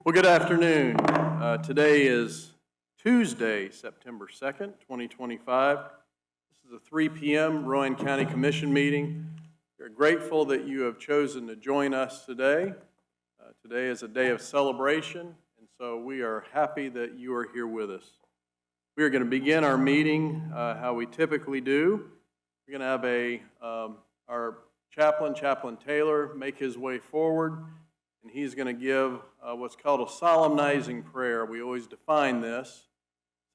Well, good afternoon. Today is Tuesday, September 2nd, 2025. This is a 3 p.m. Rowan County Commission meeting. We're grateful that you have chosen to join us today. Today is a day of celebration, and so we are happy that you are here with us. We are going to begin our meeting how we typically do. We're going to have our Chaplain Taylor, make his way forward, and he's going to give what's called a solemnizing prayer. We always define this.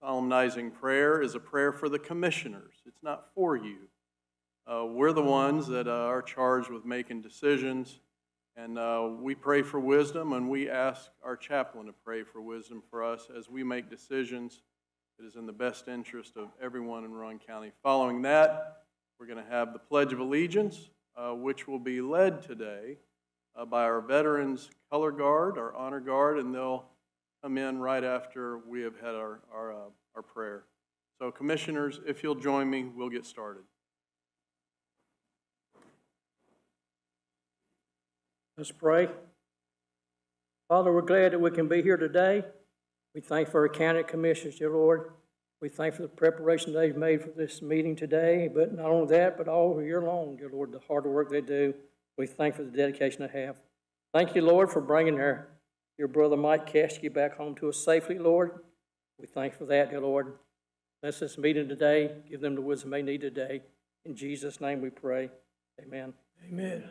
Solemnizing prayer is a prayer for the commissioners. It's not for you. We're the ones that are charged with making decisions, and we pray for wisdom, and we ask our chaplain to pray for wisdom for us as we make decisions that is in the best interest of everyone in Rowan County. Following that, we're going to have the Pledge of Allegiance, which will be led today by our Veterans Color Guard, our Honor Guard, and they'll come in right after we have had our prayer. So, Commissioners, if you'll join me, we'll get started. Let's pray. Father, we're glad that we can be here today. We thank for our county commissioners, dear Lord. We thank for the preparation they've made for this meeting today, but not only that, but all year long, dear Lord, the hard work they do. We thank for the dedication they have. Thank you, Lord, for bringing your brother Mike Caskey back home to us safely, Lord. We thank you for that, dear Lord. Bless this meeting today. Give them the wisdom they need today. In Jesus' name we pray. Amen. Amen.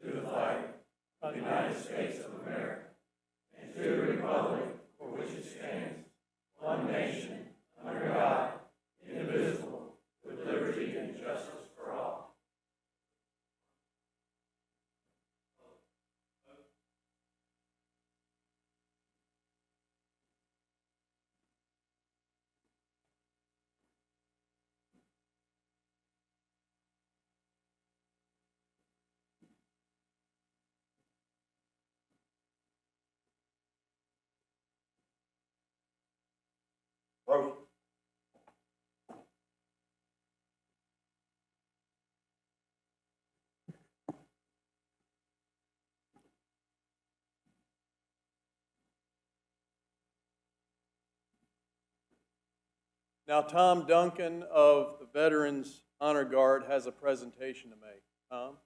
To the flag of the United States of America and to the republic for which it stands, one nation, under God, indivisible, with liberty and justice for all. Rowan. Now, Tom Duncan of the Veterans Honor Guard has a presentation to make. Tom?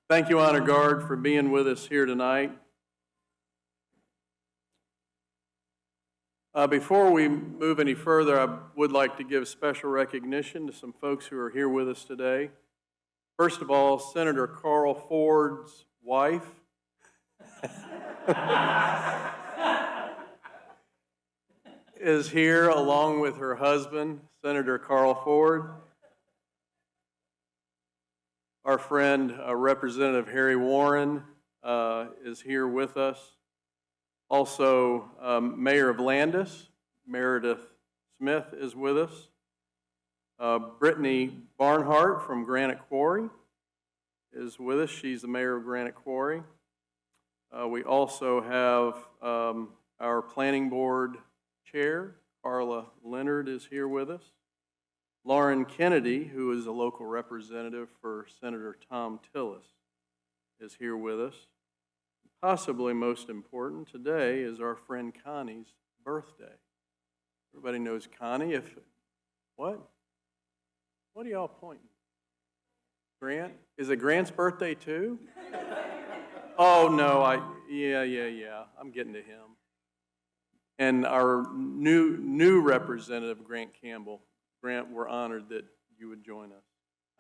Thank you, Honor Guard, for being with us here tonight. Before we move any further, I would like to give special recognition to some folks who are here with us today. First of all, Senator Carl Ford's wife. Is here along with her husband, Senator Carl Ford. Our friend, Representative Harry Warren, is here with us. Also, Mayor of Landis, Meredith Smith, is with us. Brittany Barnhart from Granite Quarry is with us. She's the mayor of Granite Quarry. We also have our planning board chair, Carla Leonard, is here with us. Lauren Kennedy, who is a local representative for Senator Tom Tillis, is here with us. Possibly most important, today is our friend Connie's birthday. Everybody knows Connie. What? What are y'all pointing? Grant? Is it Grant's birthday too? Oh, no, yeah, I'm getting to him. And our new representative, Grant Campbell. Grant, we're honored that you would join us.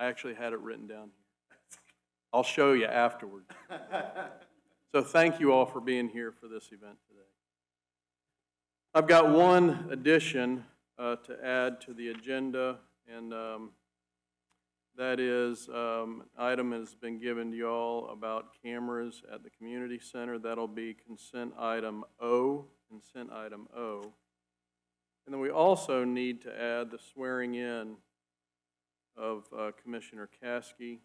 I actually had it written down here. I'll show you afterward. So thank you all for being here for this event today. I've got one addition to add to the agenda, and that is an item has been given to you all about cameras at the community center. That'll be consent item O, consent item O. And then we also need to add the swearing in of Commissioner Caskey.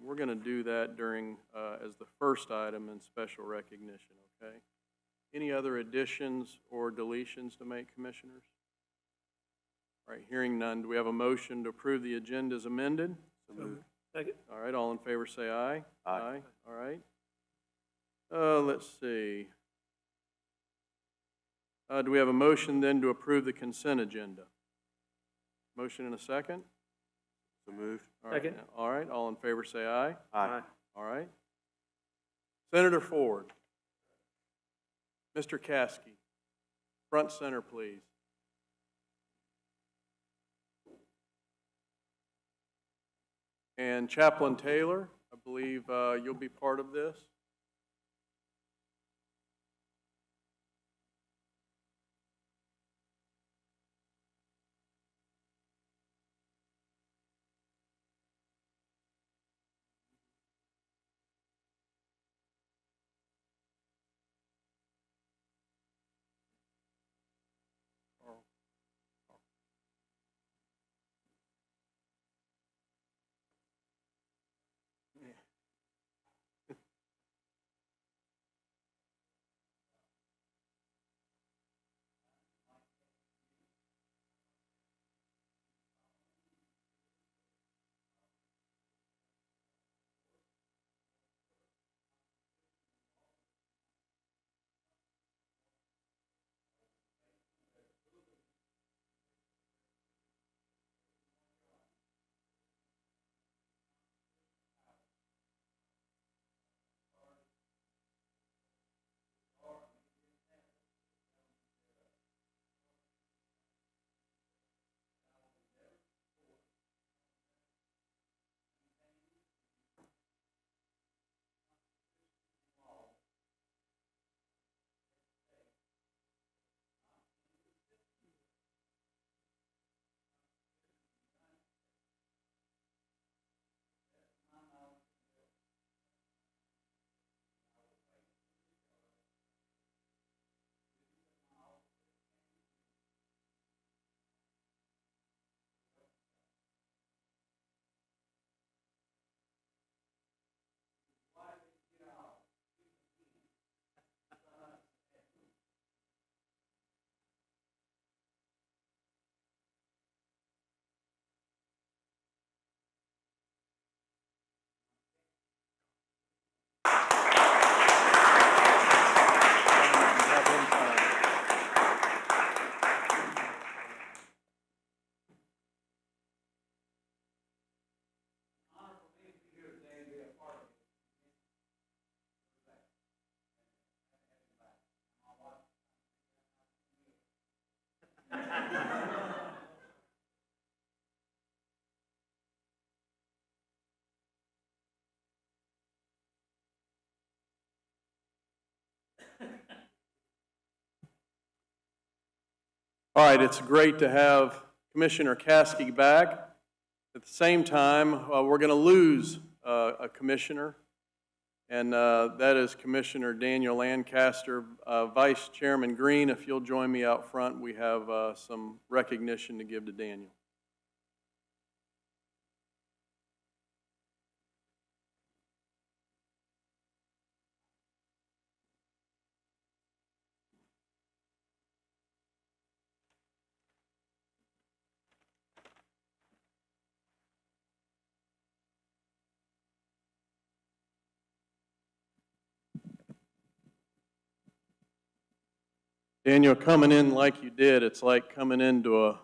We're going to do that during as the first item in special recognition, okay? Any other additions or deletions to make, commissioners? All right, hearing none, do we have a motion to approve the agenda as amended? So moved. Second. All right, all in favor say aye. Aye. All right. Let's see. Do we have a motion then to approve the consent agenda? Motion in a second? So moved. All right, Second. all right, all in favor say aye. Aye. All right. Senator Ford. Mr. Caskey. Front center, please. And Chaplain Taylor, I believe you'll be part of this. All right, it's great to have Commissioner Caskey back. At the same time, we're going to lose a commissioner, and that is Commissioner Daniel Lancaster. Vice Chairman Green, if you'll join me out front, we have some recognition to give to Daniel. Daniel, coming in like you did, it's like coming into a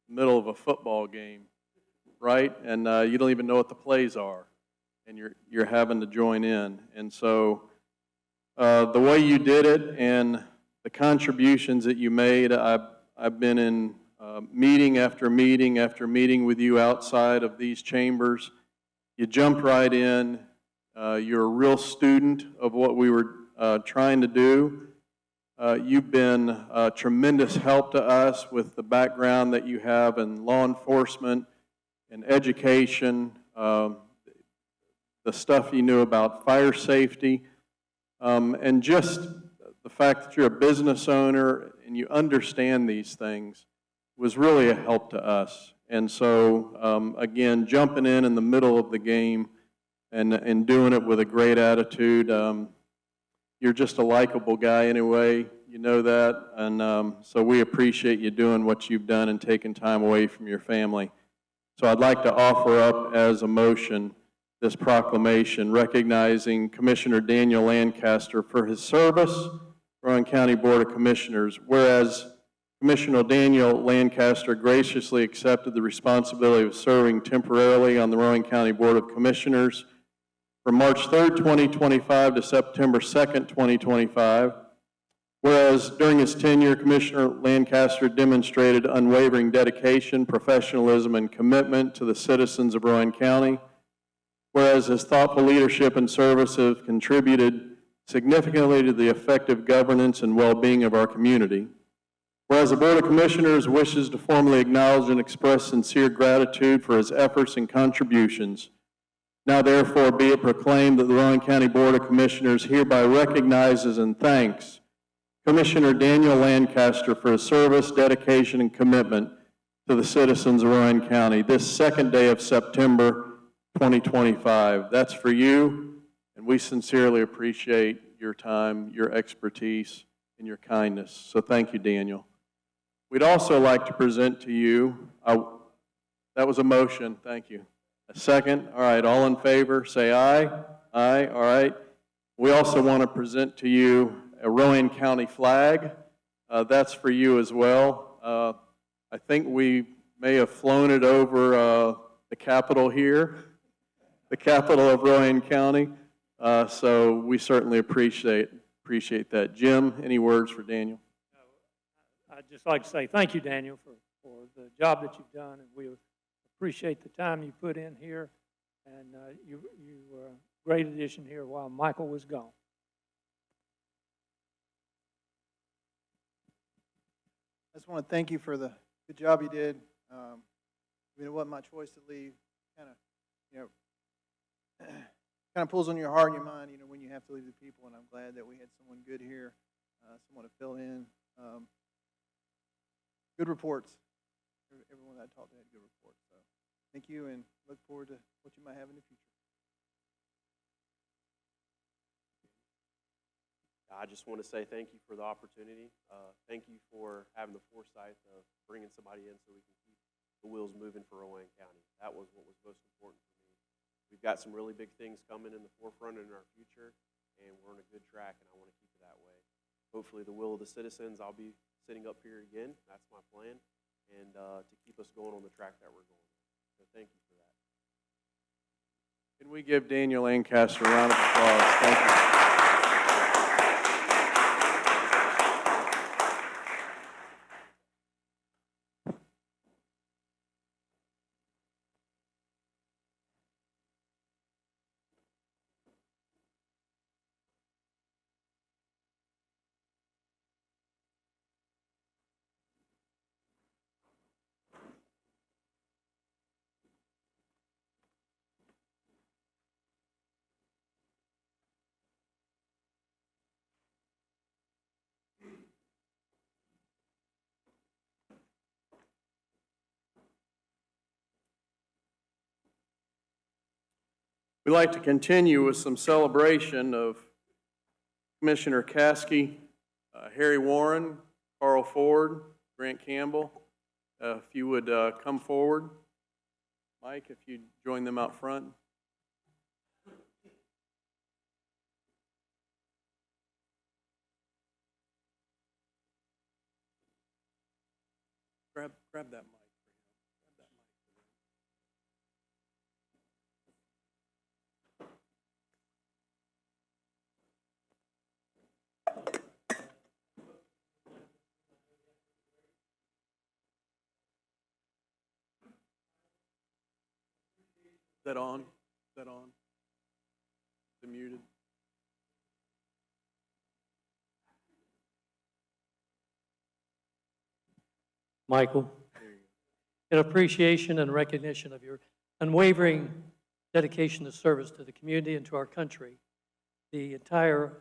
middle of a football game, right? And you don't even know what the plays are, and you're having to join in. And so the way you did it and the contributions that you made, I've been in meeting after meeting after meeting with you outside of these chambers. You jumped right in. You're a real student of what we were trying to do. You've been a tremendous help to us with the background that you have in law enforcement and education, the stuff you knew about fire safety, and just the fact that you're a business owner and you understand these things was really a help to us. And so, again, jumping in the middle of the game and doing it with a great attitude. You're just a likable guy anyway, you know that, and so we appreciate you doing what you've done and taking time away from your family. So I'd like to offer up as a motion this proclamation recognizing Commissioner Daniel Lancaster for his service, Rowan County Board of Commissioners, whereas Commissioner Daniel Lancaster graciously accepted the responsibility of serving temporarily on the Rowan County Board of Commissioners from March 3rd, 2025 to September 2nd, 2025, whereas during his tenure, Commissioner Lancaster demonstrated unwavering dedication, professionalism, and commitment to the citizens of Rowan County, whereas his thoughtful leadership and service have contributed significantly to the effective governance and well-being of our community, whereas the Board of Commissioners wishes to formally acknowledge and express sincere gratitude for his efforts and contributions. Now therefore be it proclaimed that the Rowan County Board of Commissioners hereby recognizes and thanks Commissioner Daniel Lancaster for his service, dedication, and commitment to the citizens of Rowan County this second day of September 2025. That's for you, and we sincerely appreciate your time, your expertise, and your kindness. So thank you, Daniel. We'd also like to present to you, that was a motion, thank you. A second? All right, all in favor, say aye. Aye, all right. We also want to present to you a Rowan County flag. That's for you as well. I think we may have flown it over the Capitol here, the capital of Rowan County. So we certainly appreciate that. Jim, any words for Daniel? I'd just like to say thank you, Daniel, for the job that you've done, and we appreciate the time you put in here, and you were a great addition here while Michael was gone. I just want to thank you for the good job you did. It wasn't my choice to leave. Kind of pulls on your heart and your mind, when you have to leave the people. And I'm glad that we had someone good here, someone to fill in. Good reports. Everyone that I talked to had good reports. So thank you, and look forward to what you might have in the future. I just want to say thank you for the opportunity. Thank you for having the foresight of bringing somebody in so we can keep the wheels moving for Rowan County. That was what was most important for me. We've got some really big things coming in the forefront in our future, and we're on a good track, and I want to keep it that way. Hopefully the will of the citizens, I'll be sitting up here again. That's my plan, and to keep us going on the track that we're going. So thank you for that. Can we give Daniel Lancaster a round of applause? Thank you. We'd like to continue with some celebration of Commissioner Caskey, Harry Warren, Carl Ford, Grant Campbell. If you would come forward. Mike, if you'd join them out front. Grab that mic. Grab that mic. Is that on? Is that on? Is it muted? Michael, in appreciation and recognition of your unwavering dedication to service to the community and to our country, the entire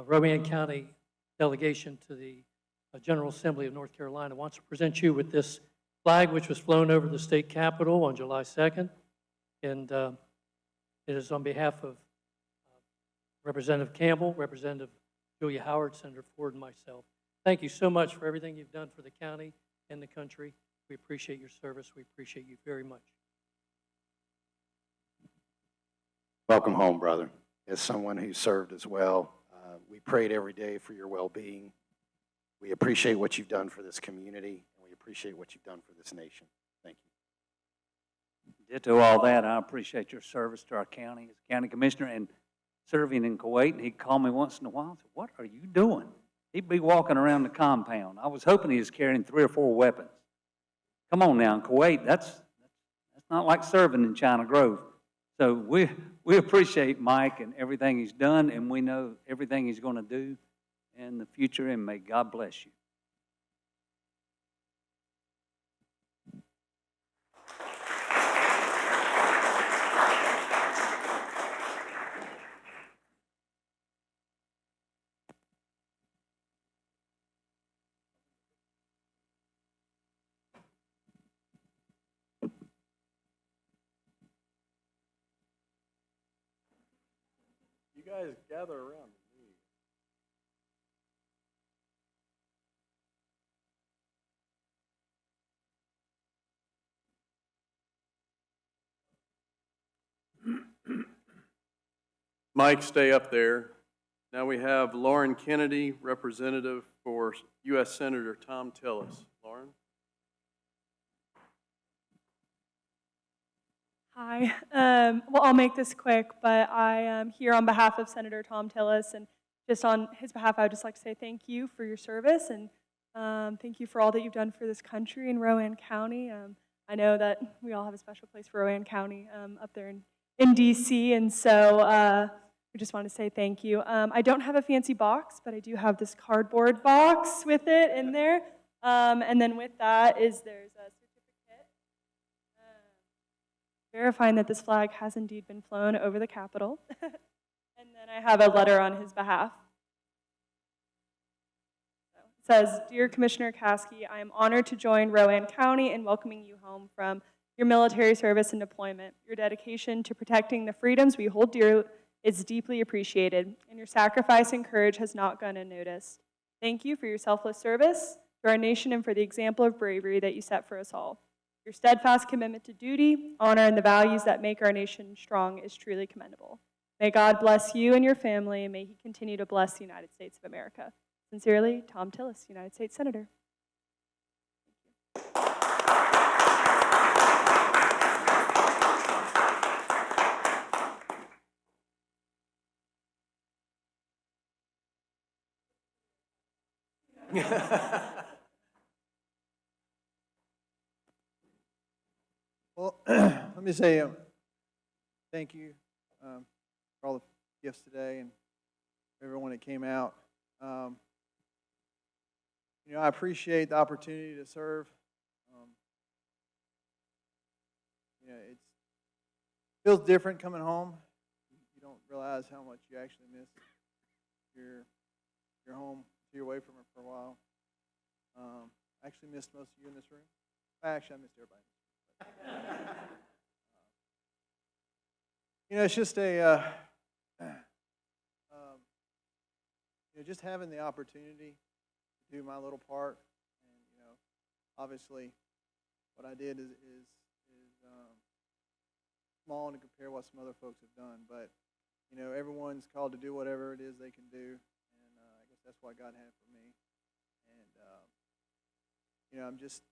Rowan County delegation to the General Assembly of North Carolina wants to present you with this flag, which was flown over the state capitol on July 2nd. And it is on behalf of Representative Campbell, Representative Julia Howard, Senator Ford, and myself. Thank you so much for everything you've done for the county and the country. We appreciate your service. We appreciate you very much. Welcome home, brother. As someone who served as well, we prayed every day for your well-being. We appreciate what you've done for this community, and we appreciate what you've done for this nation. Thank you. Ditto all that. I appreciate your service to our county as county commissioner and serving in Kuwait. And he'd call me once in a while and say, "What are you doing?" He'd be walking around the compound. I was hoping he was carrying 3 or 4 weapons. Come on now, in Kuwait, that's not like serving in China Grove. So we appreciate Mike and everything he's done, and we know everything he's going to do in the future, and may God bless you. You guys gather around me. Mike, stay up there. Now we have Lauren Kennedy, representative for U.S. Senator Tom Tillis. Lauren? Hi. Well, I'll make this quick, but I am here on behalf of Senator Tom Tillis, and just on his behalf, I would just like to say thank you for your service, and thank you for all that you've done for this country in Rowan County. I know that we all have a special place for Rowan County up there in D.C., and so we just want to say thank you. I don't have a fancy box, but I do have this cardboard box with it in there, and then with that there's a certificate verifying that this flag has indeed been flown over the Capitol. And then I have a letter on his behalf. It says, "Dear Commissioner Caskey, I am honored to join Rowan County in welcoming you home from your military service and deployment. Your dedication to protecting the freedoms we hold dear is deeply appreciated, and your sacrifice and courage has not gone unnoticed. Thank you for your selfless service to our nation and for the example of bravery that you set for us all. Your steadfast commitment to duty, honor, and the values that make our nation strong is truly commendable. May God bless you and your family, and may He continue to bless the United States of America. Sincerely, Tom Tillis, United States Senator." Well, let me say thank you for all the gifts today and everyone that came out. You know, I appreciate the opportunity to serve. You know, it feels different coming home. You don't realize how much you actually miss your home. You're away from it for a while. I actually missed most of you in this room. Actually, I missed everybody. It's just just having the opportunity to do my little part, and obviously, what I did is small to compare what some other folks have done, but everyone's called to do whatever it is they can do, and I guess that's what God had for me, and I'm just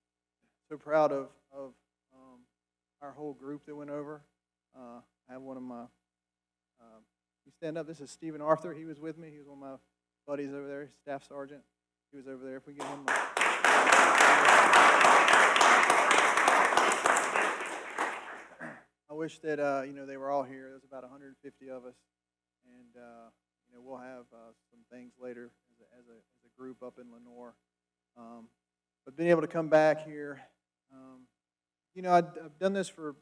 so proud of our whole group that went over. I have one of my, you stand up, this is Stephen Arthur, he was with me, he was one of my buddies over there, staff sergeant, he was over there, if we give him I wish that, they were all here. There's about 150 of us, and, we'll have some things later as a group up in Lenore. But being able to come back here, I've done this for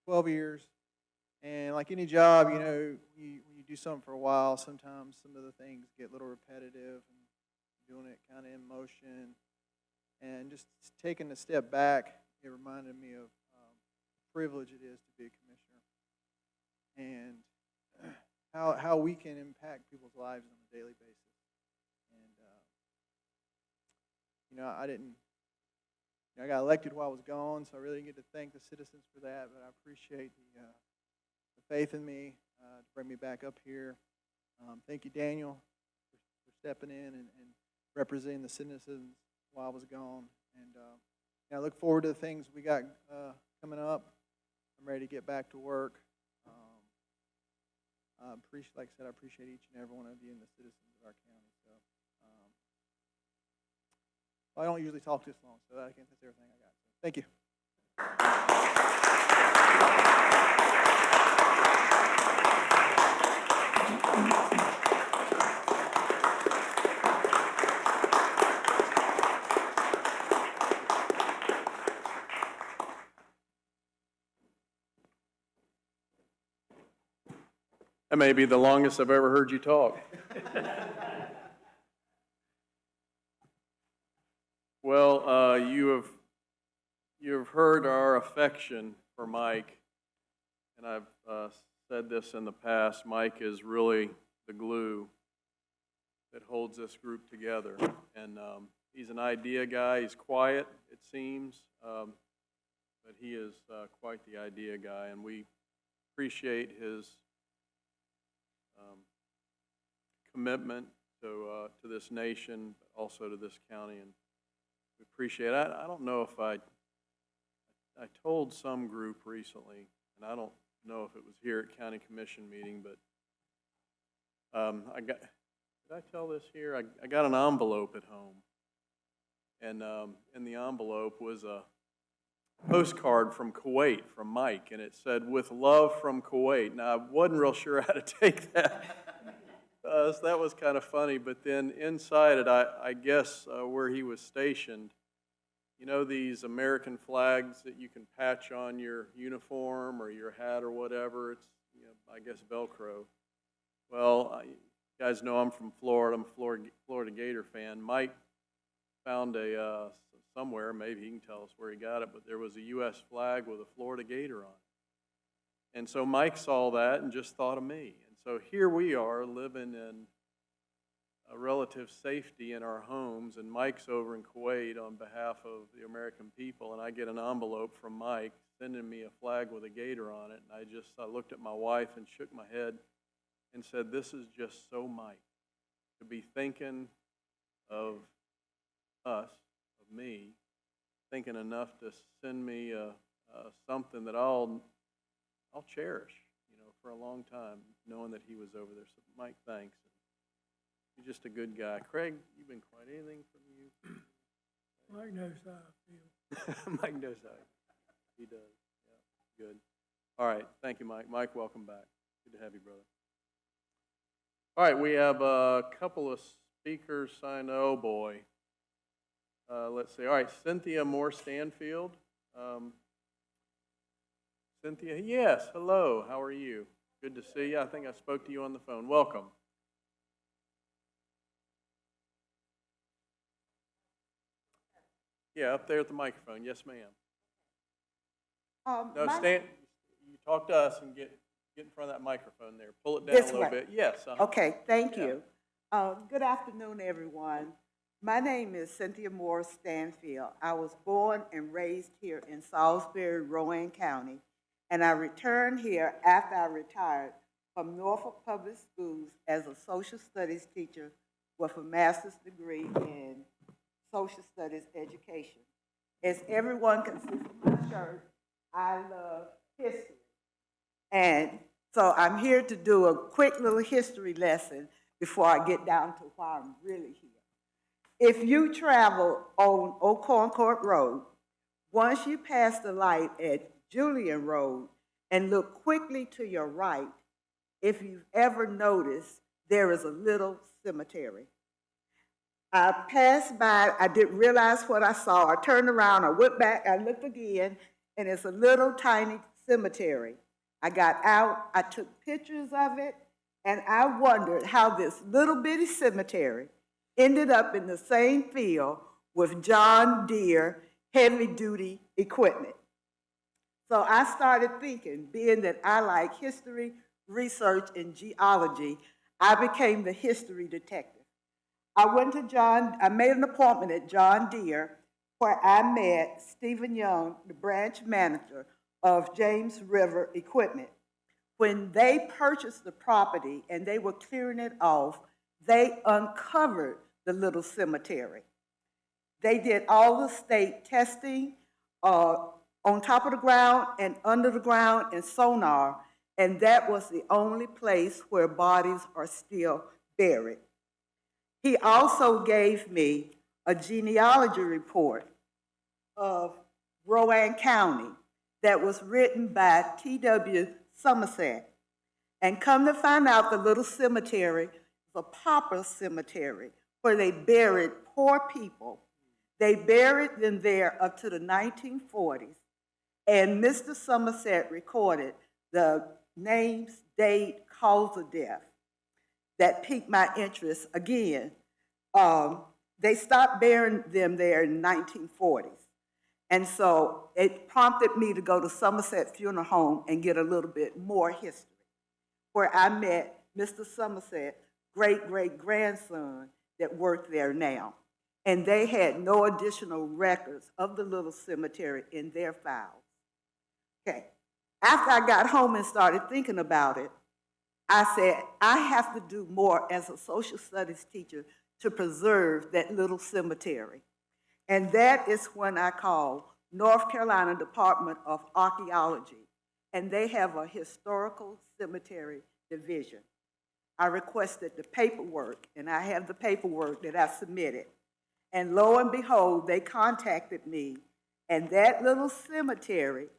12 years, and like any job, when you do something for a while, sometimes some of the things get a little repetitive, and doing it kind of in motion, and just taking a step back, it reminded me of privilege it is to be a commissioner, and how we can impact people's lives on a daily basis. And I got elected while I was gone, so I really get to thank the citizens for that. But I appreciate the faith in me to bring me back up here. Thank you, Daniel, for stepping in and representing the citizens while I was gone. And I look forward to the things we got coming up. I'm ready to get back to work. Like I said, I appreciate each and every one of you and the citizens of our county. So, I don't usually talk this long, so I can't say everything I got. So, thank you. That may be the longest I've ever heard you talk. Well, you have heard our affection for Mike, and I've said this in the past. Mike is really the glue that holds this group together, and he's an idea guy. He's quiet, it seems, but he is quite the idea guy, and we appreciate his commitment to this nation, but also to this county, and we appreciate it. I don't know if I told some group recently, and I don't know if it was here at County Commission meeting, but did I tell this here? I got an envelope at home, and in the envelope was a postcard from Kuwait, from Mike, and it said, "With love from Kuwait." Now, I wasn't real sure how to take that. So that was kind of funny, but then inside it, I guess where he was stationed, these American flags that you can patch on your uniform or your hat or whatever, it's, I guess Velcro. Well, you guys know I'm from Florida. I'm a Florida Gator fan. Mike found somewhere, maybe he can tell us where he got it, but there was a U.S. flag with a Florida Gator on it. And so Mike saw that and just thought of me. And so here we are living in a relative safety in our homes, and Mike's over in Kuwait on behalf of the American people, and I get an envelope from Mike sending me a flag with a gator on it, and I looked at my wife and shook my head and said, this is just so Mike, to be thinking of us, of me, thinking enough to send me something that I'll cherish, for a long time, knowing that he was over there. So, Mike, thanks. You're just a good guy. Craig, you've been quiet. Anything from you? Mike knows how I feel. Mike knows how he does. Yeah, good. All right, thank you, Mike. Mike, welcome back. Good to have you, brother. All right, we have a couple of speakers signed. Oh, boy. Let's see. All right, Cynthia Moore-Stanfield. Cynthia, yes, hello. How are you? Good to see you. I think I spoke to you on the phone. Welcome. Yeah, up there at the microphone. Yes, ma'am. No, stand. You talk to us and get Get in front of that microphone there. Pull it down This a little way. bit. Yes. Okay, thank Yeah. you. Good afternoon, everyone. My name is Cynthia Moore Stanfield. I was born and raised here in Salisbury, Rowan County, and I returned here after I retired from Norfolk Public Schools as a social studies teacher with a master's degree in social studies education. As everyone can see from my shirt, I love history. And so I'm here to do a quick little history lesson before I get down to why I'm really here. If you travel on Old Concord Road, once you pass the light at Julian Road and look quickly to your right, if you've ever noticed, there is a little cemetery. I passed by, I didn't realize what I saw. I turned around, I went back, I looked again, and it's a little tiny cemetery. I got out, I took pictures of it, and I wondered how this little bitty cemetery ended up in the same field with John Deere heavy-duty equipment. So I started thinking, being that I like history, research, and geology, I became the history detective. I made an appointment at John Deere where I met Stephen Young, the branch manager of James River Equipment. When they purchased the property and they were clearing it off, they uncovered the little cemetery. They did all the state testing on top of the ground and under the ground and sonar, and that was the only place where bodies are still buried. He also gave me a genealogy report of Rowan County that was written by T.W. Somerset. And come to find out, the little cemetery was a pauper cemetery where they buried poor people. They buried them there up to the 1940s. And Mr. Somerset recorded the names, date, cause of death. That piqued my interest again. They stopped burying them there in the 1940s. And so it prompted me to go to Somerset Funeral Home and get a little bit more history, where I met Mr. Somerset's great-great-grandson that worked there now. And they had no additional records of the little cemetery in their files. Okay, after I got home and started thinking about it, I said, I have to do more as a social studies teacher to preserve that little cemetery. And that is when I called North Carolina Department of Archaeology, and they have a historical cemetery division. I requested the paperwork, and I have the paperwork that I submitted. And lo and behold, they contacted me, and that little cemetery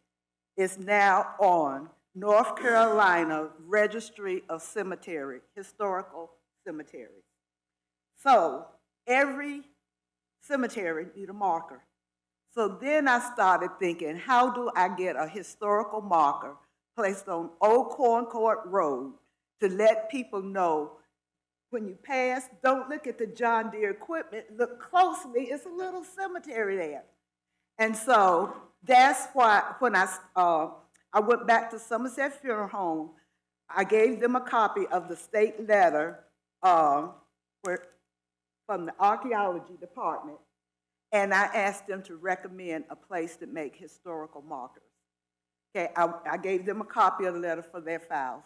is now on North Carolina Registry of Cemetery, Historical Cemeteries. So every cemetery need a marker. So then I started thinking, how do I get a historical marker placed on Old Concord Road to let people know when you pass, don't look at the John Deere equipment, look closely, it's a little cemetery there. And so that's why when I went back to Somerset Funeral Home, I gave them a copy of the state letter from the archaeology department, and I asked them to recommend a place to make historical markers. Okay, I gave them a copy of the letter for their files.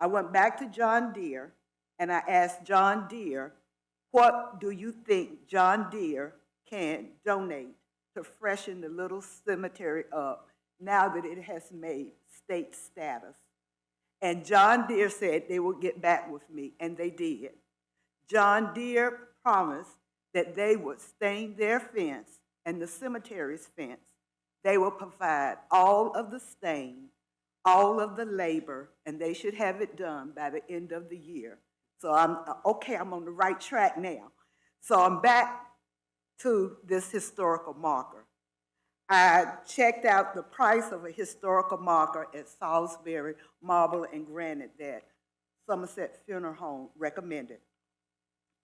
I went back to John Deere, and I asked John Deere, what do you think John Deere can donate to freshen the little cemetery up now that it has made state status? And John Deere said they would get back with me, and they did. John Deere promised that they would stain their fence and the cemetery's fence. They will provide all of the stain, all of the labor, and they should have it done by the end of the year. So I'm on the right track now. So I'm back to this historical marker. I checked out the price of a historical marker at Salisbury Marble and Granite that Somerset Funeral Home recommended.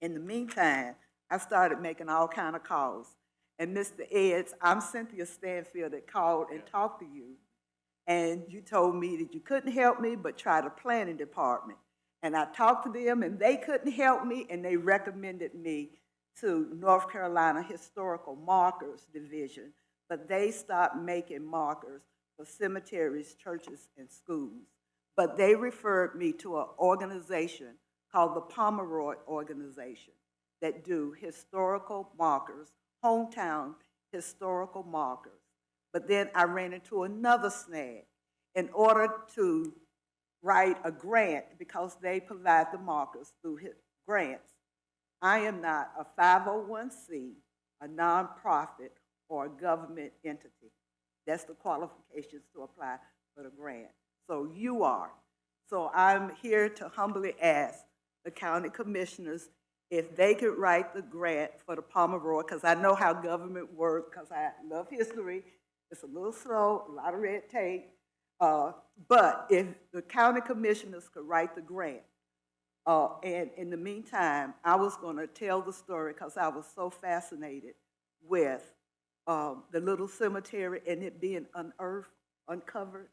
In the meantime, I started making all kind of calls. And Mr. Eds, I'm Cynthia Stanfield that called and talked to you. and you told me that you couldn't help me, but try the planning department. And I talked to them, and they couldn't help me, and they recommended me to North Carolina Historical Markers Division, but they stopped making markers for cemeteries, churches, and schools. But they referred me to an organization called the Pomeroy Organization that do historical markers, hometown historical markers. But then I ran into another snag. In order to write a grant, because they provide the markers through grants, I am not a 501c, a nonprofit, or a government entity. That's the qualifications to apply for the grant. So you are. So I'm here to humbly ask the county commissioners if they could write the grant for the Pomeroy, because I know how government works, because I love history. It's a little slow, a lot of red tape. But if the county commissioners could write the grant, and in the meantime, I was going to tell the story because I was so fascinated with the little cemetery and it being unearthed, uncovered.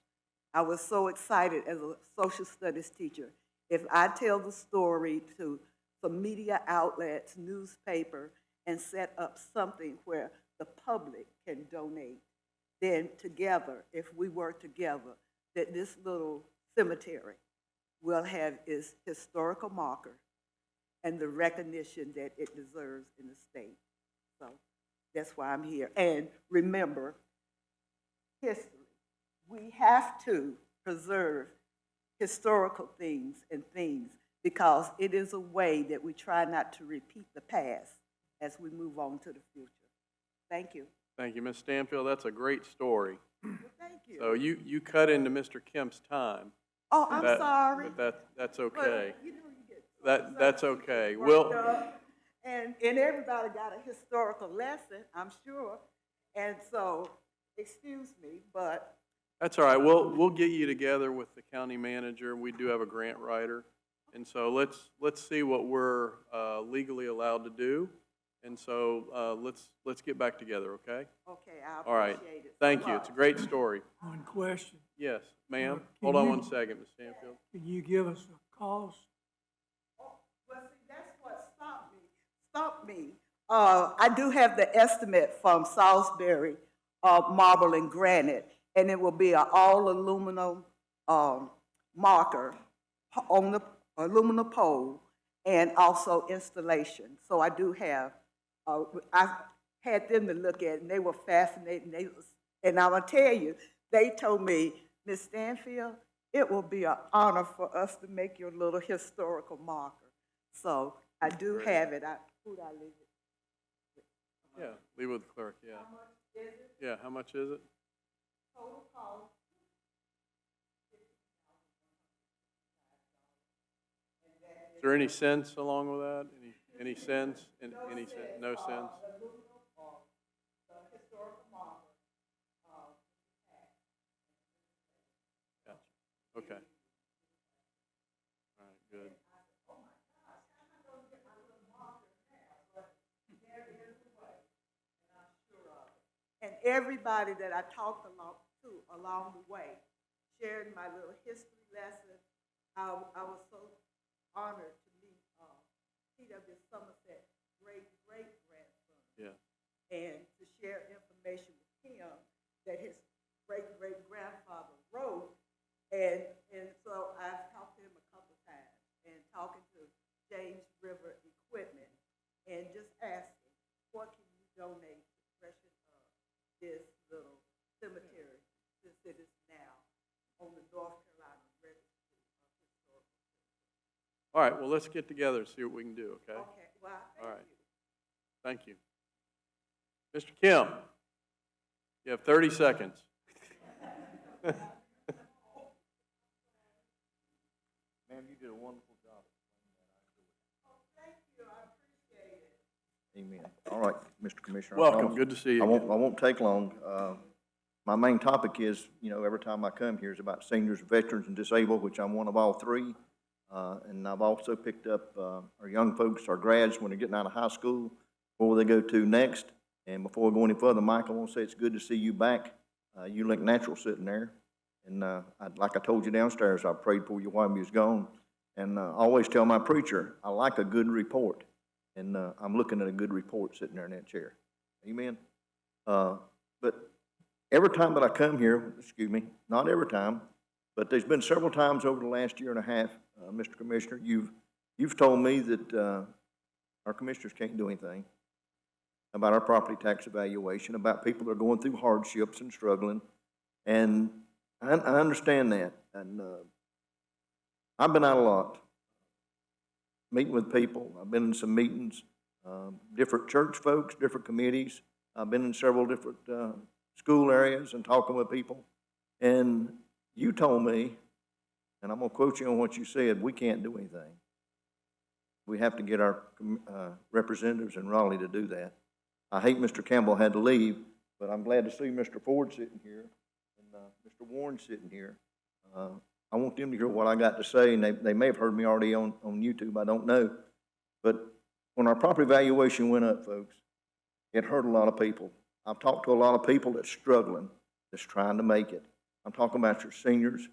I was so excited as a social studies teacher. If I tell the story to some media outlets, newspaper, and set up something where the public can donate, then together, if we work together, that this little cemetery will have its historical marker and the recognition that it deserves in the state. So that's why I'm here. And remember, history. We have to preserve historical things and things because it is a way that we try not to repeat the past as we move on to the future. Thank you. Thank you, Ms. Stanfield. That's a great story. Well, thank you. So you cut into Mr. Kemp's time. Oh, I'm sorry. But that's okay. But, you know, you get That's okay. worked up, and everybody got a historical lesson, I'm sure. And so, excuse me, but That's all right. We'll get you together with the county manager. We do have a grant writer. And so let's see what we're legally allowed to do. And so let's get back together, okay? okay, I All right. appreciate it. Thank so you. It's a great story. One question, Yes, ma'am. Can Hold on you- one second, Ms. Stanfield. can you give us a cost? Well, see, that's what stopped me. I do have the estimate from Salisbury, Marble and Granite, and it will be an all aluminum marker on the aluminum pole and also installation. So I do have, I had them to look at it, and they were fascinated. And I'm gonna tell you, they told me, Ms. Stanfield, it will be an honor for us to make your little historical marker. So I do have it. Who'd I leave it? Yeah, leave it with the clerk, yeah. How much is it? Yeah, how much is it? Total cost. Is there any cents along with that? Any cents? Any cents? No cents? The historical marker. Gotcha. Okay. All right, good. And everybody that I talked to along the way shared my little history lesson. I was so honored to meet T.W. Somerset, great-great-grandson, Yeah. and to share information with him that his great-great-grandfather wrote. And so I've talked to him a couple of times, and talking to James River Equipment, and just asking, what can you donate to freshen up this little cemetery, since it is now on the North Carolina Registry of Historical Cemeteries. All right, well, let's get together and see what we can do, okay? Okay, well, All right. thank you. Thank you. Mr. Kim, you have 30 seconds. Ma'am, you did a wonderful job. Thank you, I appreciate it. Amen. All right, Mr. Commissioner. I Welcome, promise good to see you I again. won't take long. My main topic is, you know, every time I come here is about seniors, veterans, and disabled, which I'm one of all three. And I've also picked up our young folks, our grads, when they're getting out of high school, where they go to next. And before we go any further, Mike, I want to say it's good to see you back. You look natural sitting there. And like I told you downstairs, I prayed for you while you was gone. And I always tell my preacher, I like a good report. And I'm looking at a good report sitting there in that chair. Amen? But every time that I come here, excuse me, not every time, but there's been several times over the last year and a half, Mr. Commissioner, you've told me that our commissioners can't do anything about our property tax evaluation, about people that are going through hardships and struggling. And I understand that. And I've been out a lot, meeting with people. I've been in some meetings, different church folks, different committees. I've been in several different school areas and talking with people. And you told me, and I'm going to quote you on what you said, we can't do anything. We have to get our representatives in Raleigh to do that. I hate Mr. Campbell had to leave, but I'm glad to see Mr. Ford sitting here and Mr. Warren sitting here. I want them to hear what I got to say, and they may have heard me already on YouTube, I don't know. But when our property valuation went up, folks, it hurt a lot of people. I've talked to a lot of people that's struggling, that's trying to make it. I'm talking about your seniors,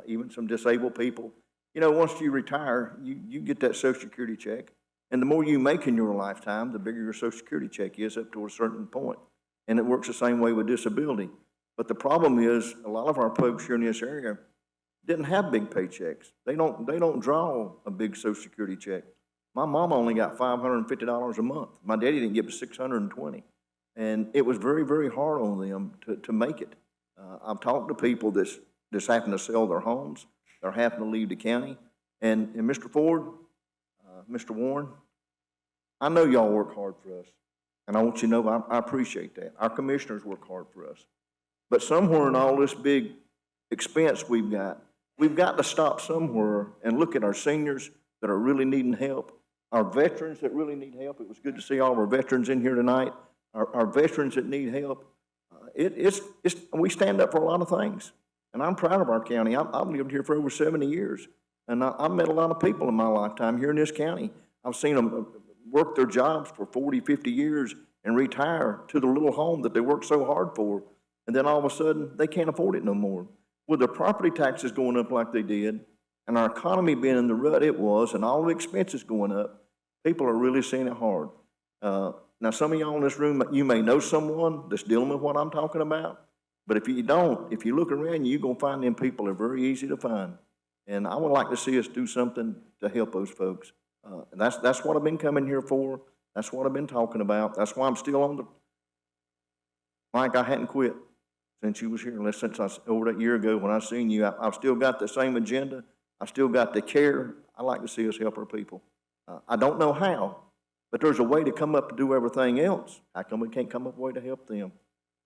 even some disabled people. You know, once you retire, you get that Social Security check, and the more you make in your lifetime, the bigger your Social Security check is up to a certain point. And it works the same way with disability. But the problem is, a lot of our folks here in this area didn't have big paychecks. They don't draw a big Social Security check. My mom only got $550 a month. My daddy didn't get $620. And it was very, very hard on them to make it. I've talked to people that's having to sell their homes. They're having to leave the county. And Mr. Ford, Mr. Warren, I know y'all work hard for us. And I want you to know I appreciate that. Our commissioners work hard for us. But somewhere in all this big expense we've got to stop somewhere and look at our seniors that are really needing help, our veterans that really need help. It was good to see all of our veterans in here tonight. Our veterans that need help. We stand up for a lot of things. And I'm proud of our county. I've lived here for over 70 years. And I've met a lot of people in my lifetime here in this county. I've seen them work their jobs for 40, 50 years and retire to the little home that they worked so hard for. And then all of a sudden, they can't afford it no more. With the property taxes going up like they did, and our economy being in the rut it was, and all the expenses going up, people are really seeing it hard. Now, some of y'all in this room, you may know someone that's dealing with what I'm talking about, but if you don't, if you look around, you're going to find them people are very easy to find. And I would like to see us do something to help those folks. And that's what I've been coming here for. That's what I've been talking about. That's why I'm still on the, Mike, I hadn't quit since you was here, since over that year ago when I seen you. I've still got the same agenda. I still got the care. I like to see us help our people. I don't know how, but there's a way to come up and do everything else. How come we can't come up with a way to help them?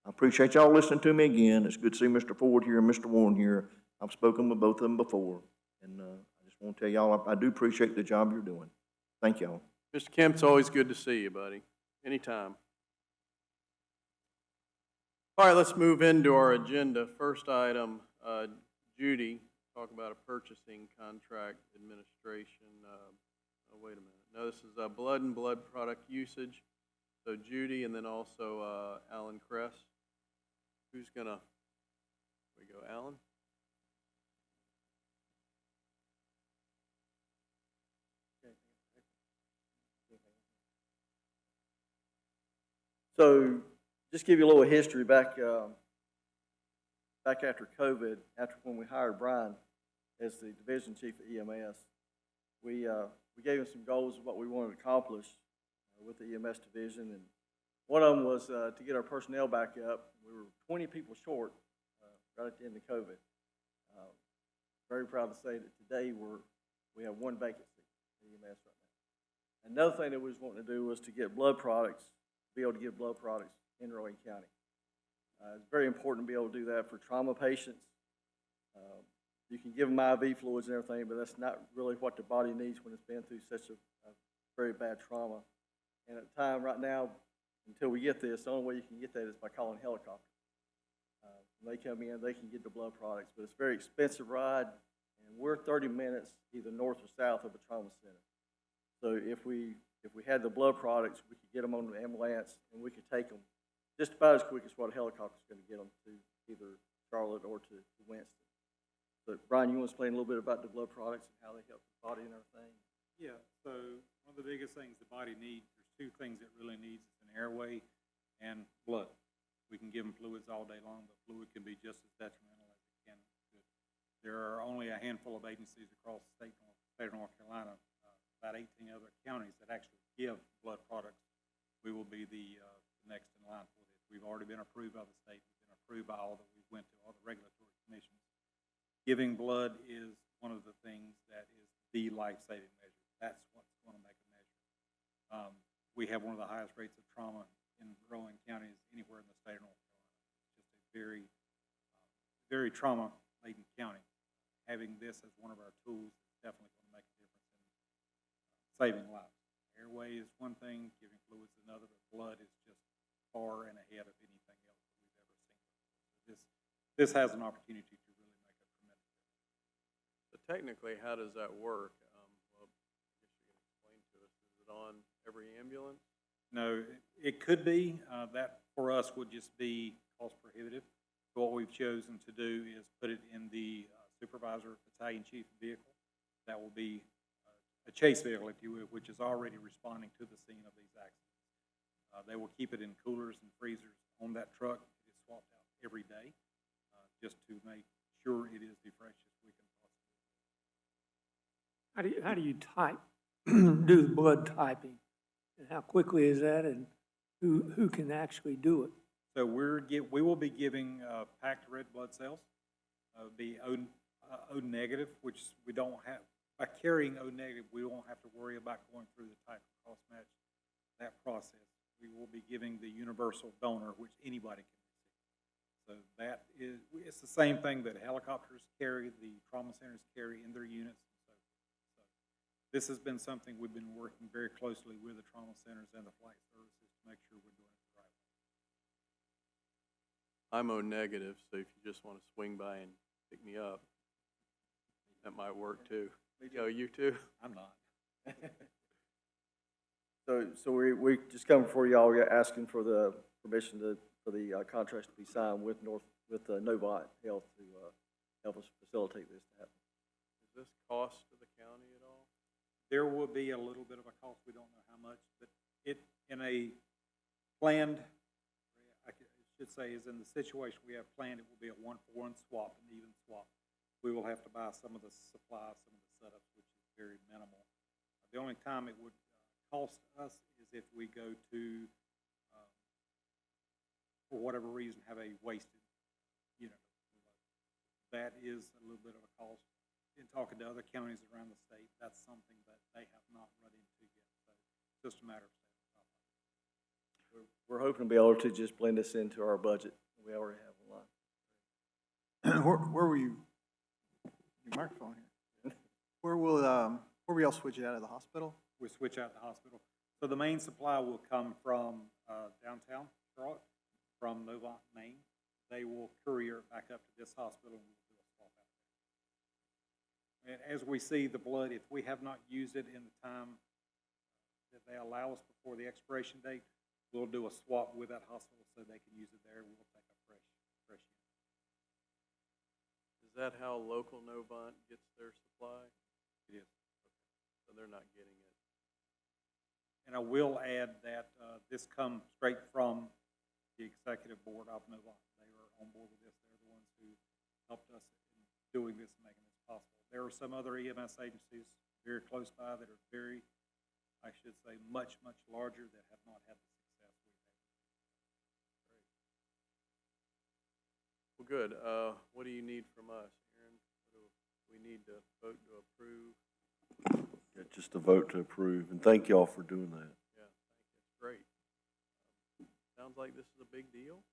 I appreciate y'all listening to me again. It's good to see Mr. Ford here and Mr. Warren here. I've spoken with both of them before, and I just want to tell y'all I do appreciate the job you're doing. Thank y'all. Mr. Kemp, it's always good to see you, buddy. Anytime. All right, let's move into our agenda. First item, Judy, talk about a purchasing contract administration. Wait a minute. No, this is blood and blood product usage. So Judy, and then also Alan Kress. Who's gonna? Here we go, Alan. So, just give you a little history back after COVID, after when we hired Brian as the division chief of EMS, we gave him some goals of what we wanted to accomplish with the EMS division, and one of them was to get our personnel back up. We were 20 people short right at the end of COVID. Very proud to say that today we have one vacancy in EMS right now. Another thing that we was wanting to do was to get blood products, be able to give blood products in Rowan County. It's very important to be able to do that for trauma patients. You can give them IV fluids and everything, but that's not really what the body needs when it's been through such a very bad trauma. And at the time right now, until we get this, the only way you can get that is by calling helicopters. When they come in, they can get the blood products, but it's a very expensive ride, and we're 30 minutes either north or south of a trauma center. So if we had the blood products, we could get them on the ambulance, and we could take them just about as quick as what a helicopter is going to get them to either Charlotte or to Winston. So Brian, you want to explain a little bit about the blood products and how they help the body and everything? Yeah, so one of the biggest things the body needs, there's two things it really needs, it's an airway and blood. We can give them fluids all day long, but fluid can be just as detrimental as it can good. There are only a handful of agencies across the state of North Carolina, about 18 other counties that actually give blood products. We will be the next in line for this. We've already been approved by the state, we've been approved by all that we went to, all the regulatory commissions. Giving blood is one of the things that is the life-saving measure. That's what's going to make a measure. We have one of the highest rates of trauma in Rowan County as anywhere in the state of North Carolina. It's just a very, very trauma-laden county. Having this as one of our tools is definitely going to make a difference in saving lives. Airway is one thing, giving fluids is another, but blood is just far and ahead of anything else that we've ever seen. This has an opportunity to really make a tremendous difference. So technically, how does that work? Well, I guess you can explain to us. Is it on every ambulance? No, it could be. That for us would just be cost prohibitive. So what we've chosen to do is put it in the supervisor battalion chief vehicle. That will be a chase vehicle, if you will, which is already responding to the scene of these accidents. They will keep it in coolers and freezers on that truck. It is swapped out every day just to make sure it is the freshest we can possibly do. How do you type, do the blood typing? And how quickly is that, and who can actually do it? So we will be giving packed red blood cells, be O negative, which we don't have. By carrying O negative, we won't have to worry about going through the type of cross match, that process. We will be giving the universal donor, which anybody can receive. So that is, it's the same thing that helicopters carry, the trauma centers carry in their units. So this has been something we've been working very closely with the trauma centers and the flight services to make sure we're doing it the right way. I'm O negative, so if you just want to swing by and pick me up, that might work too. Yo, you too? I'm not. So we just come before y'all, we're asking for the permission for the contracts to be signed with Novant Health to help us facilitate this to happen. Is this cost to the county at all? There will be a little bit of a cost, we don't know how much, but it, in a planned, I should say, is in the situation we have planned, it will be a 1-for-1 swap, an even swap. We will have to buy some of the supplies, some of the setups, which is very minimal. The only time it would cost us is if we go to, for whatever reason, have a wasted unit. That is a little bit of a cost. In talking to other counties around the state, that's something that they have not run into yet. So it's just a matter of staying on top of it. We're hoping to be able to just blend this into our budget we already have a lot. Where will you, your microphone here, where will y'all switch it out of the hospital? We switch out the hospital. So the main supply will come from downtown Charlotte, from Novant, Maine. They will courier it back up to this hospital and we'll do a swap out there. And as we see the blood, if we have not used it in the time that they allow us before the expiration date, we'll do a swap with that hospital so they can use it there. We'll take a fresh unit. Is that how local Novant gets their supply? It is. So they're not getting it. And I will add that this comes straight from the executive board of Novant. They are on board with this. They're the ones who helped us in doing this and making this possible. There are some other EMS agencies very close by that are very, I should say, much, much larger that have not had the success we've had. Great. Well, good. What do you need from us, Aaron? What do we need to vote to approve? Yeah, just a vote to approve, and thank y'all for doing that. Yeah, it's great. Sounds like this is a big deal.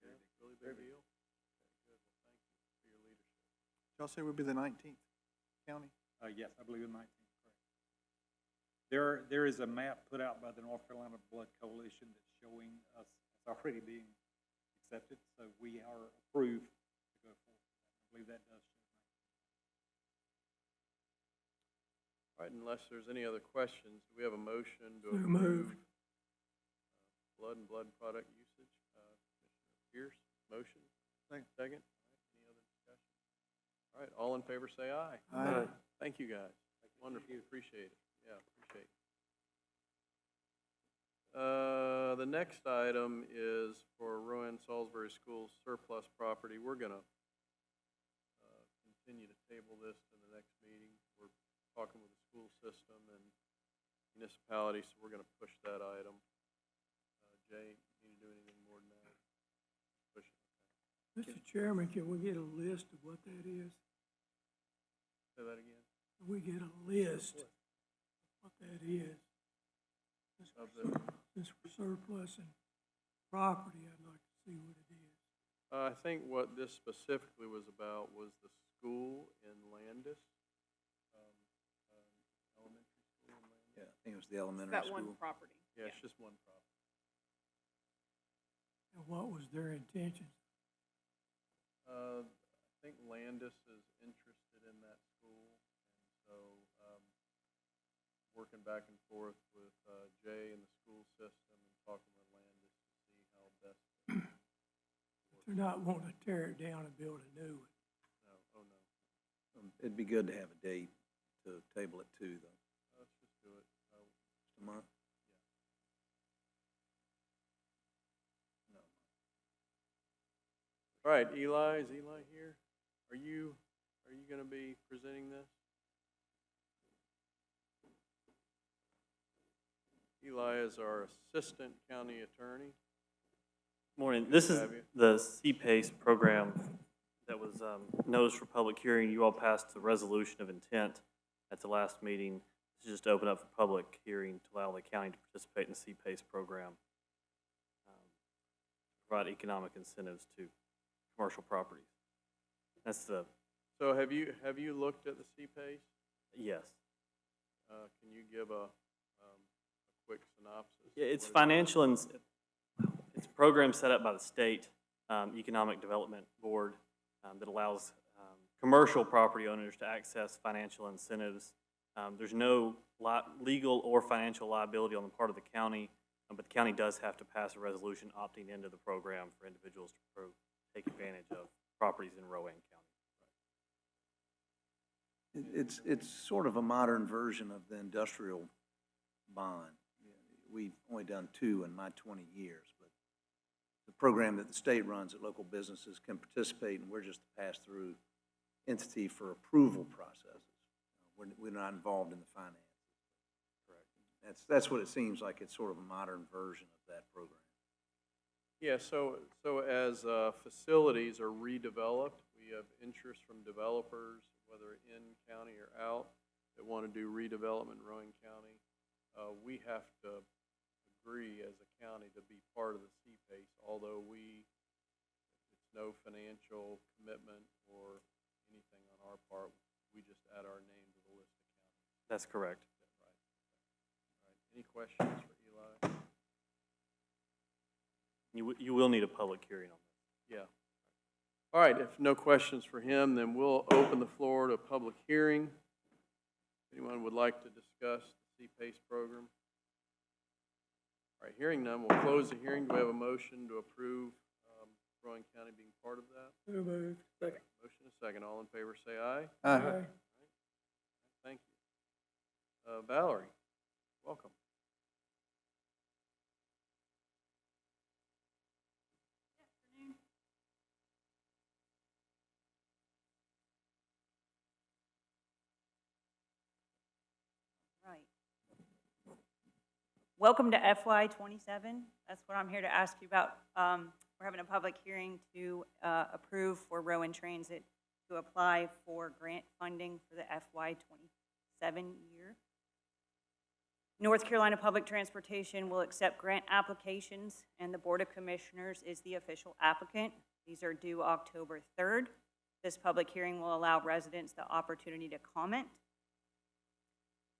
Yeah, really big deal. Okay, good. Well, thank you for your leadership. Y'all say we'll be the 19th county? Yes, I believe the 19th, correct. There is a map put out by the North Carolina Blood Coalition that's showing us it's already being accepted, so we are approved to go forward. I believe that does show. All right, unless there's any other questions, do we have a motion to So approve moved. Blood and blood product usage? Commissioner Pierce, motion? Second. Second? All right, any other discussion? All right, all in favor say aye. Aye. Thank you, guys. Wonderful, appreciate it. Yeah, appreciate it. The next item is for Rowan Salisbury School surplus property. We're gonna continue to table this to the next meeting. We're talking with the school system and municipalities, so we're gonna push that item. Jay, you need to do anything more than that? Push it. Mr. Chairman, can we get a list of what that is? Say that again? Can we get a list of what that is? Of the, Since we're surplusing property, I'd like to see what it is. I think what this specifically was about was the school in Landis, elementary school in Landis. Yeah, I think it was the elementary That school. one property. Yeah, it's just one property. And what was their intention? I think Landis is interested in that school, and so, working back and forth with, Jay and the school system and talking with Landis to see how best. They're not wanting to tear it down and build a new one. No, oh no, It'd be good to have a date to table it to, though. let's just do it. Just a month? No. All right, Eli, is Eli here? Are you gonna be presenting this? Eli is our Assistant County Attorney. Morning. This is Have you? the CPACE program that was noticed for public hearing. You all passed the resolution of intent at the last meeting. This is just to open up for public hearing to allow the county to participate in the CPACE program. Provide economic incentives to commercial properties. That's the, So have you looked at the CPACE? yes. Can you give a quick synopsis? Yeah, it's What it is? financial and it's a program set up by the state Economic Development Board that allows commercial property owners to access financial incentives. There's no legal or financial liability on the part of the county, but the county does have to pass a resolution opting into the program for individuals to take advantage of properties in Rowan County. It's sort of a modern version of the industrial bond. We've only done 2 in my 20 years, but the program that the state runs that local businesses can participate in, we're just the pass-through entity for approval processes. We're not involved in the finance. Correct. That's what it seems like. It's sort of a modern version of that program. Yeah, so as facilities are redeveloped, we have interest from developers, whether in county or out, that want to do redevelopment in Rowan County. We have to agree as a county to be part of the CPACE, although it's no financial commitment or anything on our part. We just add our name to the list of counties. That's correct. Right. All right. Any questions for Eli? You will need a public hearing on that. Yeah. All right, if no questions for him, then we'll open the floor to a public hearing. If anyone would like to discuss the CPACE program? All right, hearing none, we'll close the hearing. Do we have a motion to approve Rowan County being part of that? So moved. Second. Motion is second. All in favor say aye. Aye. Thank you. Valerie, welcome. Right. Welcome to FY '27. That's what I'm here to ask you about. We're having a public hearing to approve for Rowan Transit to apply for grant funding for the FY '27 year. North Carolina Public Transportation will accept grant applications, and the Board of Commissioners is the official applicant. These are due October 3rd. This public hearing will allow residents the opportunity to comment.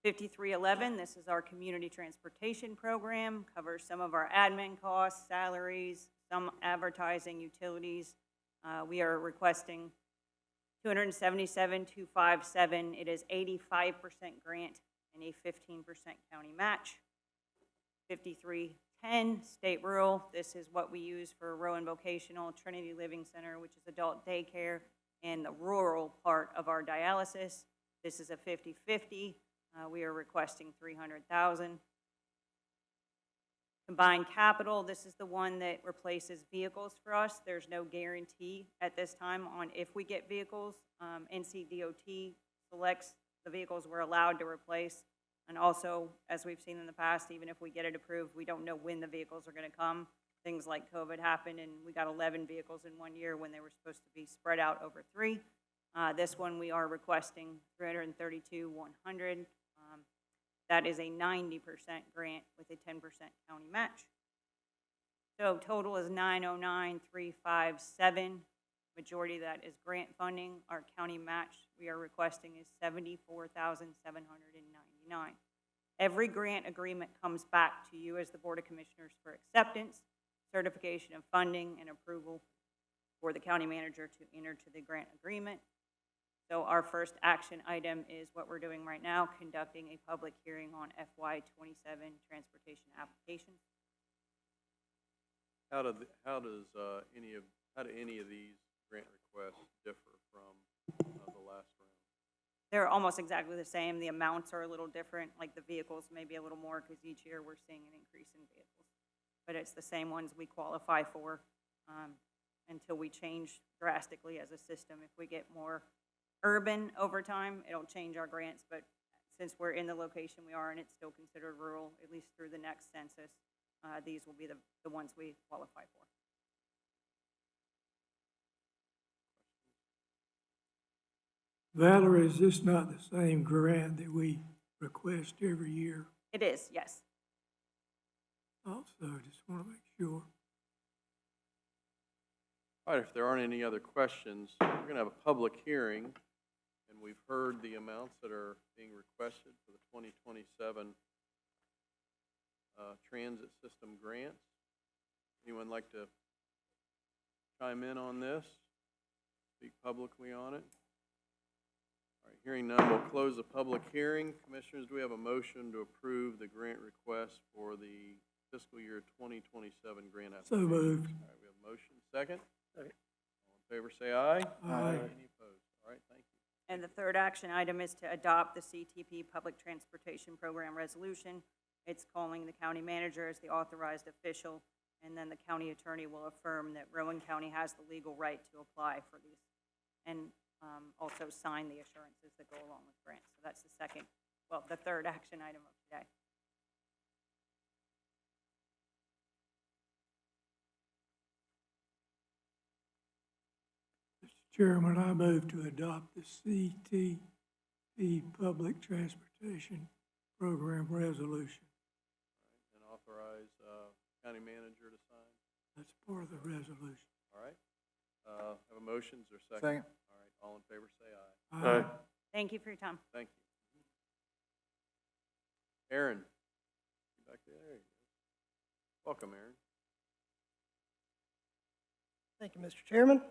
5311, this is our community transportation program, covers some of our admin costs, salaries, some advertising, utilities. We are requesting $277,257. It is 85% grant and a 15% county match. 5310, state rural. This is what we use for Rowan Vocational, Trinity Living Center, which is adult daycare, in the rural part of our dialysis. This is a 50-50. We are requesting 300,000. Combined capital, this is the one that replaces vehicles for us. There's no guarantee at this time on if we get vehicles. NCDOT selects the vehicles we're allowed to replace. And also, as we've seen in the past, even if we get it approved, we don't know when the vehicles are going to come. Things like COVID happened, and we got 11 vehicles in 1 year when they were supposed to be spread out over 3. This one, we are requesting $332,100. That is a 90% grant with a 10% county match. So total is 909,357. Majority of that is grant funding. Our county match we are requesting is $74,799. Every grant agreement comes back to you as the Board of Commissioners for acceptance, certification of funding, and approval for the county manager to enter to the grant agreement. So our first action item is what we're doing right now, conducting a public hearing on FY27 transportation applications. How do any of these grant requests differ from the last round? They're almost exactly the same. The amounts are a little different, like the vehicles maybe a little more because each year we're seeing an increase in vehicles. But it's the same ones we qualify for until we change drastically as a system. If we get more urban over time, it'll change our grants, but since we're in the location we are and it's still considered rural, at least through the next census, these will be the ones we qualify for. Valerie, is this not the same grant that we request every year? It is, yes. Also, just want to make sure. All right, if there aren't any other questions, we're going to have a public hearing, and we've heard the amounts that are being requested for the 2027 transit system grants. Anyone like to chime in on this? Speak publicly on it? All right, hearing none, we'll close the public hearing. Commissioners, do we have a motion to approve the grant request for the fiscal year 2027 grant application? So moved. All right, we have a motion. Second? Second. All in favor, say aye. Aye. Any opposed? All right, thank you. And the third action item is to adopt the CTP Public Transportation Program Resolution. It's calling the county manager as the authorized official, and then the county attorney will affirm that Rowan County has the legal right to apply for these, and also sign the assurances that go along with grants. So that's the third action item of today. Mr. Chairman, I move to adopt the CTP Public Transportation Program Resolution. And authorize county manager to sign. That's part of the resolution. All right. Have a motion, is there a second? Second. All right, all in favor, say aye. Aye. Thank you for your time. Thank you. Aaron, you back there? There you go. Welcome, Aaron. Thank you, Mr. Chairman.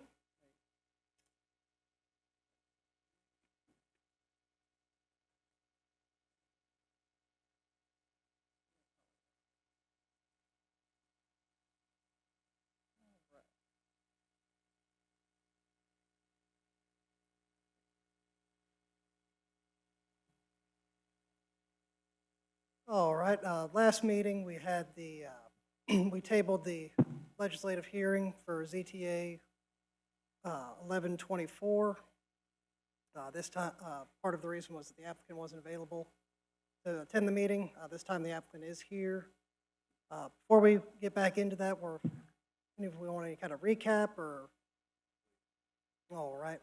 All right, last meeting, we had the, we tabled the legislative hearing for ZTA 1124. This time, part of the reason was that the applicant wasn't available to attend the meeting. This time the applicant is here. Before we get back into that, if we want any kind of recap or, all right.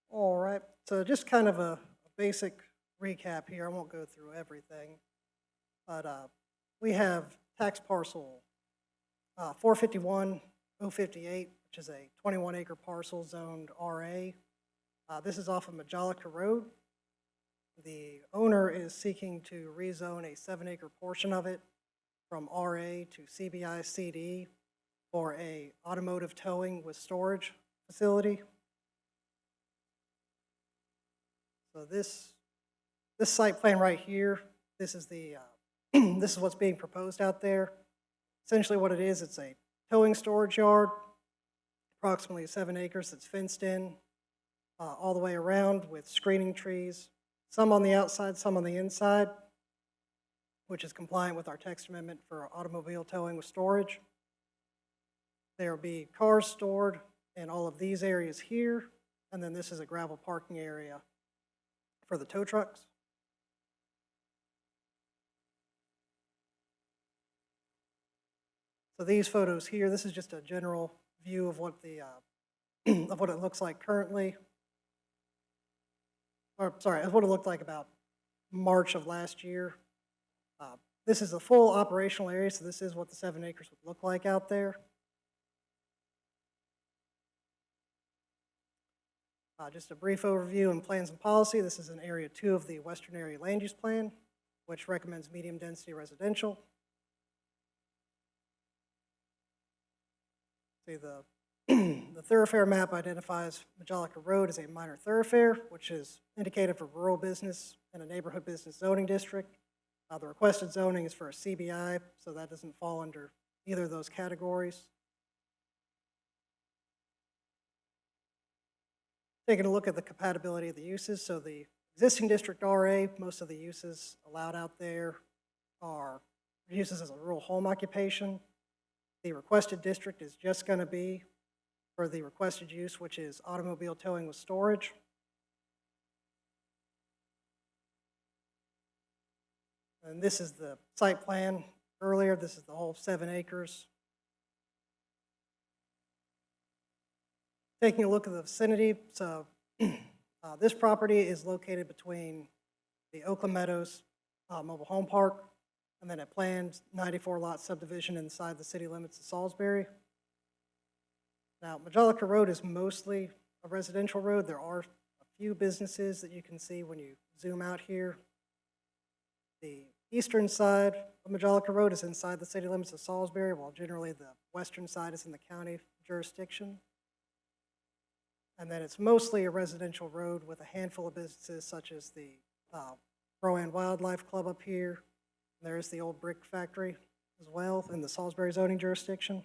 All right, so just kind of a basic recap here. I won't go through everything, but we have tax parcel 451058, which is a 21-acre parcel zoned RA. This is off of Majolica Road. The owner is seeking to rezone a 7-acre portion of it from RA to CBI CD for a automotive towing with storage facility. So this site plan right here, this is the this is what's being proposed out there. Essentially what it is, it's a towing storage yard. approximately 7 acres that's fenced in all the way around with screening trees, some on the outside, some on the inside, which is compliant with our text amendment for automobile towing with storage. There will be cars stored in all of these areas here, and then this is a gravel parking area for the tow trucks. So these photos here, this is just a general view of what the of what it looks like currently. Or sorry, of what it looked like about March of last year. This is a full operational area, so this is what the 7 acres would look like out there. Just a brief overview in plans and policy. This is in Area 2 of the Western Area Land Use Plan, which recommends medium-density residential. See, the thoroughfare map identifies Majolica Road as a minor thoroughfare, which is indicated for rural business and a neighborhood business zoning district. The requested zoning is for a CBI, so that doesn't fall under either of those categories. Taking a look at the compatibility of the uses, so the existing district RA, most of the uses allowed out there are uses as a rural home occupation. The requested district is just going to be for the requested use, which is automobile towing with storage. And this is the site plan earlier. This is the whole 7 acres. Taking a look at the vicinity, so this property is located between the Oakland Meadows Mobile Home Park and then a planned 94-lot subdivision inside the city limits of Salisbury. Now, Majolica Road is mostly a residential road. There are a few businesses that you can see when you zoom out here. The eastern side of Majolica Road is inside the city limits of Salisbury, while generally the western side is in the county jurisdiction. And then it's mostly a residential road with a handful of businesses such as the Rowan Wildlife Club up here. There's the old brick factory as well in the Salisbury zoning jurisdiction. As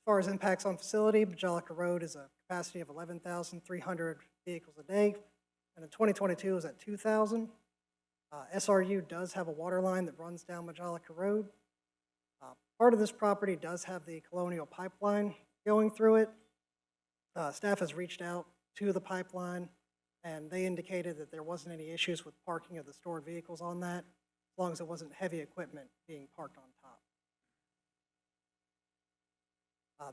far as impacts on facility, Majolica Road is a capacity of 11,300 vehicles a day, and in 2022 is at 2,000. SRU does have a water line that runs down Majolica Road. Part of this property does have the Colonial Pipeline going through it. Staff has reached out to the pipeline, and they indicated that there wasn't any issues with parking of the stored vehicles on that, as long as it wasn't heavy equipment being parked on top.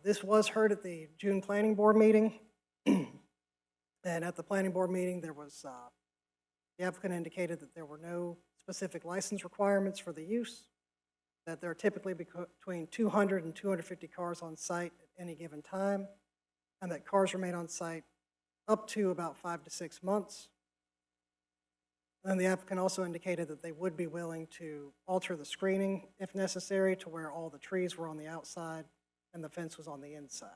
This was heard at the June Planning Board meeting, and at the Planning Board meeting, there was, the applicant indicated that there were no specific license requirements for the use, that there are typically between 200 and 250 cars on site at any given time, and that cars remain on site up to about 5 to 6 months. And the applicant also indicated that they would be willing to alter the screening if necessary to where all the trees were on the outside and the fence was on the inside.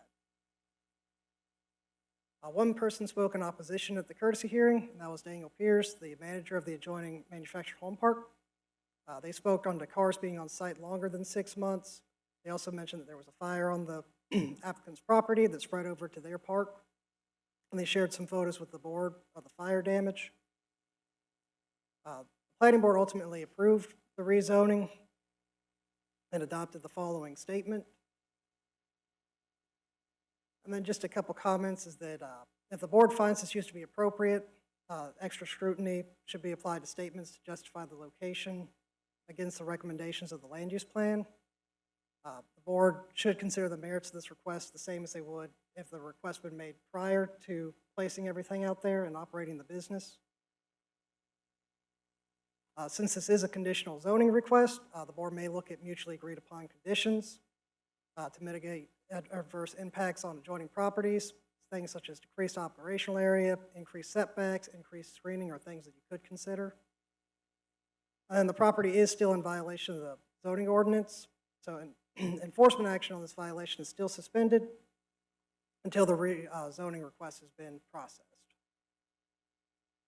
One person spoke in opposition at the courtesy hearing, and that was Daniel Pierce, the manager of the adjoining manufactured home park. They spoke on the cars being on site longer than 6 months. They also mentioned that there was a fire on the applicant's property that spread over to their park, and they shared some photos with the board of the fire damage. The planning board ultimately approved the rezoning and adopted the following statement. And then just a couple comments is that if the board finds this use to be appropriate, extra scrutiny should be applied to statements to justify the location against the recommendations of the land use plan. The board should consider the merits of this request the same as they would if the request had been made prior to placing everything out there and operating the business. Since this is a conditional zoning request, the board may look at mutually agreed upon conditions to mitigate adverse impacts on adjoining properties. Things such as decreased operational area, increased setbacks, increased screening are things that you could consider. And the property is still in violation of the zoning ordinance, so enforcement action on this violation is still suspended until the zoning request has been processed.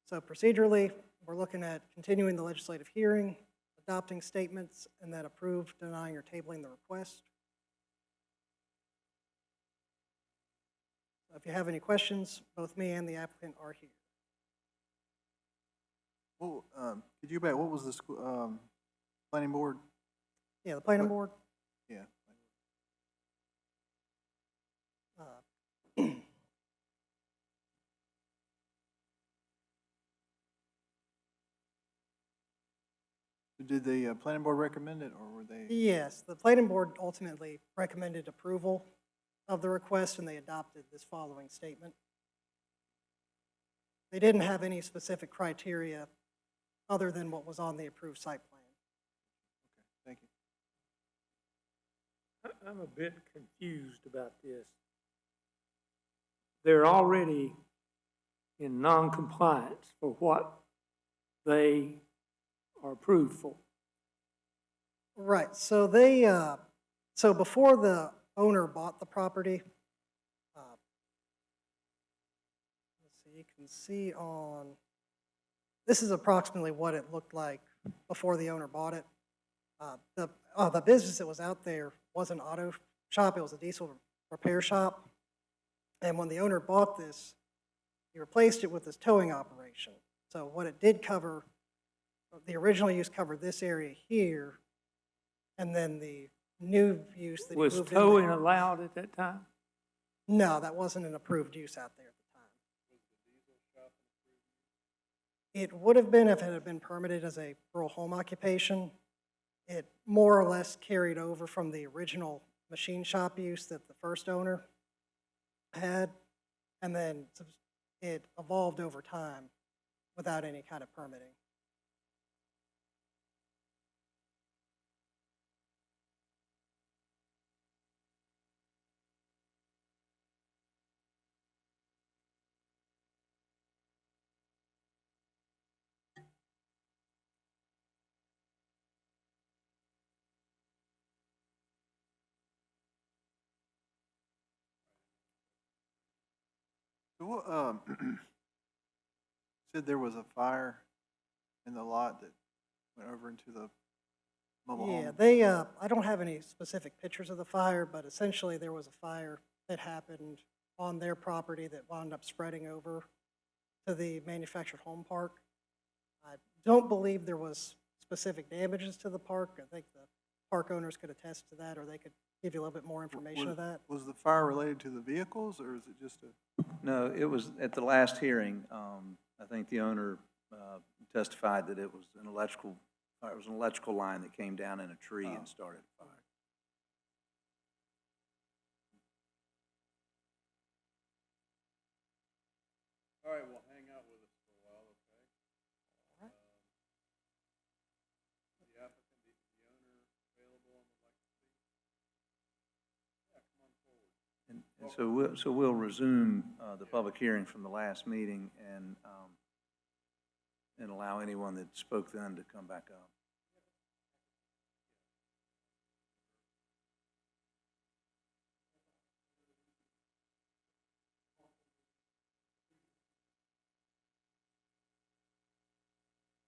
So procedurally, we're looking at continuing the legislative hearing, adopting statements, and then approve, denying, or tabling the request. If you have any questions, both me and the applicant are here. Well, could you back, what was the school, planning board? Yeah, the planning board. Yeah. Did the planning board recommend it, or were they? Yes, the planning board ultimately recommended approval of the request, and they adopted this following statement. They didn't have any specific criteria other than what was on the approved site plan. Thank you. I'm a bit confused about this. They're already in non-compliance for what they are approved for. Right, so they, so before the owner bought the property, let's see, you can see on, this is approximately what it looked like before the owner bought it. The business that was out there was an auto shop, it was a diesel repair shop. And when the owner bought this, he replaced it with this towing operation. So what it did cover, the original use covered this area here, and then the new use that he moved in. Was towing allowed at that time? No, that wasn't an approved use out there at the time. It would have been if it had been permitted as a rural home occupation. It more or less carried over from the original machine shop use that the first owner had, and then it evolved over time without any kind of permitting. So what, said there was a fire in the lot that went over into the mobile home? Yeah, they, I don't have any specific pictures of the fire, but essentially there was a fire that happened on their property that wound up spreading over to the manufactured home park. I don't believe there was specific damages to the park. I think the park owners could attest to that, or they could give you a little bit more information of that. Was the fire related to the vehicles, or is it just a? No, it was, at the last hearing, I think the owner testified that it was an electrical line that came down in a tree and started a fire. All right, well, hang out with us for a while, okay? All right. The applicant, the owner available and would like to speak? Yeah, come on forward. And so we'll resume the public hearing from the last meeting and allow anyone that spoke then to come back up.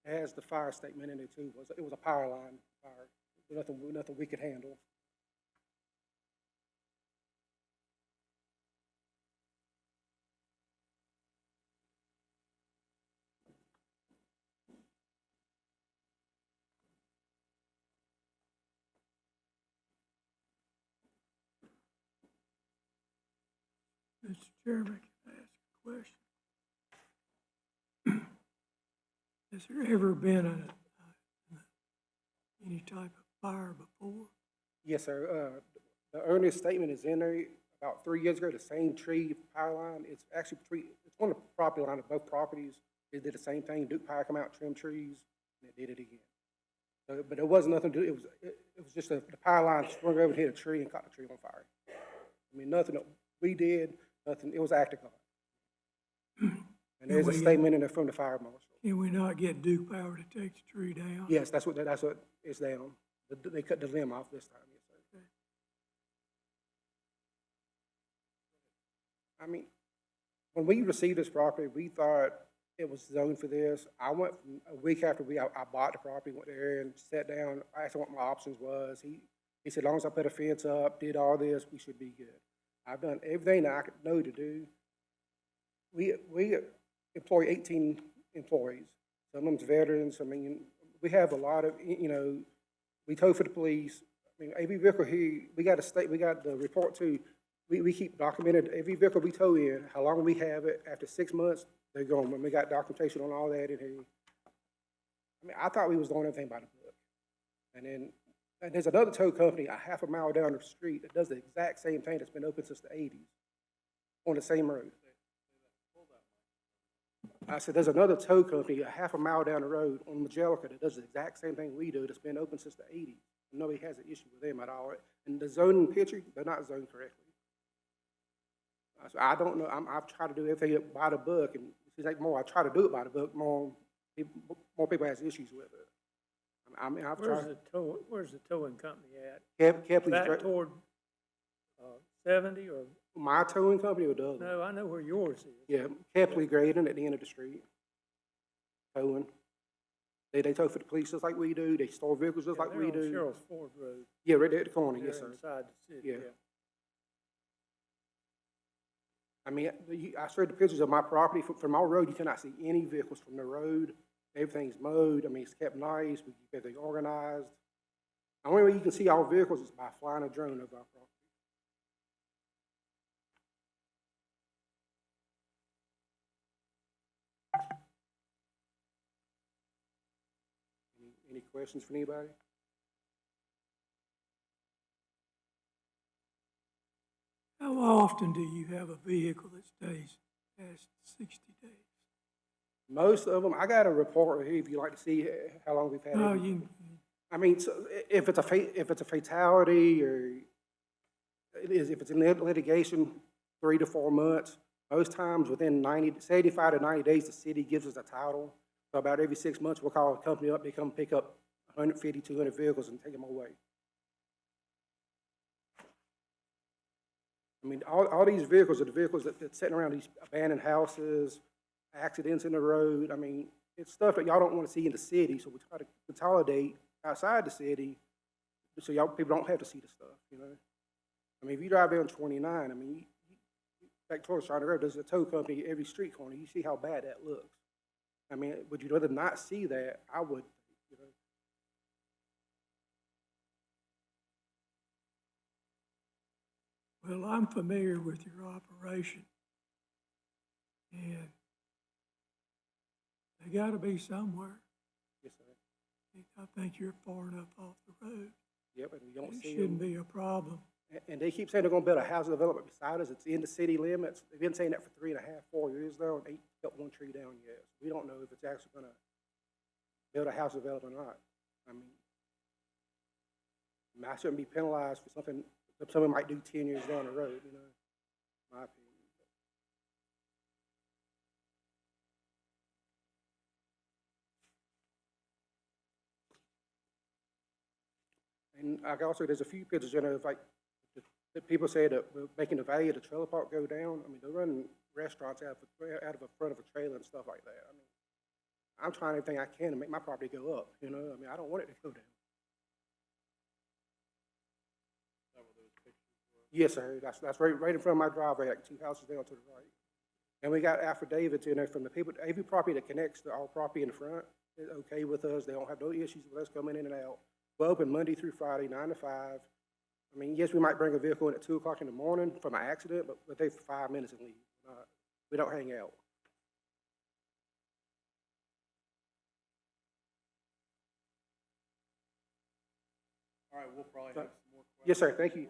It has the fire statement in it too. It was a power line fire. Nothing we could handle. Mr. Chairman, can I ask a question? Has there ever been any type of fire before? Yes, sir. The earliest statement is in there about 3 years ago. The same tree power line. It's actually it's on the property line of both properties. It did the same thing. Duke Power come out, trim trees, and it did it again. So, but it wasn't nothing to do. It was just the power line sprung over and hit a tree and caught the tree on fire. I mean, nothing that we did. Nothing. It was acted on. And there's a statement in there from the fire marshal. Can we not get Duke Power to take the tree down? Yes, that's what it's down. They cut the limb off this time. Yes, sir. Okay. I mean, when we received this property, we thought it was zoned for this. I went a week after I bought the property, went there and sat down, asked him what my options was. He said, as long as I put a fence up, did all this, we should be good. I've done everything that I could know to do. we employ 18 employees. Some of them's veterans. I mean, we have a lot of, you know, we tow for the police. I mean, every vehicle here, we got the report too. We keep documented every vehicle we tow in, how long we have it. After 6 months, they're gone. And we got documentation on all that in here. I mean, I thought we was doing everything by the book. And there's another tow company a half a mile down the street that does the exact same thing that's been open since the 80s on the same road. I said, there's another tow company a half a mile down the road on Majelica that does the exact same thing we do that's been open since the 80s. Nobody has an issue with them at all. And the zoning picture, they're not zoned correctly. So I don't know. I've tried to do everything by the book, and it seems like more I try to do it by the book, more people has issues with it. I mean, Where's the towing company at? Kepley's Back toward 70 or? my towing company or the other? No, I know where yours is. Yeah, Kepley grading at the end of the street. Towing. They tow for the police just like we do. They store vehicles just like we do. Cheryl's Ford Road. Yeah, right there at the corner. They're Yes, sir. inside the city. Yeah. I mean, I showed the pictures of my property. From our road, you cannot see any vehicles from the road. Everything's mowed. I mean, it's kept nice. We keep everything organized. The only way you can see our vehicles is by flying a drone over our property. Any questions from anybody? How often do you have a vehicle that stays past 60 days? Most of them, I got a report here if you'd like to see how long we've had No, it. I mean, so if it's a fatality or if it's in litigation, 3 to 4 months. Most times within 75 to 90 days, the city gives us a title. So about every 6 months, we'll call a company up. They come pick up 150, 200 vehicles and take them away. I mean, all these vehicles are the vehicles that's sitting around these abandoned houses, accidents in the road. I mean, it's stuff that y'all don't want to see in the city, so we try to consolidate outside the city so y'all people don't have to see the stuff, you know. I mean, if you drive down 29, I mean, back towards China Road, there's a tow company every street corner. You see how bad that looks. I mean, would you rather not see that? I would, you know. Well, I'm familiar with your operation, and they got to be somewhere. Yes, sir. I think you're far enough off the road. Yep, and we don't It see shouldn't them. be a problem. And they keep saying they're going to build a housing development beside us. It's in the city limits. They've been saying that for 3.5, 4 years now, and they cut one tree down yet. So we don't know if it's actually going to build a house development or not. I mean, I shouldn't be penalized for something that someone might do 10 years down the road, you know, my opinion. And like also, there's a few pictures, you know, of like, that people say that we're making the value of the trailer park go down. I mean, they're running restaurants out of the front of a trailer and stuff like that. I mean, I'm trying everything I can to make my property go up, you know? I mean, I don't want it to go down. Yes, sir. That's right in front of my driveway, like 2 houses down to the right. And we got affidavits in there from the people, every property that connects to our property in the front is okay with us. They don't have no issues with us coming in and out. We're open Monday through Friday, 9 to 5. I mean, yes, we might bring a vehicle in at 2 o'clock in the morning from an accident, but we'll take 5 minutes and leave. We don't hang out. All right, we'll probably have some more questions. Yes, sir. Thank you.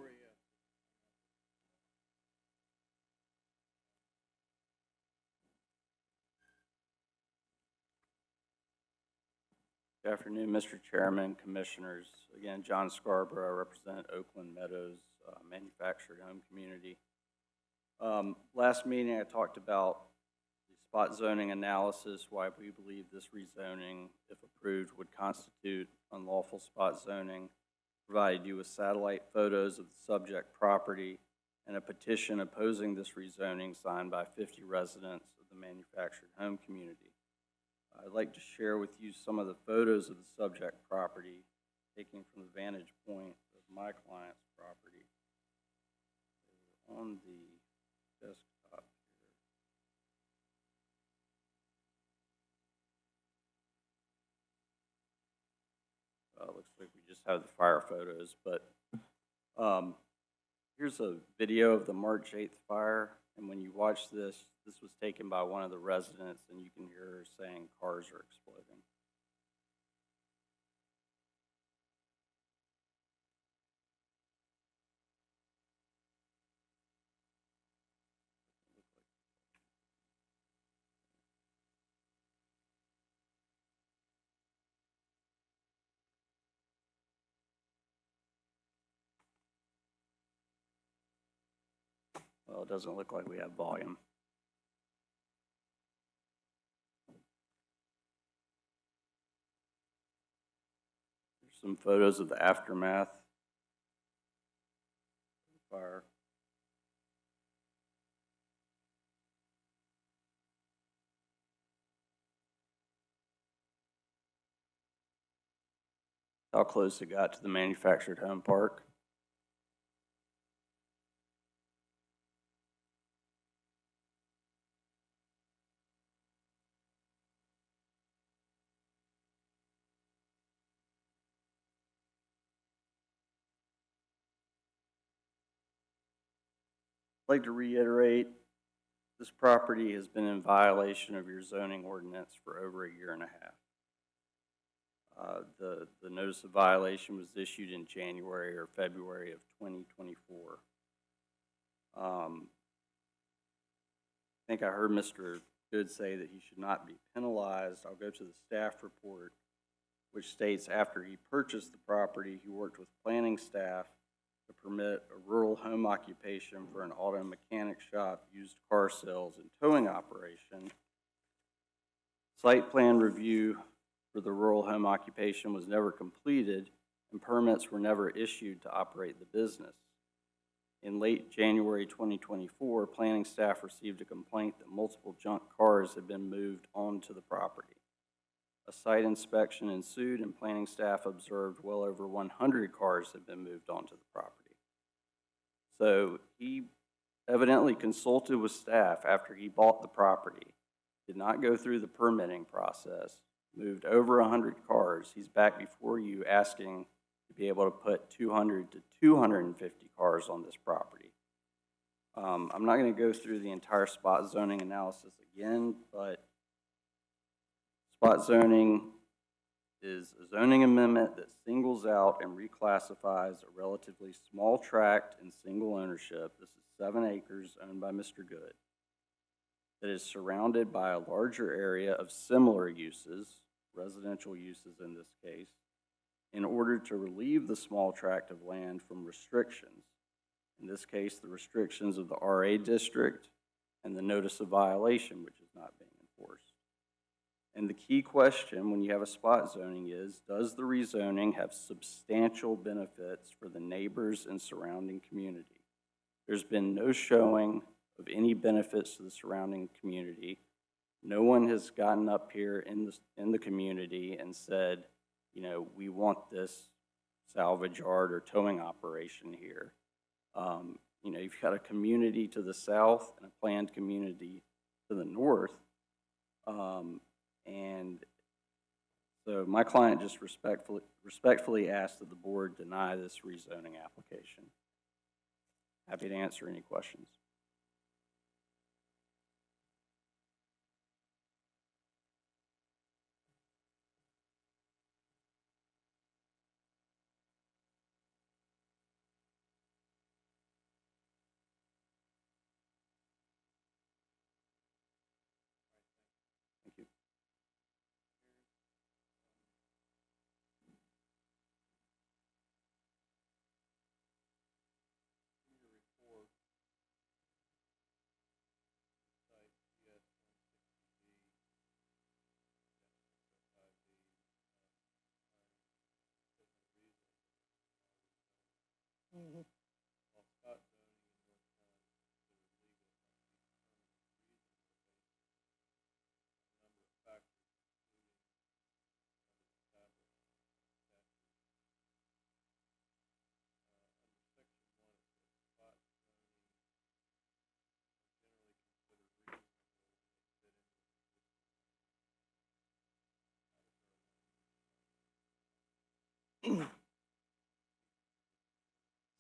Good afternoon, Mr. Chairman, Commissioners. Again, John Scarborough, I represent Oakland Meadows Manufactured Home Community. Last meeting, I talked about the spot zoning analysis, why we believe this rezoning, if approved, would constitute unlawful spot zoning, provided you with satellite photos of the subject property, and a petition opposing this rezoning signed by 50 residents of the manufactured home community. I'd like to share with you some of the photos of the subject property taken from the vantage point of my client's property. On the desktop Looks like we just have the fire photos, but here's a video of the March 8th fire. And when you watch this, this was taken by one of the residents, and you can hear her saying cars are exploding. Well, it doesn't look like we have volume. There's some photos of the aftermath of the fire. How close it got to the manufactured home park. I'd like to reiterate, this property has been in violation of your zoning ordinance for over a year and a half. The notice of violation was issued in January or February of 2024. I think I heard Mr. Good say that he should not be penalized. I'll go to the staff report, which states after he purchased the property, he worked with planning staff to permit a rural home occupation for an auto mechanic shop, used car sales, and towing operation. Site plan review for the rural home occupation was never completed, and permits were never issued to operate the business. In late January 2024, planning staff received a complaint that multiple junk cars had been moved onto the property. A site inspection ensued, and planning staff observed well over 100 cars had been moved onto the property. So he evidently consulted with staff after he bought the property, did not go through the permitting process, moved over 100 cars. He's back before you asking to be able to put 200 to 250 cars on this property. I'm not going to go through the entire spot zoning analysis again, but spot zoning is a zoning amendment that singles out and reclassifies a relatively small tract in single ownership. This is 7 acres owned by Mr. Good, that is surrounded by a larger area of similar uses, residential uses in this case, in order to relieve the small tract of land from restrictions. In this case, the restrictions of the RA district and the notice of violation, which is not being enforced. And the key question when you have a spot zoning is, does the rezoning have substantial benefits for the neighbors and surrounding community? There's been no showing of any benefits to the surrounding community. No one has gotten up here in the community and said, you know, we want this salvage yard or towing operation here. You know, you've got a community to the south and a planned community to the north. And so my client just respectfully asked that the board deny this rezoning application. Happy to answer any questions. Thank you.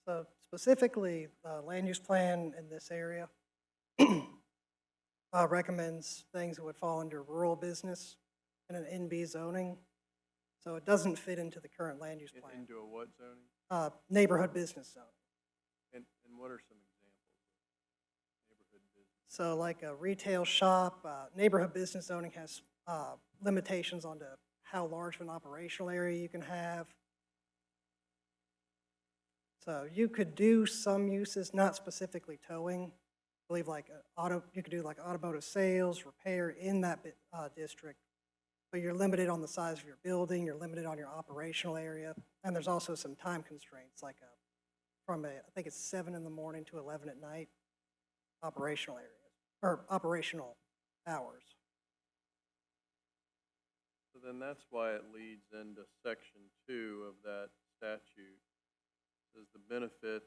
So specifically, the land use plan in this area recommends things that would fall under rural business and an NB zoning. So it doesn't fit into the current land use plan. Into a what zoning? Neighborhood business zone. And what are some examples of neighborhood business? So like a retail shop, neighborhood business zoning has limitations on how large of an operational area you can have. So you could do some uses, not specifically towing. I believe like you could do like automotive sales, repair in that district, but you're limited on the size of your building, you're limited on your operational area, and there's also some time constraints, like I think it's 7 in the morning to 11 at night, operational areas, or operational hours. So then that's why it leads into section 2 of that statute. It says the benefits,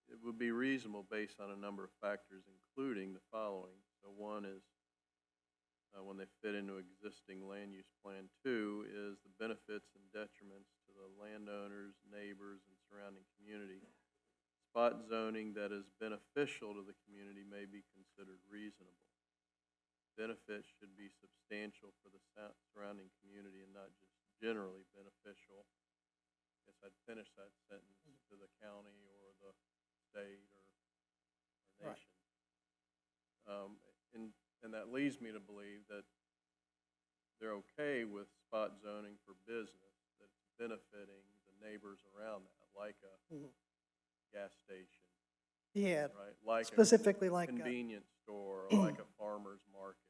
it would be reasonable based on a number of factors, including the following. So one is when they fit into existing land use plan. 2 is the benefits and detriments to the landowners, neighbors, and surrounding community. Spot zoning that is beneficial to the community may be considered reasonable. Benefits should be substantial for the surrounding community and not just generally beneficial. I guess I'd finish that sentence to the county or the state or nation. And that leads me to believe that they're okay with spot zoning for business that's benefiting the neighbors around that, like a gas station. Yeah, Right, like specifically a like convenience store, or like a farmer's market.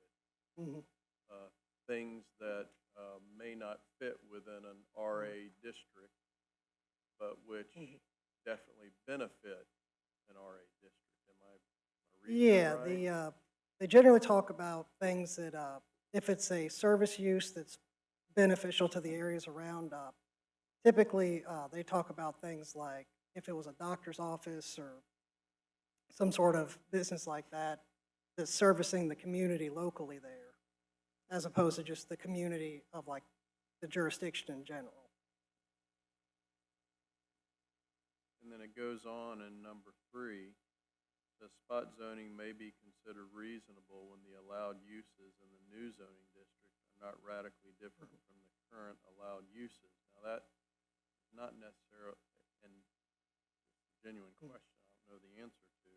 Things that may not fit within an RA district, but which definitely benefit an RA district. Am I reading that right? Yeah, they generally talk about things that if it's a service use that's beneficial to the areas around, typically they talk about things like if it was a doctor's office or some sort of business like that that's servicing the community locally there, as opposed to just the community of like the jurisdiction in general. And then it goes on in number 3, the spot zoning may be considered reasonable when the allowed uses in the new zoning district are not radically different from the current allowed uses. Now that is not necessarily, and it's a genuine question I don't know the answer to,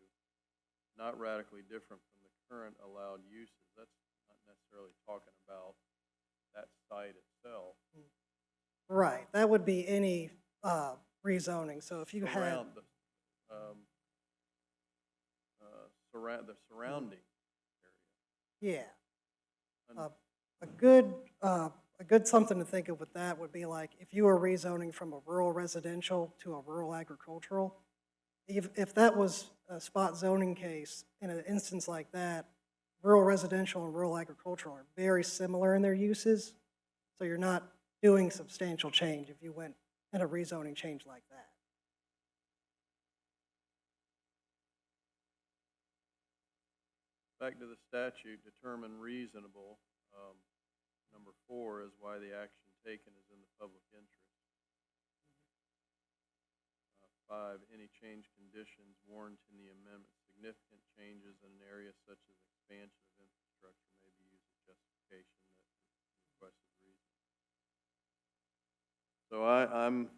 not radically different from the current allowed uses. That's not necessarily talking about that site itself. Right, that would be any rezoning. So if you had the surrounding area. Yeah. A good something to think of with that would be like if you were rezoning from a rural residential to a rural agricultural, if that was a spot zoning case, in an instance like that, rural residential and rural agricultural are very similar in their uses, so you're not doing substantial change if you went in a rezoning change like that. Back to the statute, determine reasonable. Number 4 is why the action taken is in the public interest. 5, any change conditions warranting the amendment. Significant changes in an area such as expansion of infrastructure may be used as justification that the requested reason. So I'm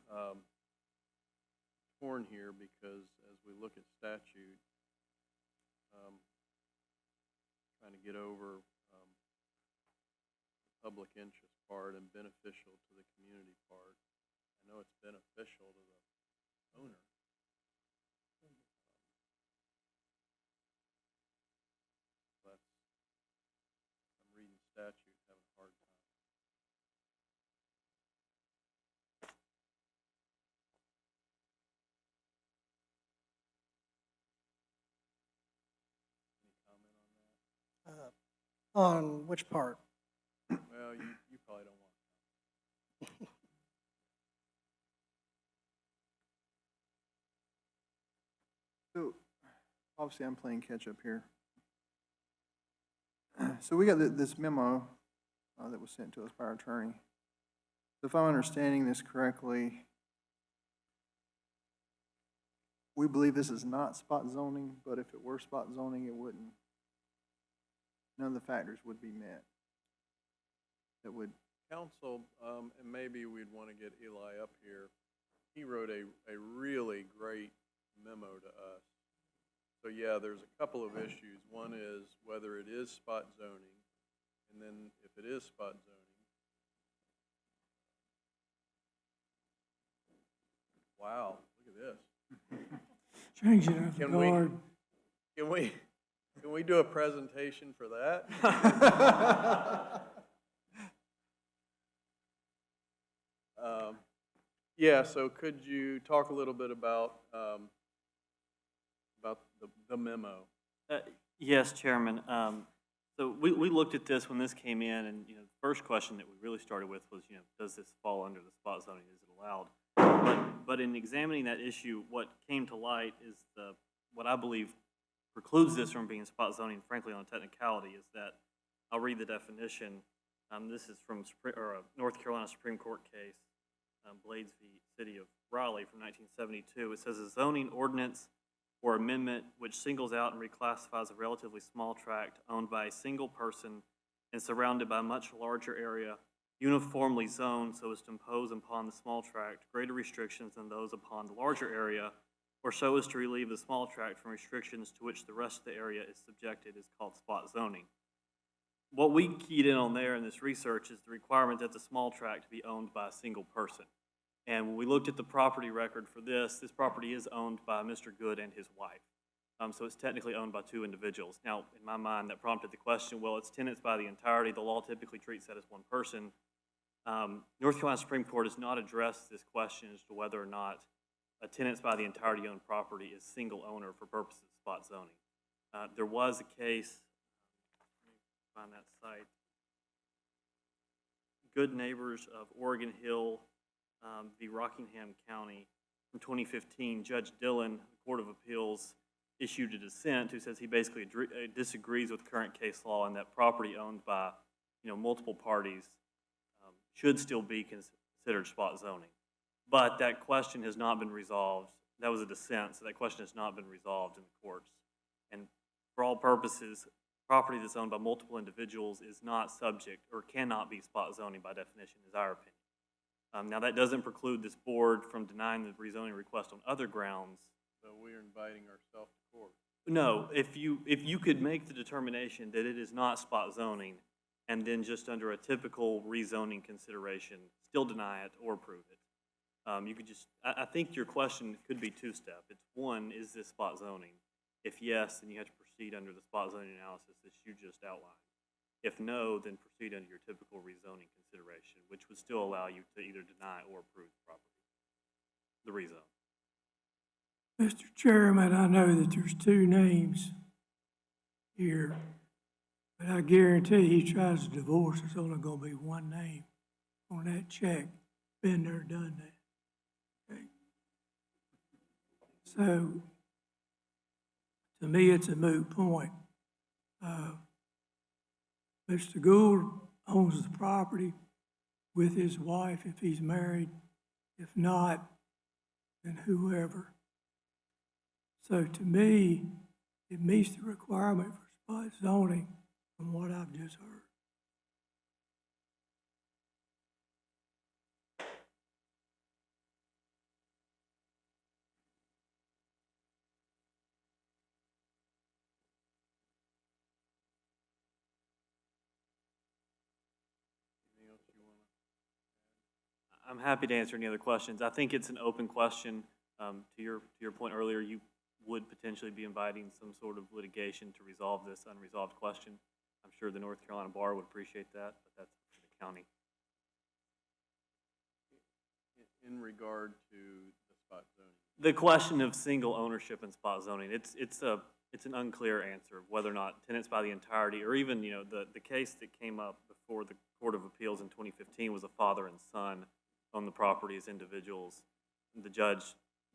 torn here because as we look at statute, trying to get over the public interest part and beneficial to the community part. I know it's beneficial to the owner. I'm reading statute, having a hard time. Any comment on that? On which part? Well, you probably don't want to. So, obviously, I'm playing catch up here. So we got this memo that was sent to us by our attorney. So if I'm understanding this correctly, we believe this is not spot zoning, but if it were spot zoning, it wouldn't, none of the factors would be met. That would, Council, and maybe we'd want to get Eli up here. He wrote a really great memo to us. So yeah, there's a couple of issues. One is whether it is spot zoning, and then if it is spot zoning. Wow, look at this. Change it up Can guard. Can we do a presentation for that? Yeah, so could you talk a little bit about the memo? Yes, Chairman. So we looked at this when this came in, and the first question that we really started with was, does this fall under the spot zoning? Is it allowed? But in examining that issue, what came to light is what I believe precludes this from being spot zoning, frankly, on a technicality, is that I'll read the definition. This is from a North Carolina Supreme Court case, Blades v. City of Raleigh from 1972. It says a zoning ordinance or amendment which singles out and reclassifies a relatively small tract owned by a single person and surrounded by a much larger area, uniformly zoned so as to impose upon the small tract greater restrictions than those upon the larger area, or so as to relieve the small tract from restrictions to which the rest of the area is subjected, is called spot zoning. What we keyed in on there in this research is the requirement that the small tract be owned by a single person. And when we looked at the property record for this property is owned by Mr. Good and his wife. So it's technically owned by two individuals. Now, in my mind, that prompted the question, well, it's tenants by the entirety. The law typically treats that as one person. North Carolina Supreme Court has not addressed this question as to whether or not a tenants by the entirety owned property is single owner for purposes of spot zoning. There was a case, let me find that site, Good Neighbors of Oregon Hill v. Rockingham County from 2015. Judge Dillon, the Court of Appeals, issued a dissent who says he basically disagrees with current case law and that property owned by multiple parties should still be considered spot zoning. But that question has not been resolved. That was a dissent, so that question has not been resolved in the courts. And for all purposes, property that's owned by multiple individuals is not subject or cannot be spot zoning by definition, is our opinion. Now, that doesn't preclude this board from denying the rezoning request on other grounds. So we're inviting ourselves to court. No, if you could make the determination that it is not spot zoning and then just under a typical rezoning consideration, still deny it or approve it. You could just, I think your question could be two-step. It's one, is this spot zoning? If yes, then you have to proceed under the spot zoning analysis that you just outlined. If no, then proceed under your typical rezoning consideration, which would still allow you to either deny or approve the property, the rezone. Mr. Chairman, I know that there's two names here, but I guarantee he tries to divorce, there's only gonna be one name on that check. Been there, done that. Okay. So, to me, it's a moot point. Mr. Gould owns the property with his wife if he's married. If not, then whoever. So to me, it meets the requirement for spot zoning from what I've just heard. I'm happy to answer any other questions. I think it's an open question. To your point earlier, you would potentially be inviting some sort of litigation to resolve this unresolved question. I'm sure the North Carolina Bar would appreciate that, but that's up to the county. In regard to the spot zoning. The question of single ownership and spot zoning, it's an unclear answer of whether or not tenants by the entirety, or even the case that came up before the Court of Appeals in 2015 was a father and son on the property as individuals. The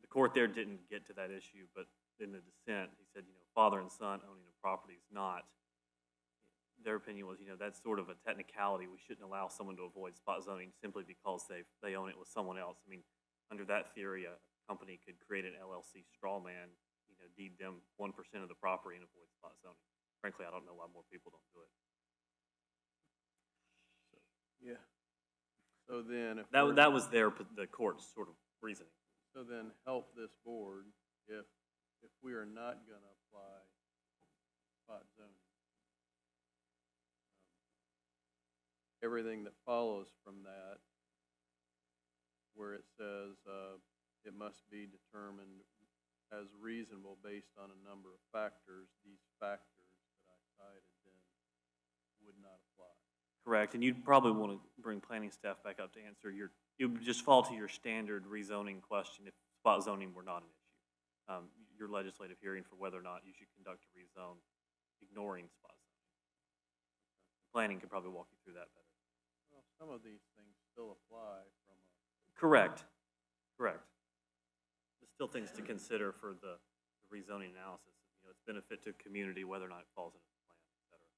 court there didn't get to that issue, but in the dissent, he said, father and son owning a property is not. their opinion was, that's sort of a technicality. We shouldn't allow someone to avoid spot zoning simply because they own it with someone else. I mean, under that theory, a company could create an LLC straw man, deed them 1% of the property and avoid spot zoning. Frankly, I don't know why more people don't do it. Yeah. So then, if That was the court's sort of reasoning. so then help this board if we are not going to apply spot zoning. Everything that follows from that, where it says it must be determined as reasonable based on a number of factors, these factors that I cited then would not apply. Correct, and you'd probably want to bring planning staff back up to answer it would just fall to your standard rezoning question if spot zoning were not an issue. Your legislative hearing for whether or not you should conduct a rezone ignoring spot zoning. Planning could probably walk you through that better. Well, some of these things still apply from a... Correct. There's still things to consider for the rezoning analysis. Its benefit to community, whether or not it falls into the plan, et cetera.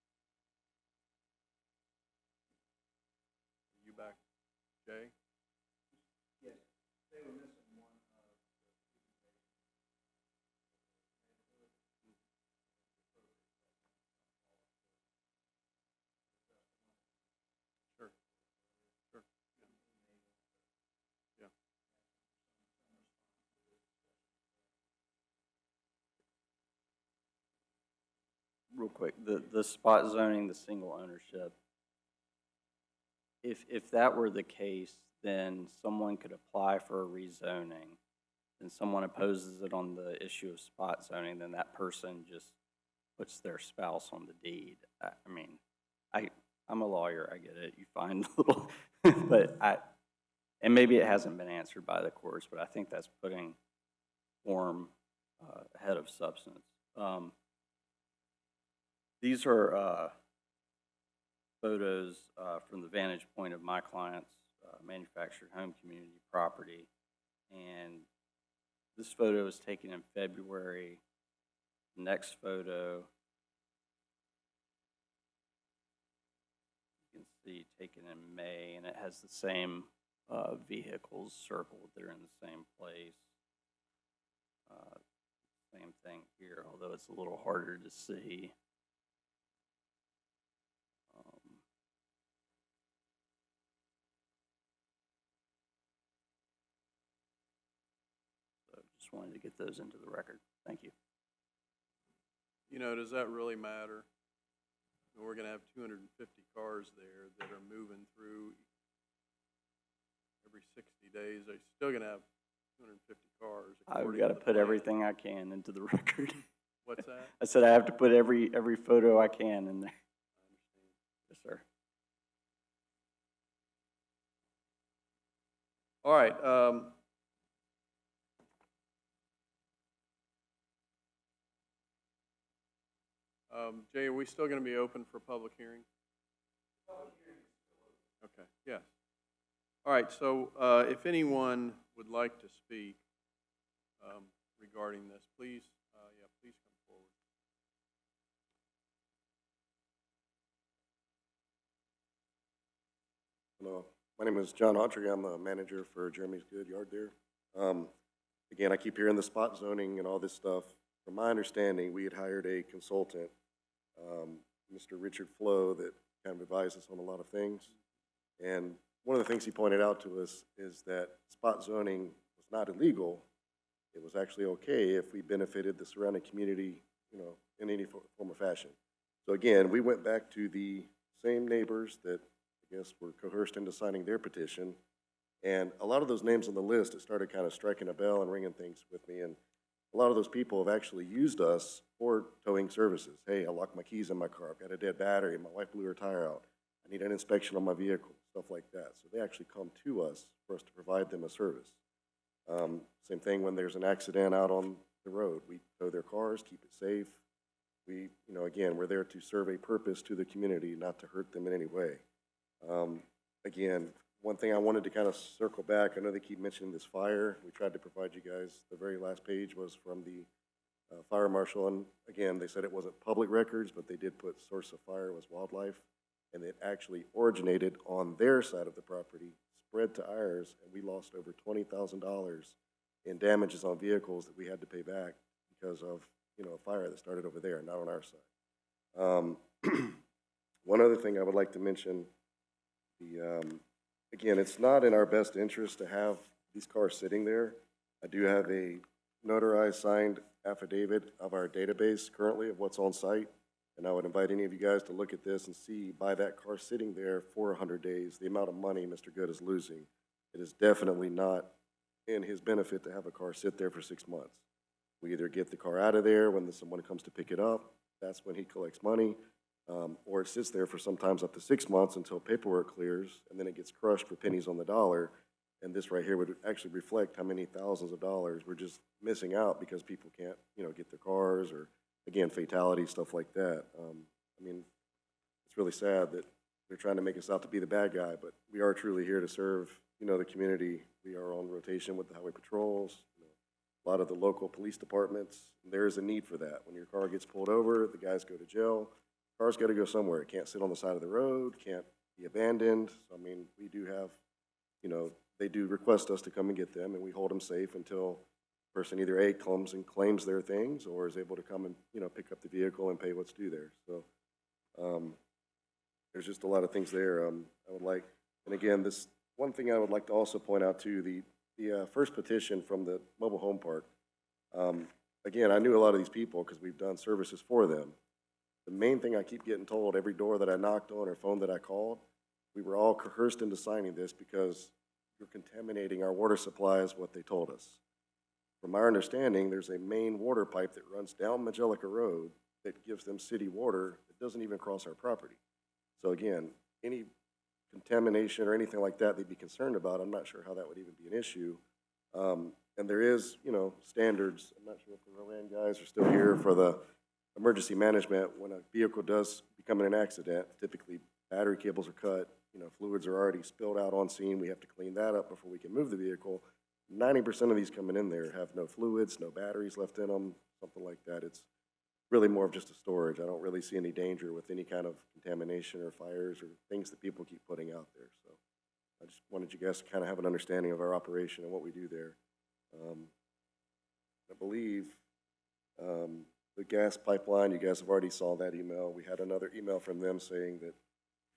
Are you back, Jay? Yes, they were missing one of the Sure. Sure. Yeah. Real quick, the spot zoning, the single ownership, if that were the case, then someone could apply for a rezoning, and someone opposes it on the issue of spot zoning, then that person just puts their spouse on the deed. I mean, I'm a lawyer, I get it, you find little, and maybe it hasn't been answered by the courts, but I think that's putting form ahead of substance. These are photos from the vantage point of my client's manufactured home community property. And this photo was taken in February. The next photo, you can see, taken in May, and it has the same vehicles circled. They're in the same place. Same thing here, although it's a little harder to see. Just wanted to get those into the record. Thank you. Does that really matter? We're going to have 250 cars there that are moving through every 60 days. They're still going to have 250 cars. I've got to put everything I can into the record. What's that? I said I have to put every photo I can in there. Yes, sir. All right. Jay, are we still going to be open for public hearing? Okay, yes. All right, so if anyone would like to speak regarding this, please, please come forward. Hello, my name is John Autry. I'm the manager for Jeremy's Good Yard there. Again, I keep hearing the spot zoning and all this stuff. From my understanding, we had hired a consultant, Mr. Richard Flo, that kind of advised us on a lot of things. And one of the things he pointed out to us is that spot zoning was not illegal. It was actually okay if we benefited the surrounding community, in any form or fashion. So again, we went back to the same neighbors that I guess were coerced into signing their petition. And a lot of those names on the list, it started kind of striking a bell and ringing things with me. And a lot of those people have actually used us for towing services. Hey, I locked my keys in my car. I've got a dead battery. My wife blew her tire out. I need an inspection on my vehicle, stuff like that. So they actually come to us for us to provide them a service. Same thing when there's an accident out on the road. We tow their cars, keep it safe. We, again, we're there to serve a purpose to the community, not to hurt them in any way. Again, one thing I wanted to kind of circle back, I know they keep mentioning this fire. We tried to provide you guys, the very last page was from the fire marshal, and again, they said it wasn't public records, but they did put source of fire was wildlife, and it actually originated on their side of the property, spread to ours, and we lost over $20,000 in damages on vehicles that we had to pay back because of, you know, a fire that started over there, not on our side. One other thing I would like to mention, again, it's not in our best interest to have these cars sitting there. I do have a notarized signed affidavit of our database currently of what's on site, and I would invite any of you guys to look at this and see, by that car sitting there for 100 days, the amount of money Mr. Good is losing. It is definitely not in his benefit to have a car sit there for 6 months. We either get the car out of there when someone comes to pick it up, that's when he collects money, or it sits there for sometimes up to 6 months until paperwork clears, and then it gets crushed for pennies on the dollar. And this right here would actually reflect how many thousands of dollars we're just missing out because people can't, you know, get their cars, or, again, fatalities, stuff like that. I mean, it's really sad that they're trying to make us out to be the bad guy, but we are truly here to serve, you know, the community. We are on rotation with the highway patrols, you know, a lot of the local police departments. There is a need for that. When your car gets pulled over, the guys go to jail. Cars got to go somewhere. It can't sit on the side of the road, can't be abandoned. So, I mean, we do have, you know, they do request us to come and get them, and we hold them safe until the person either A, comes and claims their things, or is able to come and, you know, pick up the vehicle and pay what's due there. So there's just a lot of things there. I would like, and again, this one thing I would like to also point out too, the first petition from the mobile home park. Again, I knew a lot of these people because we've done services for them. The main thing I keep getting told every door that I knocked on or phone that I called, we were all coerced into signing this because you're contaminating our water supply, is what they told us. From our understanding, there's a main water pipe that runs down Majelica Road that gives them city water that doesn't even cross our property. So again, any contamination or anything like that they'd be concerned about, I'm not sure how that would even be an issue. And there is, you know, standards. I'm not sure if the Rowan guys are still here for the emergency management. When a vehicle does become in an accident, typically battery cables are cut, you know, fluids are already spilled out on scene. We have to clean that up before we can move the vehicle. 90% of these coming in there have no fluids, no batteries left in them, something like that. It's really more of just a storage. I don't really see any danger with any kind of contamination or fires or things that people keep putting out there. So I just wanted you guys to kind of have an understanding of our operation and what we do there. I believe the gas pipeline, you guys have already saw that email. We had another email from them saying that,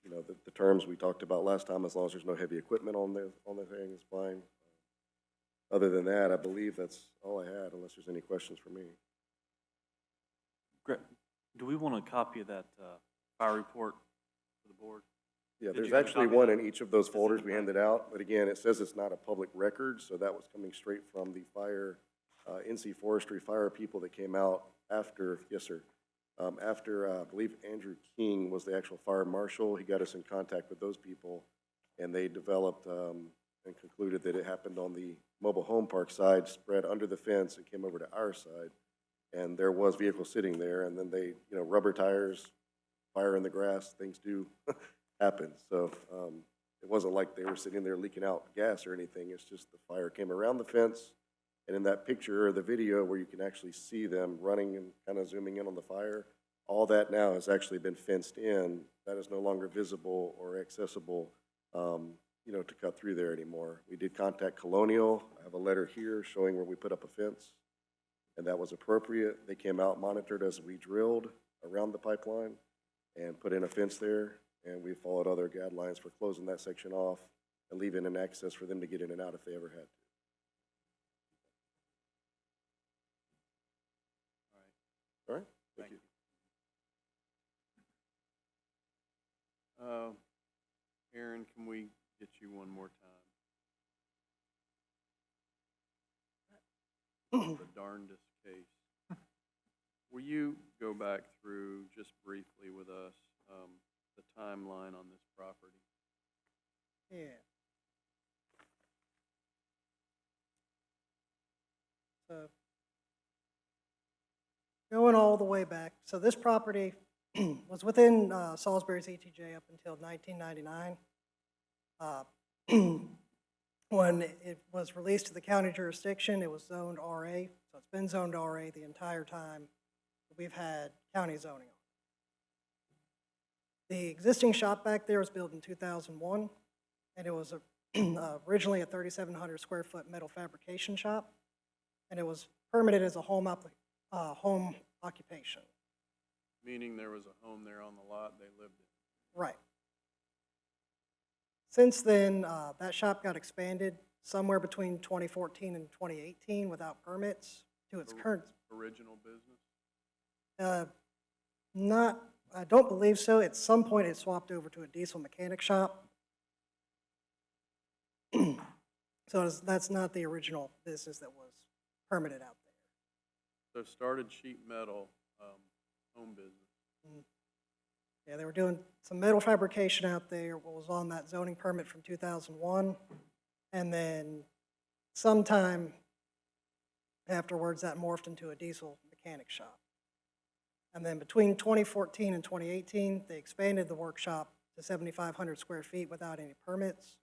you know, the terms we talked about last time, as long as there's no heavy equipment on the thing, is fine. Other than that, I believe that's all I had, unless there's any questions for me. Great. Do we want a copy of that fire report for the board? Yeah, Did there's you have a actually copy one of in each of those folders we handed out, but again, it says it's not a public record, so that was coming straight from the fire, NC Forestry fire people that came out after, yes, sir, after, I believe Andrew King was the actual fire marshal. He got us in contact with those people, and they developed and concluded that it happened on the mobile home park side, spread under the fence, and came over to our side. And there was vehicles sitting there, and then they, you know, rubber tires, fire in the grass, things do happen. So it wasn't like they were sitting there leaking out gas or anything. It's just the fire came around the fence, and in that picture or the video where you can actually see them running and kind of zooming in on the fire, all that now has actually been fenced in. That is no longer visible or accessible, you know, to cut through there anymore. We did contact Colonial. I have a letter here showing where we put up a fence, and that was appropriate. They came out, monitored as we drilled around the pipeline and put in a fence there, and we followed other guidelines for closing that section off and leaving an access for them to get in and out if they ever had to. All right, thank you. Aaron, can we get you one more time? The darndest case. Will you go back through just briefly with us the timeline on this property? Yeah. So, going all the way back, so this property was within Salisbury's ETJ up until 1999. when it was released to the county jurisdiction, it was zoned RA, so it's been zoned RA the entire time that we've had county zoning on it. The existing shop back there was built in 2001, and it was originally a 3,700 square foot metal fabrication shop, and it was permitted as a home occupation. Meaning there was a home there on the lot, they lived in. Right. Since then, that shop got expanded somewhere between 2014 and 2018 without permits to its current. Original business? I don't believe so. At some point, it swapped over to a diesel mechanic shop. So that's not the original business that was permitted out there. So started sheet metal, home business. Yeah, they were doing some metal fabrication out there, what was on that zoning permit from 2001. And then sometime afterwards, that morphed into a diesel mechanic shop. And then between 2014 and 2018, they expanded the workshop to 7,500 square feet without any permits.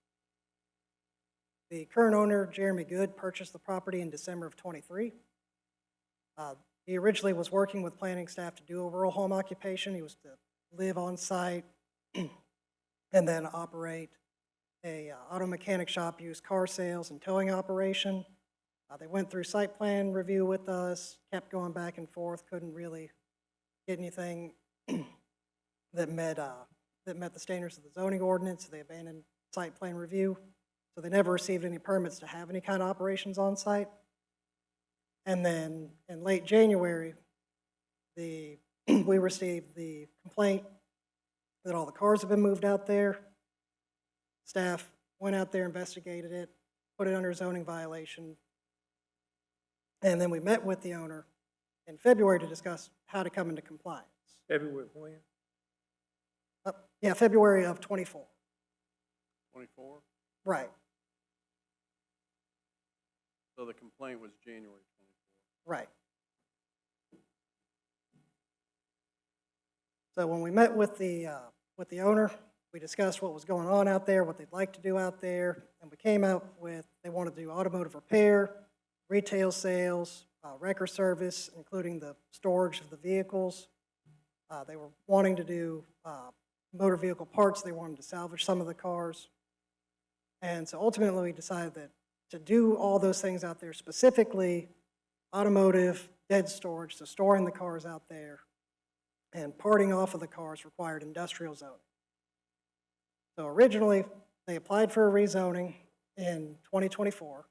The current owner, Jeremy Good, purchased the property in December of 23. He originally was working with planning staff to do a rural home occupation. He was to live on site and then operate a auto mechanic shop, used car sales and towing operation. They went through site plan review with us, kept going back and forth, couldn't really get anything that met the standards of the zoning ordinance. They abandoned site plan review, so they never received any permits to have any kind of operations on site. And then in late January, we received the complaint that all the cars have been moved out there. Staff went out there, investigated it, put it under zoning violation. And then we met with the owner in February to discuss how to come into compliance. February when? Yeah, February of 24. 24? Right, So the complaint was January 24. right. So when we met with the owner, we discussed what was going on out there, what they'd like to do out there, and we came out with they wanted to do automotive repair, retail sales, wrecker service, including the storage of the vehicles. They were wanting to do motor vehicle parts. They wanted to salvage some of the cars. And so ultimately we decided that to do all those things out there, specifically automotive, dead storage, so storing the cars out there, and parting off of the cars required industrial zoning. So originally, they applied for a rezoning in 2024.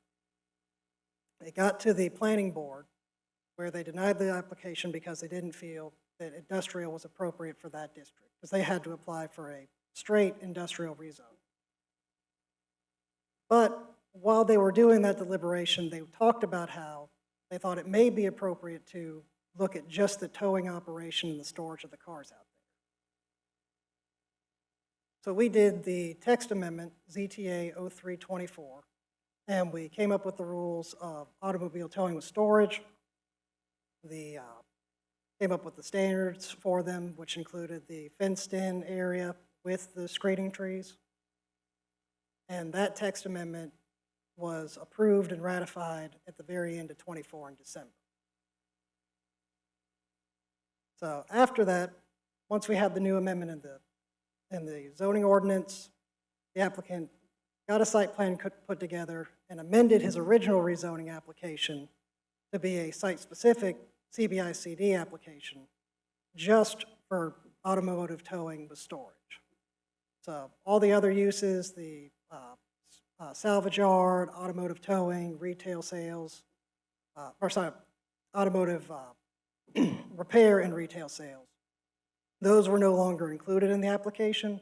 They got to the planning board where they denied the application because they didn't feel that industrial was appropriate for that district, because they had to apply for a straight industrial rezone. But while they were doing that deliberation, they talked about how they thought it may be appropriate to look at just the towing operation and the storage of the cars out there. So we did the text amendment, ZTA 0324, and we came up with the rules of automobile towing with storage. Came up with the standards for them, which included the fenced-in area with the screening trees. And that text amendment was approved and ratified at the very end of 24 in December. So after that, once we had the new amendment in the zoning ordinance, the applicant got a site plan put together and amended his original rezoning application to be a site-specific CBI-CD application just for automotive towing with storage. So all the other uses, the salvage yard, automotive towing, retail sales, automotive repair and retail sales, those were no longer included in the application,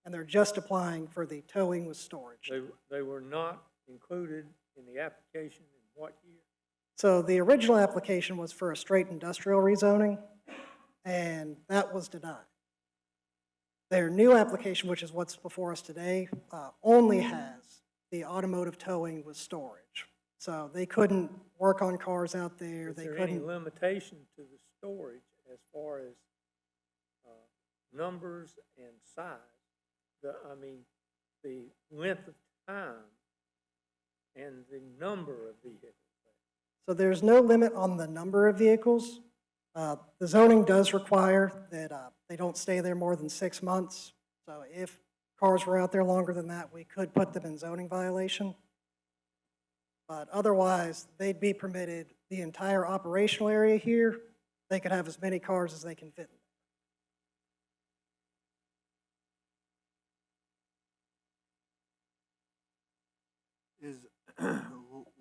and they're just applying for the towing with storage. They were not included in the application in what year? So the original application was for a straight industrial rezoning, and that was denied. Their new application, which is what's before us today, only has the automotive towing with storage. So they couldn't work on cars out there. Is They there couldn't. any limitation to the storage as far as numbers and size? The length of time and the number of vehicles? So there's no limit on the number of vehicles. The zoning does require that they don't stay there more than 6 months. So if cars were out there longer than that, we could put them in zoning violation. But otherwise, they'd be permitted the entire operational area here. They could have as many cars as they can fit. Is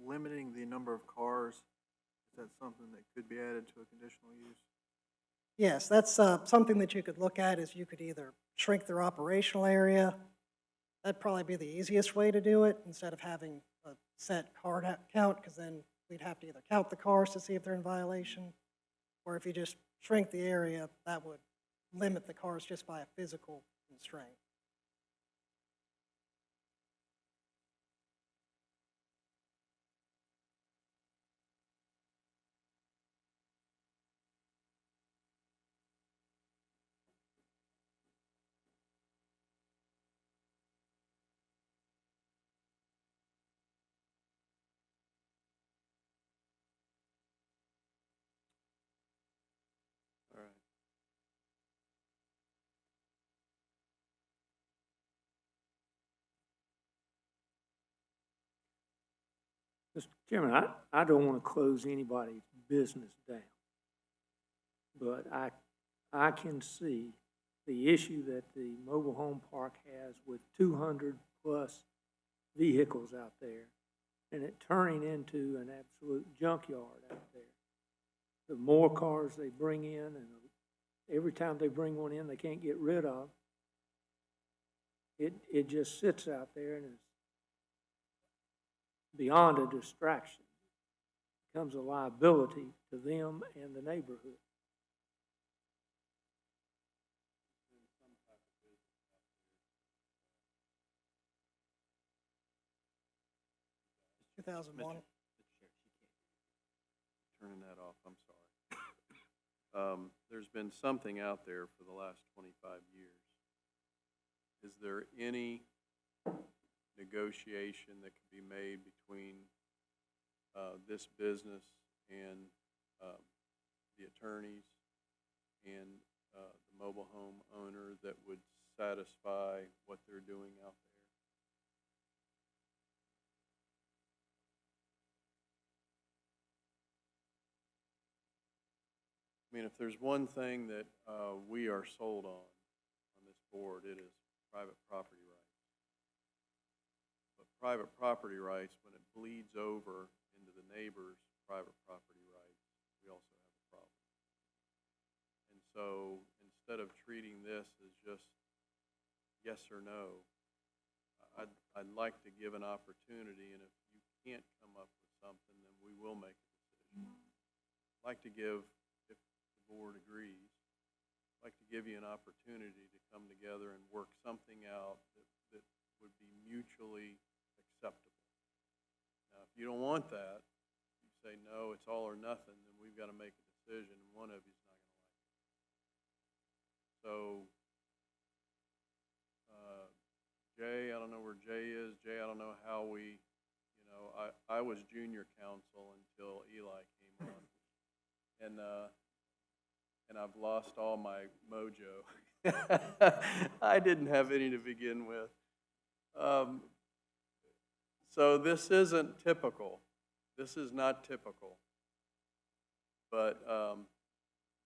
limiting the number of cars, is that something that could be added to a conditional use? Yes, that's something that you could look at, is you could either shrink their operational area. That'd probably be the easiest way to do it, instead of having a set car count, because then we'd have to either count the cars to see if they're in violation, or if you just shrink the area, that would limit the cars just by a physical constraint. All right. Mr. Chairman, I don't want to close anybody's business down, but I can see the issue that the mobile home park has with 200-plus vehicles out there, and it turning into an absolute junkyard out there. The more cars they bring in, and every time they bring one in they can't get rid of, it just sits out there and is beyond a distraction. It becomes a liability to them and the neighborhood. Mr. 2001. Turning that off, I'm sorry. There's been something out there for the last 25 years. Is there any negotiation that can be made between this business and the attorneys and the mobile home owner that would satisfy what they're doing out there? I mean, if there's one thing that we are sold on this board, it is private property rights. But private property rights, when it bleeds over into the neighbor's private property rights, we also have a problem. And so instead of treating this as just yes or no, I'd like to give an opportunity, and if you can't come up with something, then we will make a decision. I'd like to give, if the board agrees, I'd like to give you an opportunity to come together and work something out that would be mutually acceptable. Now, if you don't want that, you say no, it's all or nothing, then we've got to make a decision, and one of you is not going to like it. So, Jay, I don't know where Jay is. Jay, I don't know how we, I was junior counsel until Eli came on, and I've lost all my mojo. I didn't have any to begin with. So this isn't typical. This is not typical. But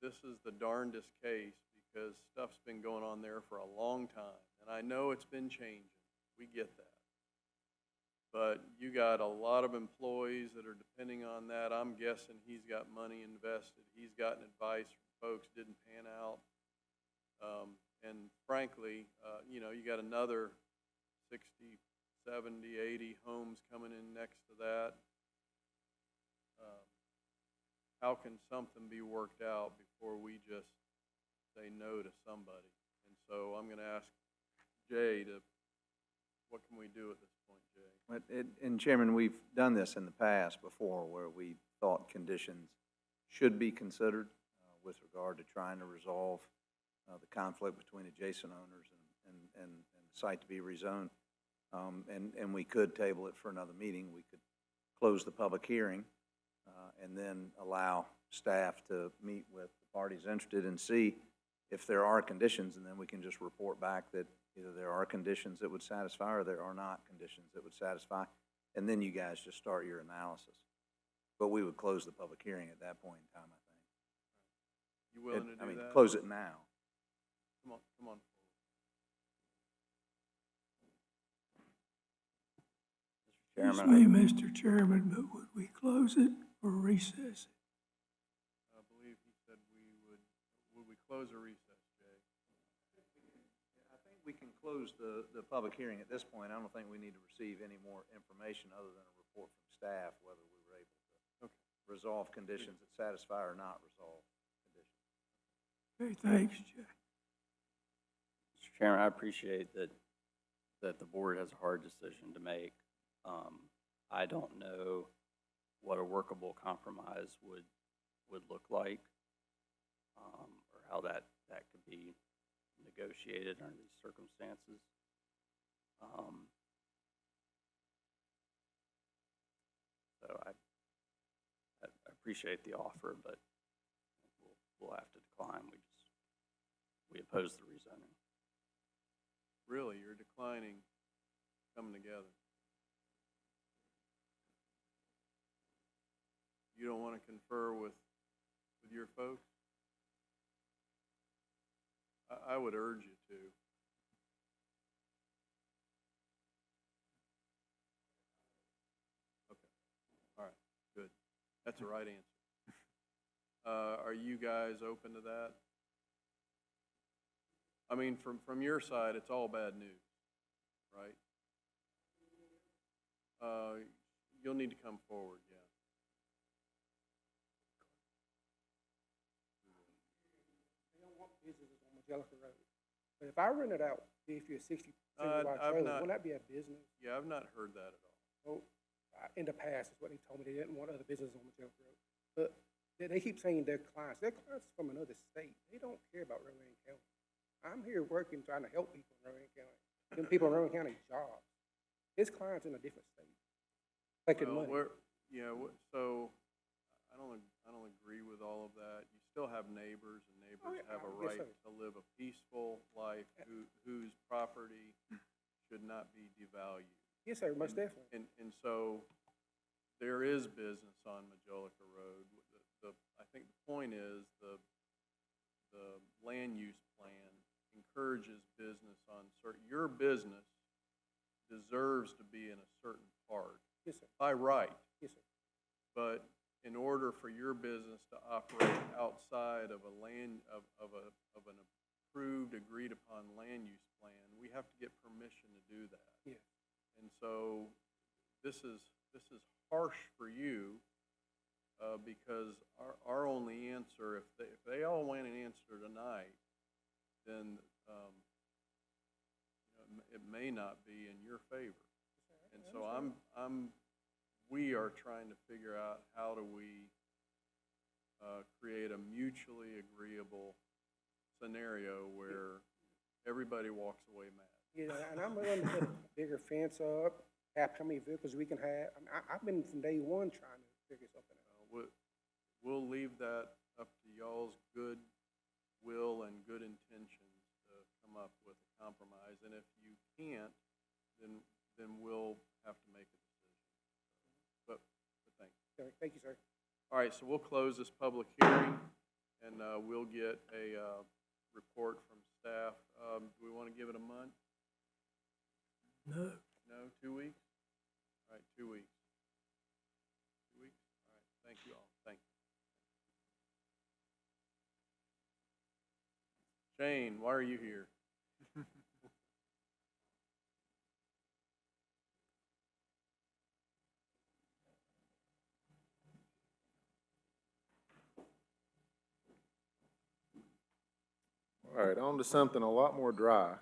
this is the darndest case because stuff's been going on there for a long time. And I know it's been changing. We get that. But you got a lot of employees that are depending on that. I'm guessing he's got money invested. He's gotten advice from folks didn't pan out. And frankly, you got another 60, 70, 80 homes coming in next to that. How can something be worked out before we just say no to somebody? And so I'm going to ask Jay what can we do at this point, Jay? And Chairman, we've done this in the past before where we thought conditions should be considered with regard to trying to resolve the conflict between adjacent owners and the site to be rezoned. And we could table it for another meeting. We could close the public hearing, and then allow staff to meet with the parties interested and see if there are conditions, and then we can just report back that either there are conditions that would satisfy or there are not conditions that would satisfy, and then you guys just start your analysis. But we would close the public hearing at that point in time, I think. You willing to do that? I mean, close it now. Come on, come on. Excuse me, Mr. Chairman, but would we close it or recess it? I believe he said would we close or recess, Jay? I think we can close the public hearing at this point. I don't think we need to receive any more information other than a report from staff, whether we were able to resolve conditions that satisfy or not resolve conditions. Okay, thanks, Jay. Mr. Chairman, I appreciate that the board has a hard decision to make. I don't know what a workable compromise would look like, or how that could be negotiated under these circumstances. So I appreciate the offer, but we'll have to decline. We oppose the rezoning. Really, you're declining coming together. You don't want to confer with your folks? I would urge you to. Okay. All right. Good. That's the right answer. Are you guys open to that? I mean, from your side, it's all bad news, right? You'll need to come forward, yeah. Businesses on Angelica Road. But if I rent it out, if you're 60% of our trailer, will that be a business? Yeah, I've not heard that at all. Well, in the past, is what they told me. They didn't want other businesses on Angelica Road. But they keep saying their clients are from another state. They don't care about Rowan County. I'm here working, trying to help people in Rowan County, giving people in Rowan County jobs. His clients in a different state, making money. So I don't agree with all of that. You still have neighbors, and neighbors have a right to live a peaceful life whose property should not be devalued. Yes, sir, most definitely. And so there is business on Majolica Road. I think the point is the land use plan encourages business on your business deserves to be in a certain part. Yes, sir. By right. Yes, sir. But in order for your business to operate outside of an approved, agreed upon land use plan, we have to get permission to do that. Yeah. And so this is harsh for you, because our only answer, if they all went and answer tonight, then it may not be in your favor. And so we are trying to figure out how do we create a mutually agreeable scenario where everybody walks away mad. Yeah, and I'm willing to put a bigger fence up, cap how many vehicles we can have. I mean, I've been from day one trying to figure something out. We'll leave that up to y'all's good will and good intentions to come up with a compromise. And if you can't, then we'll have to make a decision. But thank you. Okay, thank you, sir. All right, so we'll close this public hearing, and we'll get a report from staff. Do we want to give it a month? No. No, 2 weeks? All right, 2 weeks. 2 weeks? All right, thank you all. Thank you. Shane, why are you here? All right, on to something a lot more dry.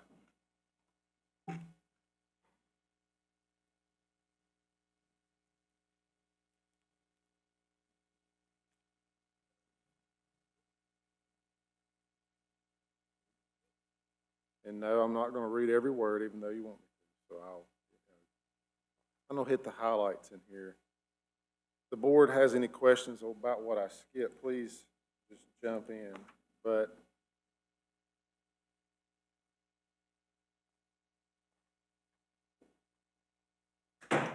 And no, I'm not going to read every word, even though you want me to. So I'm gonna hit the highlights in here. If the board has any questions about what I skipped, please just jump in. But well,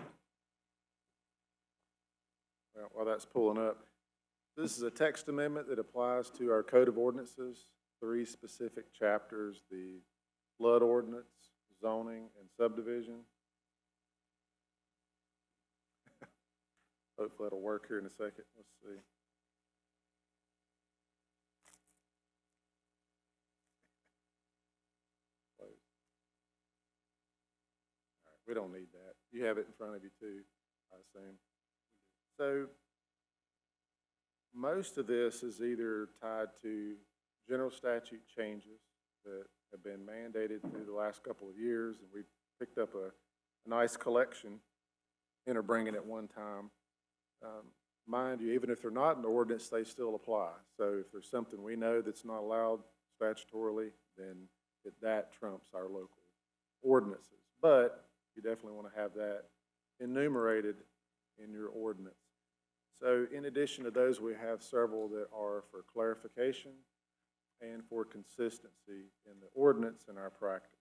while that's pulling up, this is a text amendment that applies to our Code of Ordinances, 3 specific chapters, the flood ordinance, zoning, and subdivision. Hopefully it'll work here in a second. Let's see. All right, we don't need that. You have it in front of you too, I assume. So most of this is either tied to general statute changes that have been mandated through the last couple of years, and we've picked up a nice collection and are bringing at one time. Mind you, even if they're not in the ordinance, they still apply. So if there's something we know that's not allowed statutorily, then that trumps our local ordinances. But you definitely want to have that enumerated in your ordinance. So in addition to those, we have several that are for clarification and for consistency in the ordinance and our practice.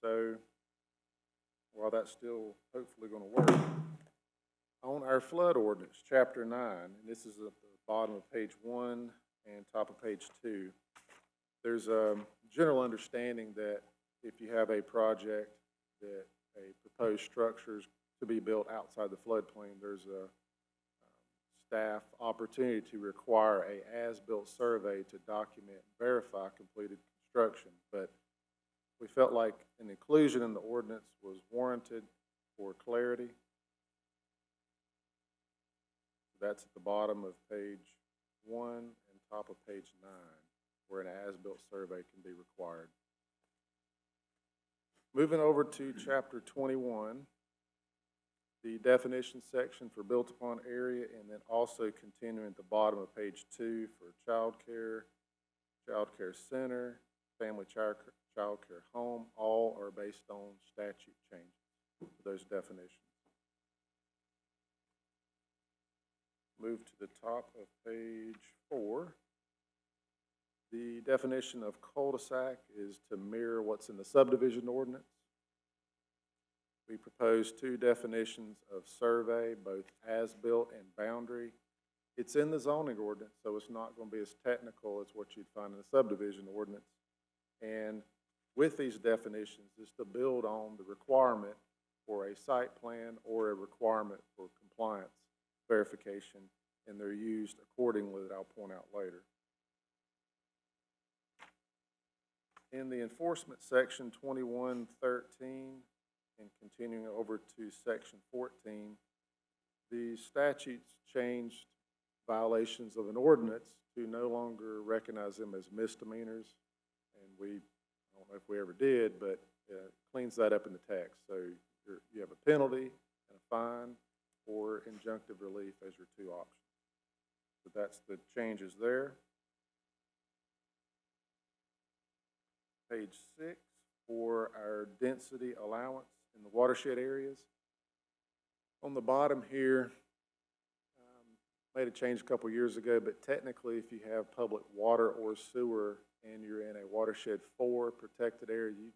So while that's still hopefully going to work, on our flood ordinance, chapter 9, and this is at the bottom of page 1 and top of page 2, there's a general understanding that if you have a project that a proposed structure is to be built outside the floodplain, there's a staff opportunity to require a as-built survey to document and verify completed construction. But we felt like an inclusion in the ordinance was warranted for clarity. That's at the bottom of page 1 and top of page 9, where an as-built survey can be required. Moving over to chapter 21, the definition section for built-upon area, and then also continuing at the bottom of page 2 for child care center, family child care home, all are based on statute changes for those definitions. Move to the top of page 4. The definition of cul-de-sac is to mirror what's in the subdivision ordinance. We propose 2 definitions of survey, both as-built and boundary. It's in the zoning ordinance, so it's not going to be as technical as what you'd find in the subdivision ordinance. And with these definitions is to build on the requirement for a site plan or a requirement for compliance verification, and they're used accordingly that I'll point out later. In the enforcement section 2113 and continuing over to section 14, the statutes changed violations of an ordinance to no longer recognize them as misdemeanors, and I don't know if we ever did, but cleans that up in the text. So you have a penalty and a fine or injunctive relief as your 2 options. So that's the changes there. Page 6 for our density allowance in the watershed areas. On the bottom here, made a change a couple years ago, but technically if you have public water or sewer and you're in a watershed 4 protected area, you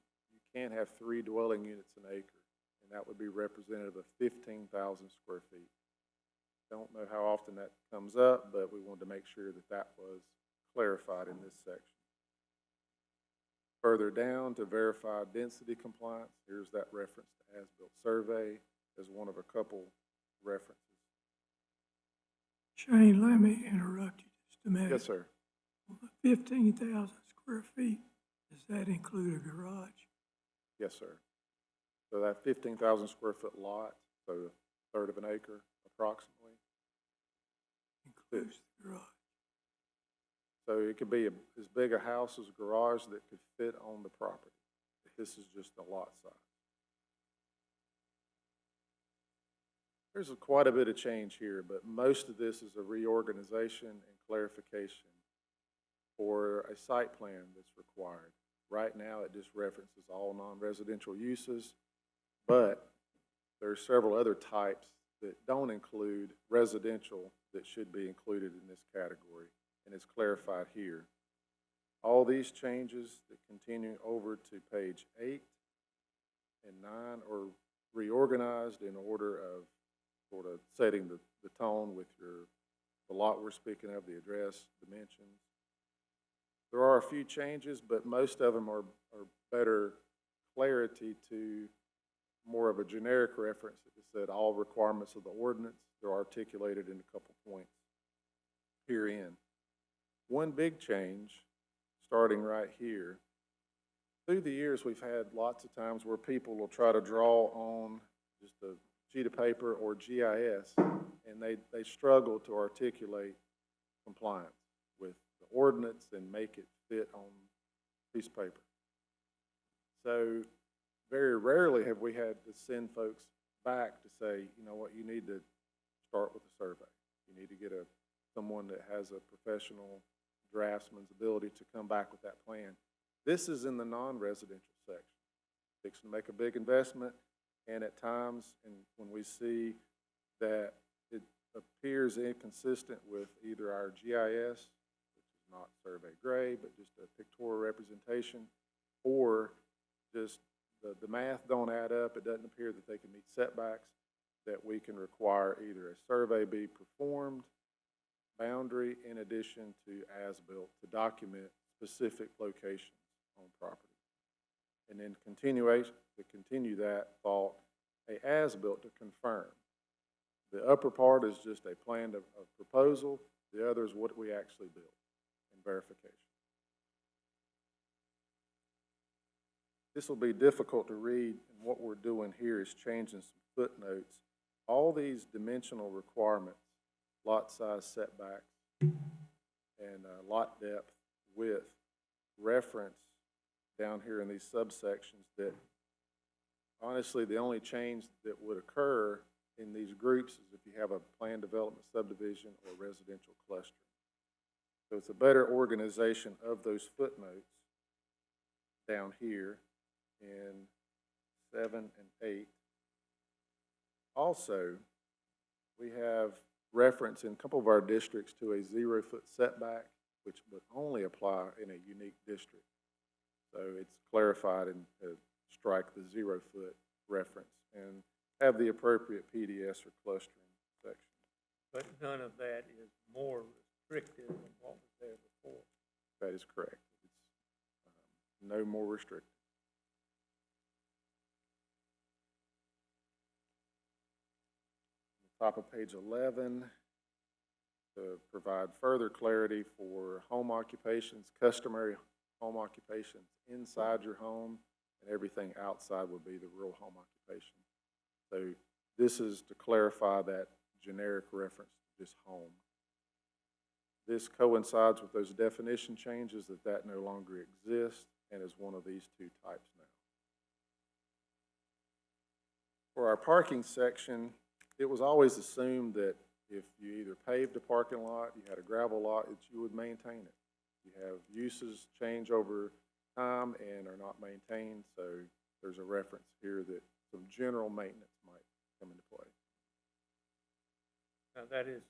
can't have 3 dwelling units an acre, and that would be representative of 15,000 square feet. Don't know how often that comes up, but we wanted to make sure that that was clarified in this section. Further down, to verify density compliance, here's that reference to as-built survey as one of a couple references. Shane, let me interrupt you just a minute. Yes, sir. 15,000 square feet, does that include a garage? Yes, sir. So that 15,000 square foot lot, so a third of an acre approximately. Includes the garage. So it could be as big a house as a garage that could fit on the property. This is just the lot size. There's quite a bit of change here, but most of this is a reorganization and clarification for a site plan that's required. Right now, it just references all non-residential uses, but there are several other types that don't include residential that should be included in this category, and it's clarified here. All these changes that continue over to page 8 and 9 are reorganized in order of sort of setting the tone with the lot we're speaking of, the address, dimensions. There are a few changes, but most of them are better clarity to more of a generic reference that said all requirements of the ordinance. They're articulated in a couple points herein. One big change, starting right here, through the years we've had lots of times where people will try to draw on just a sheet of paper or GIS, and they struggle to articulate compliance with the ordinance and make it fit on a piece of paper. So very rarely have we had to send folks back to say, you know what, you need to start with a survey. You need to get someone that has a professional draftsman's ability to come back with that plan. This is in the non-residential section. Fixing to make a big investment, and at times, and when we see that it appears inconsistent with either our GIS, which is not survey grade, but just a pictorial representation, or just the math don't add up, it doesn't appear that they can meet setbacks, that we can require either a survey be performed, boundary, in addition to as-built, to document specific locations on property. And then continue that thought, a as-built to confirm. The upper part is just a plan of proposal, the other is what we actually built, and verification. This will be difficult to read, and what we're doing here is changing some footnotes. All these dimensional requirements, lot size, setbacks, and lot depth, width, reference down here in these subsections that honestly the only change that would occur in these groups is if you have a planned development subdivision or residential clustering. So it's a better organization of those footnotes down here in 7 and 8. Also, we have reference in a couple of our districts to a 0-foot setback, which would only apply in a unique district. So it's clarified and strike the 0-foot reference and have the appropriate PDS or clustering section. But none of that is more restrictive than what was there before. That is correct. It's no more restrictive. Top of page 11, to provide further clarity for home occupations, customary home occupations inside your home, and everything outside would be the real home occupation. So this is to clarify that generic reference to just home. This coincides with those definition changes that no longer exists and is one of these two types now. For our parking section, it was always assumed that if you either paved a parking lot, you had a gravel lot, that you would maintain it. You have uses change over time and are not maintained, so there's a reference here that some general maintenance might come into play. Now that is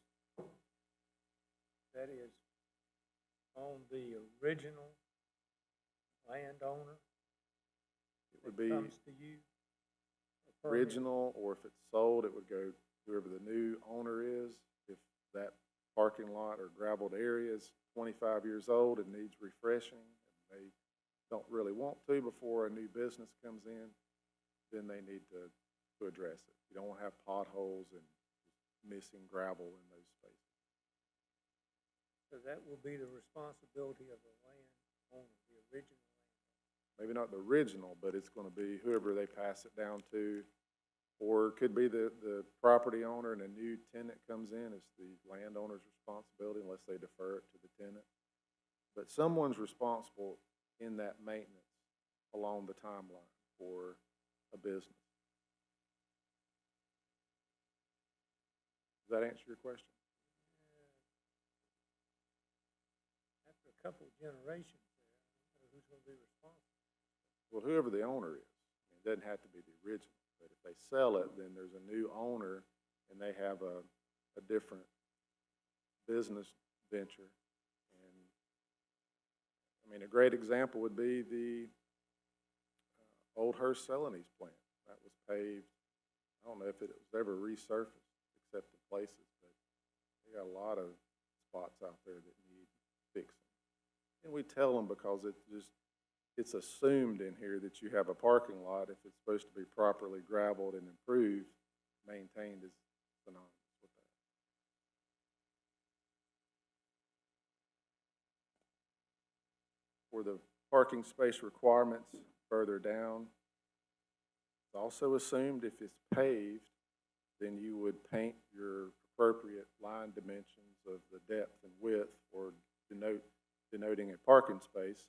on the original landowner. It would be comes to you. original, or if it's sold, it would go whoever the new owner is. If that parking lot or gravelled area is 25 years old and needs refreshing, and they don't really want to before a new business comes in, then they need to address it. You don't want to have potholes and missing gravel in those spaces. So that will be the responsibility of the landowner, the original landowner. Maybe not the original, but it's going to be whoever they pass it down to, or it could be the property owner and a new tenant comes in. It's the landowner's responsibility unless they defer it to the tenant. But someone's responsible in that maintenance along the timeline for a business. Does that answer your question? After a couple of generations there, I don't know who's going to be responsible. Well, whoever the owner is. It doesn't have to be the original. But if they sell it, then there's a new owner and they have a different business venture. And, I mean, a great example would be the Old Hearst Celanese plant. That was paved, I don't know if it was ever resurfaced except in places, but they got a lot of spots out there that need fixing. And we tell them because it's assumed in here that you have a parking lot if it's supposed to be properly gravelled and improved, maintained is synonymous with that. For the parking space requirements further down, it's also assumed if it's paved, then you would paint your appropriate line dimensions of the depth and width for denoting a parking space.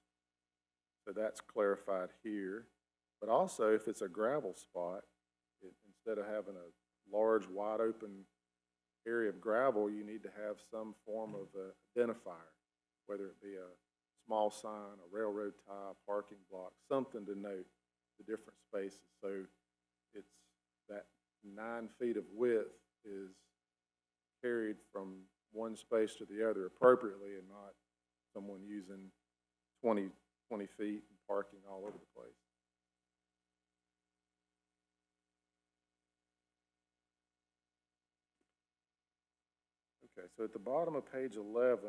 So that's clarified here. But also, if it's a gravel spot, instead of having a large, wide open area of gravel, you need to have some form of identifier, whether it be a small sign, a railroad tie, parking block, something to note the different spaces. So it's that 9 feet of width is carried from one space to the other appropriately and not someone using 20 feet and parking all over the place. Okay, so at the bottom of page 11,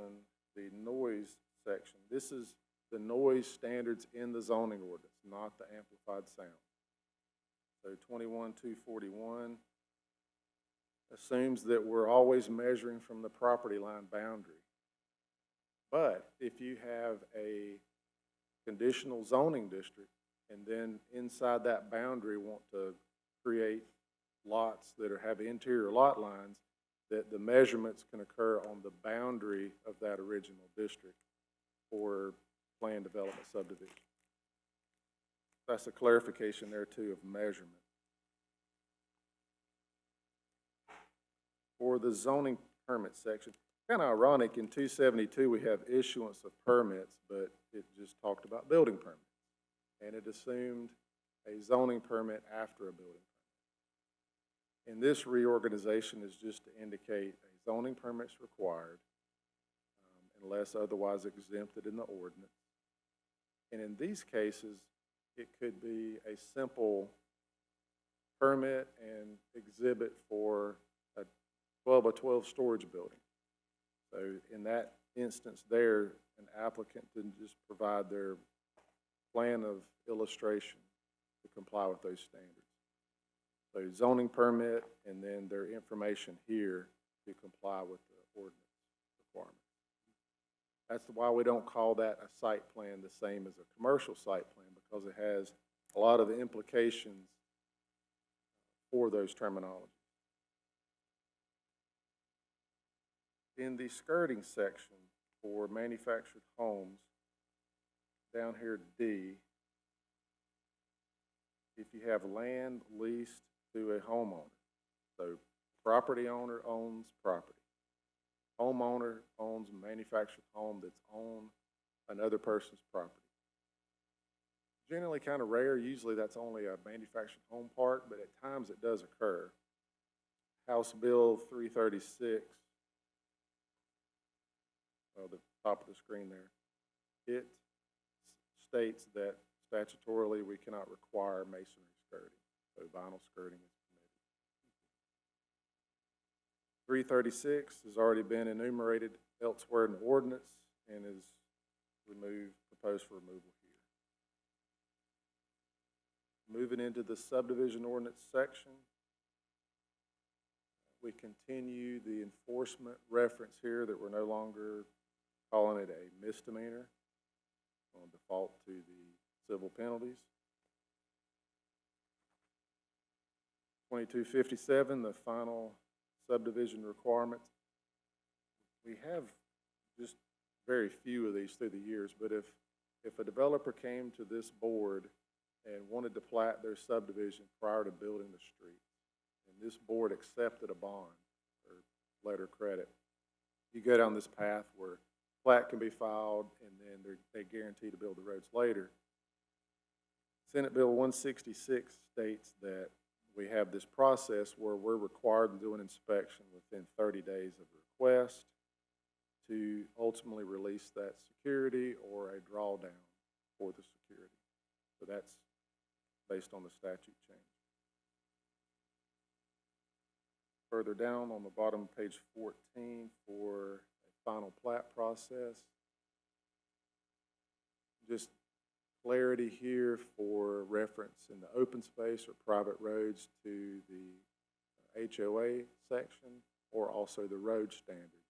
the noise section, this is the noise standards in the zoning ordinance, not the amplified sound. So 21-241 assumes that we're always measuring from the property line boundary. But if you have a conditional zoning district and then inside that boundary want to create lots that have interior lot lines, that the measurements can occur on the boundary of that original district for planned development subdivision. That's a clarification there too of measurement. For the zoning permit section, kind of ironic, in 272 we have issuance of permits, but it just talked about building permits. And it assumed a zoning permit after a building permit. And this reorganization is just to indicate a zoning permit's required unless otherwise exempted in the ordinance. And in these cases, it could be a simple permit and exhibit for a 12 by 12 storage building. So in that instance there, an applicant can just provide their plan of illustration to comply with those standards. So zoning permit and then their information here to comply with the ordinance requirement. That's why we don't call that a site plan the same as a commercial site plan, because it has a lot of implications for those terminologies. In the skirting section for manufactured homes, down here D, if you have land leased to a homeowner, so property owner owns property, homeowner owns a manufactured home that's on another person's property. Generally kind of rare, usually that's only a manufactured home park, but at times it does occur. House Bill 336, the top of the screen there, it states that statutorily we cannot require masonry skirting, so vinyl skirting is permitted. 336 has already been enumerated elsewhere in the ordinance and is proposed for removal here. Moving into the subdivision ordinance section, we continue the enforcement reference here that we're no longer calling it a misdemeanor. On default to the civil penalties. 2257, the final subdivision requirements. We have just very few of these through the years, but if a developer came to this board and wanted to plat their subdivision prior to building the street, and this board accepted a bond or letter of credit, you go down this path where plat can be filed and then they guarantee to build the roads later. Senate Bill 166 states that we have this process where we're required to do an inspection within 30 days of request to ultimately release that security or a drawdown for the security. So that's based on the statute change. Further down on the bottom of page 14 for a final plat process. Just clarity here for reference in the open space or private roads to the HOA section or also the road standard,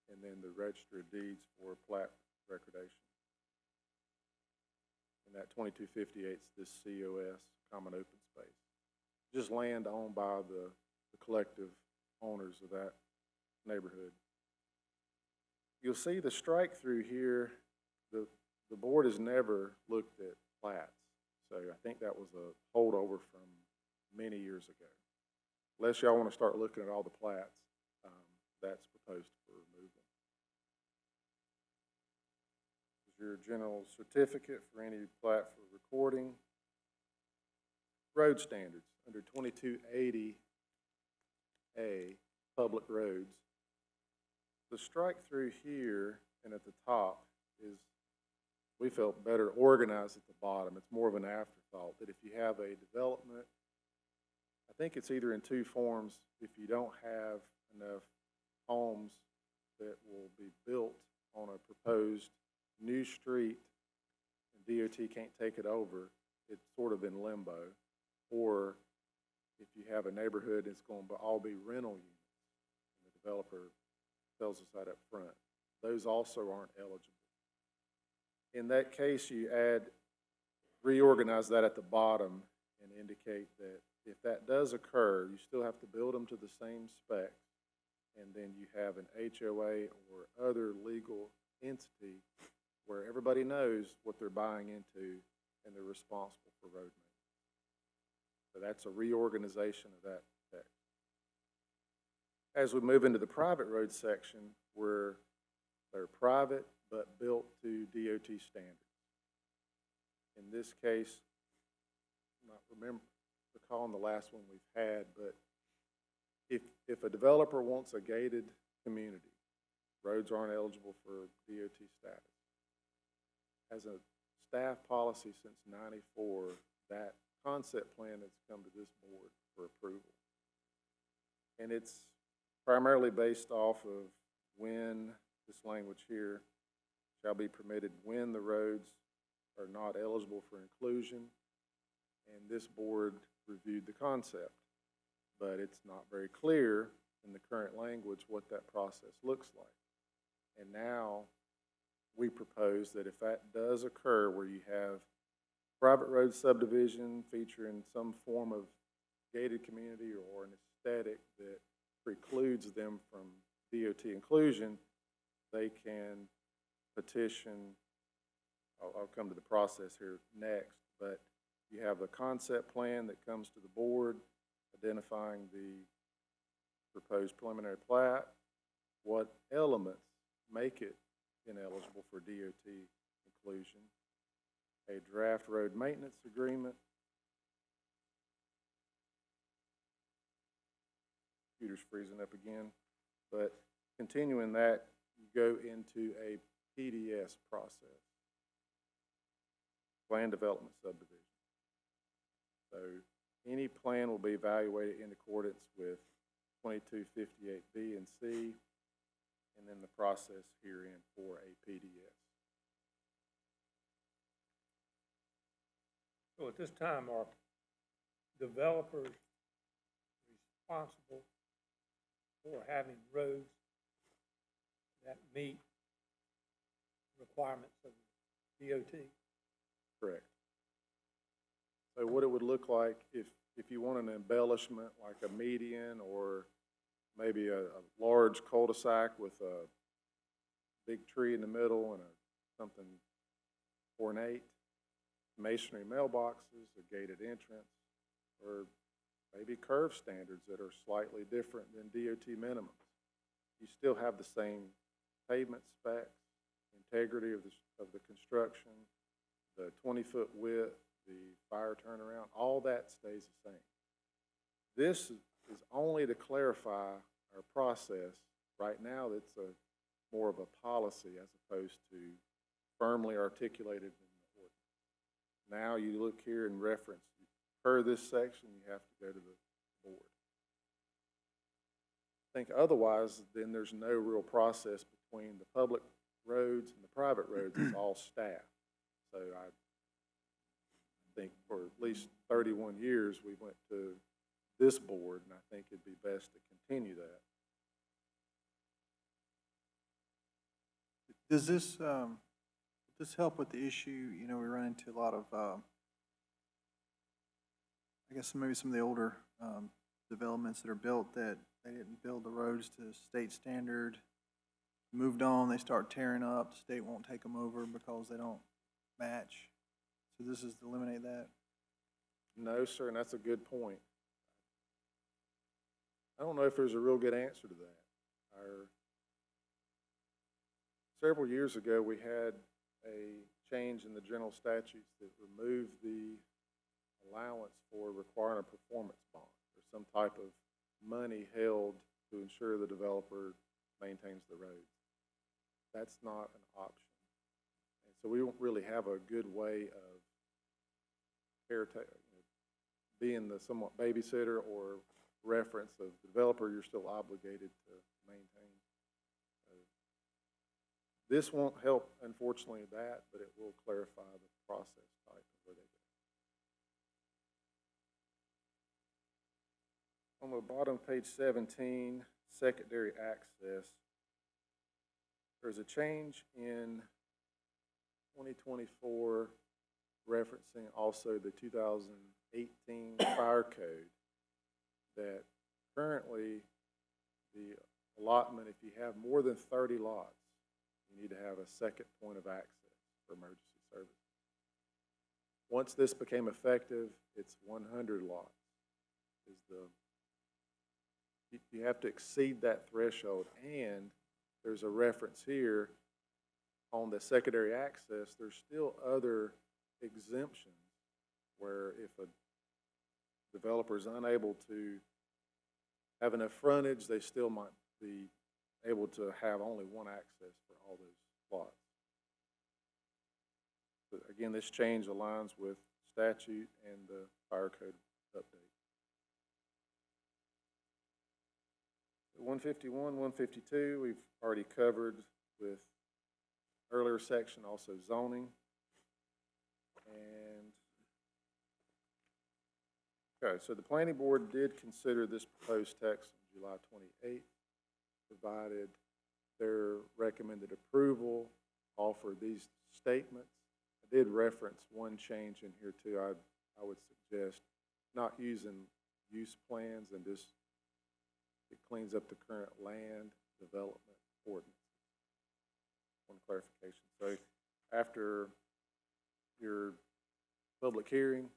and then the register of deeds for plat recordation. And that 2258 is this COS, common open space. Just land owned by the collective owners of that neighborhood. You'll see the strike through here, the board has never looked at plats. So I think that was a holdover from many years ago. Unless y'all want to start looking at all the plats, that's proposed for removal. This is your general certificate for any plat for recording. Road standards under 2280A, public roads. The strike through here and at the top is, we felt, better organized at the bottom. It's more of an afterthought that if you have a development, I think it's either in two forms. If you don't have enough homes that will be built on a proposed new street and DOT can't take it over, it's sort of in limbo. Or if you have a neighborhood that's going to all be rental units, and the developer tells us that up front, those also aren't eligible. In that case, you reorganize that at the bottom and indicate that if that does occur, you still have to build them to the same specs, and then you have an HOA or other legal entity where everybody knows what they're buying into and they're responsible for road maintenance. So that's a reorganization of that text. As we move into the private road section, where they're private but built to DOT standards. In this case, I'm not recalling the last one we've had, but if a developer wants a gated community, roads aren't eligible for DOT status. As a staff policy since '94, that concept plan has come to this board for approval. And it's primarily based off of when, this language here, shall be permitted when the roads are not eligible for inclusion. And this board reviewed the concept, but it's not very clear in the current language what that process looks like. And now we propose that if that does occur, where you have private road subdivision featuring some form of gated community or an aesthetic that precludes them from DOT inclusion, they can petition, I'll come to the process here next, but you have a concept plan that comes to the board identifying the proposed preliminary plat, what elements make it ineligible for DOT inclusion, a draft road maintenance agreement, computer's freezing up again, but continuing that, you go into a PDS process, plan development subdivision. So any plan will be evaluated in accordance with 2258B and C, and then the process herein for a PDS. So at this time, are developers responsible for having roads that meet requirements of DOT? Correct. So what it would look like if you want an embellishment like a median or maybe a large cul-de-sac with a big tree in the middle and something ornate, masonry mailboxes, a gated entrance, or maybe curve standards that are slightly different than DOT minimums. You still have the same pavement specs, integrity of the construction, the 20-foot width, the fire turnaround, all that stays the same. This is only to clarify our process. Right now, it's more of a policy as opposed to firmly articulated in the ordinance. Now you look here and reference, per this section, you have to go to the board. I think otherwise, then there's no real process between the public roads and the private roads. It's all staff. So I think for at least 31 years, we went to this board, and I think it'd be best to continue that. Does this help with the issue? You know, we run into a lot of, I guess maybe some of the older developments that are built that they didn't build the roads to state standard, moved on, they start tearing up, the state won't take them over because they don't match. So this is to eliminate that? No, sir, and that's a good point. I don't know if there's a real good answer to that. Several years ago, we had a change in the general statutes that removed the allowance for requiring a performance bond or some type of money held to ensure the developer maintains the road. That's not an option. And so we don't really have a good way of being the somewhat babysitter or reference of the developer you're still obligated to maintain. This won't help, unfortunately, that, but it will clarify the process type of where they go. On the bottom of page 17, secondary access, there's a change in 2024 referencing also the 2018 fire code that currently the allotment, if you have more than 30 lots, you need to have a second point of access for emergency service. Once this became effective, it's 100 lots. You have to exceed that threshold, and there's a reference here on the secondary access. There's still other exemptions where if a developer is unable to have enough frontage, they still might be able to have only one access for all those lots. But again, this change aligns with statute and the fire code update. 151, 152, we've already covered with earlier section, also zoning. And okay, so the planning board did consider this proposed text on July 28th, provided their recommended approval, offer these statements. I did reference one change in here too. I would suggest not using use plans and just it cleans up the current land development ordinance. One clarification. So after your public hearing,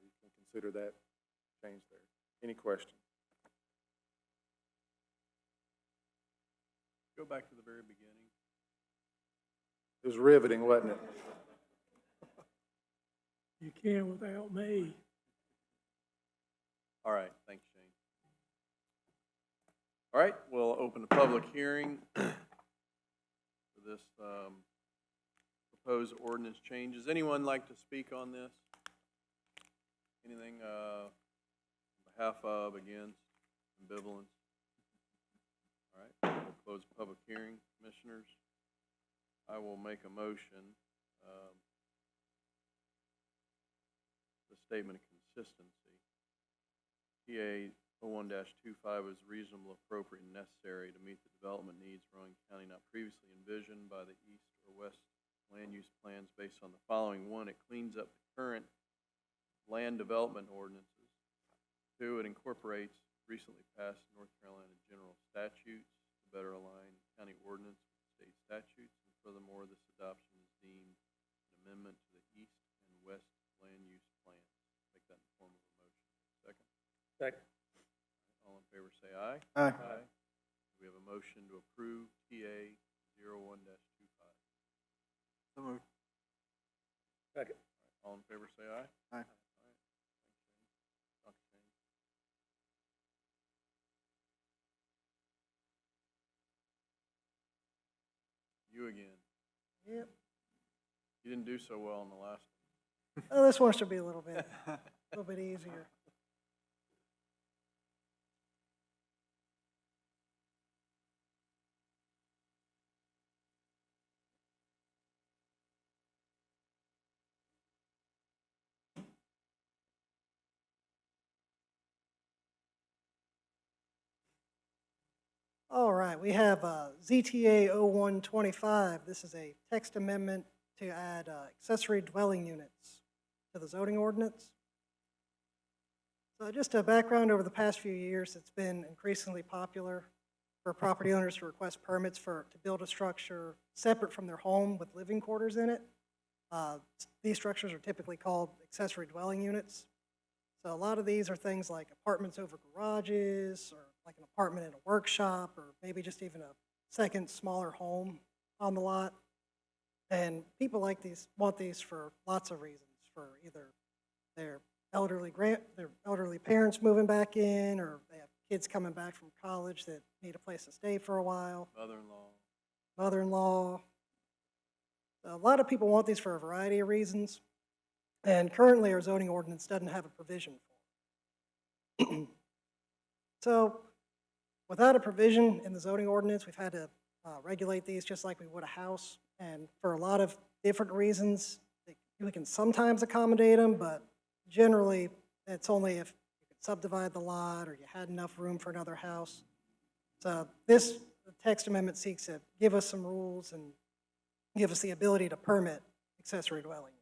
you can consider that change there. Any questions? Go back to the very beginning. It was riveting, wasn't it? You can without me. All right, thanks, Shane. All right, we'll open the public hearing for this proposed ordinance changes. Anyone like to speak on this? Anything on behalf of, against, ambivalence? All right, we'll close the public hearing, commissioners. I will make a motion. The statement of consistency. TA 01-25 is reasonable, appropriate, and necessary to meet the development needs of Rowan County not previously envisioned by the east or west land use plans based on the following. 1, it cleans up the current land development ordinances. 2, it incorporates recently passed North Carolina general statutes to better align county ordinance with state statutes. And furthermore, this adoption is deemed an amendment to the east and west land use plans. Make that in the form of a motion. Second? Second. All in favor say aye. Aye. Aye. We have a motion to approve TA 01-25. So moved. Second. All in favor say aye. Aye. Thanks, Shane. Dr. Shane. You again. Yep. You didn't do so well on the last one. Oh, this one should be a little bit easier. All right, we have ZTA 0125. This is a text amendment to add accessory dwelling units to the zoning ordinance. So just a background, over the past few years, it's been increasingly popular for property owners to request permits to build a structure separate from their home with living quarters in it. These structures are typically called accessory dwelling units. So a lot of these are things like apartments over garages, or like an apartment in a workshop, or maybe just even a second smaller home on the lot. And people want these for lots of reasons, for either their elderly parents moving back in, or they have kids coming back from college that need a place to stay for a while. Mother-in-law. A lot of people want these for a variety of reasons, and currently our zoning ordinance doesn't have a provision for it. So without a provision in the zoning ordinance, we've had to regulate these just like we would a house, and for a lot of different reasons, we can sometimes accommodate them, but generally it's only if you could subdivide the lot or you had enough room for another house. So the text amendment seeks to give us some rules and give us the ability to permit accessory dwelling units.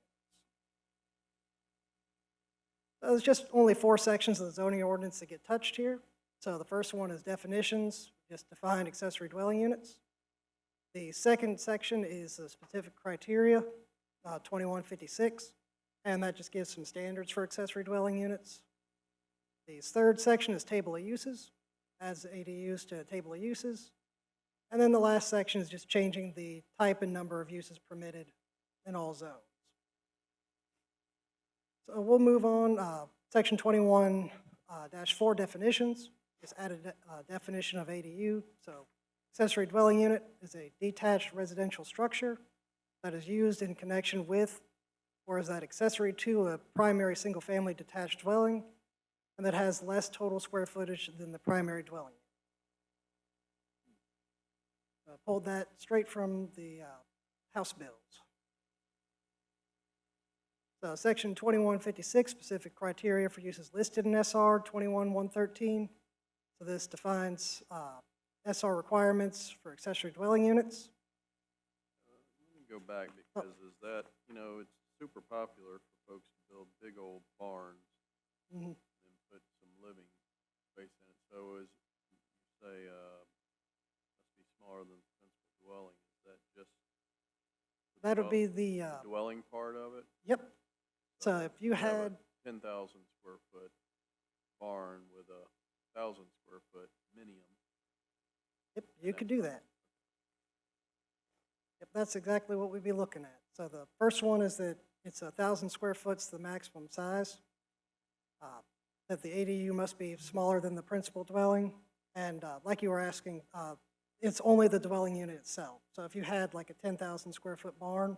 So there's just only 4 sections of the zoning ordinance that get touched here. So the first one is definitions, just define accessory dwelling units. The second section is the specific criteria, 2156, and that just gives some standards for accessory dwelling units. The third section is table of uses, adds ADUs to a table of uses. And then the last section is just changing the type and number of uses permitted in all zones. So we'll move on. Section 21-4 definitions. Just added a definition of ADU. So accessory dwelling unit is a detached residential structure that is used in connection with, or is that accessory to, a primary single-family detached dwelling, and that has less total square footage than the primary dwelling. Pulled that straight from the House bills. So section 2156, specific criteria for uses listed in SR 21113. So this defines SR requirements for accessory dwelling units. Let me go back, because is that, it's super popular for folks to build big old barns and put some living space in it. So as you say, must be smaller than the principal dwelling. Is that just That would be the dwelling part of it? Yep. So if you had 10,000 square foot barn with a 1,000 square foot minium. Yep, you could do that. Yep, that's exactly what we'd be looking at. So the first one is that it's 1,000 square foot is the maximum size. That the ADU must be smaller than the principal dwelling. And like you were asking, it's only the dwelling unit itself. So if you had like a 10,000 square foot barn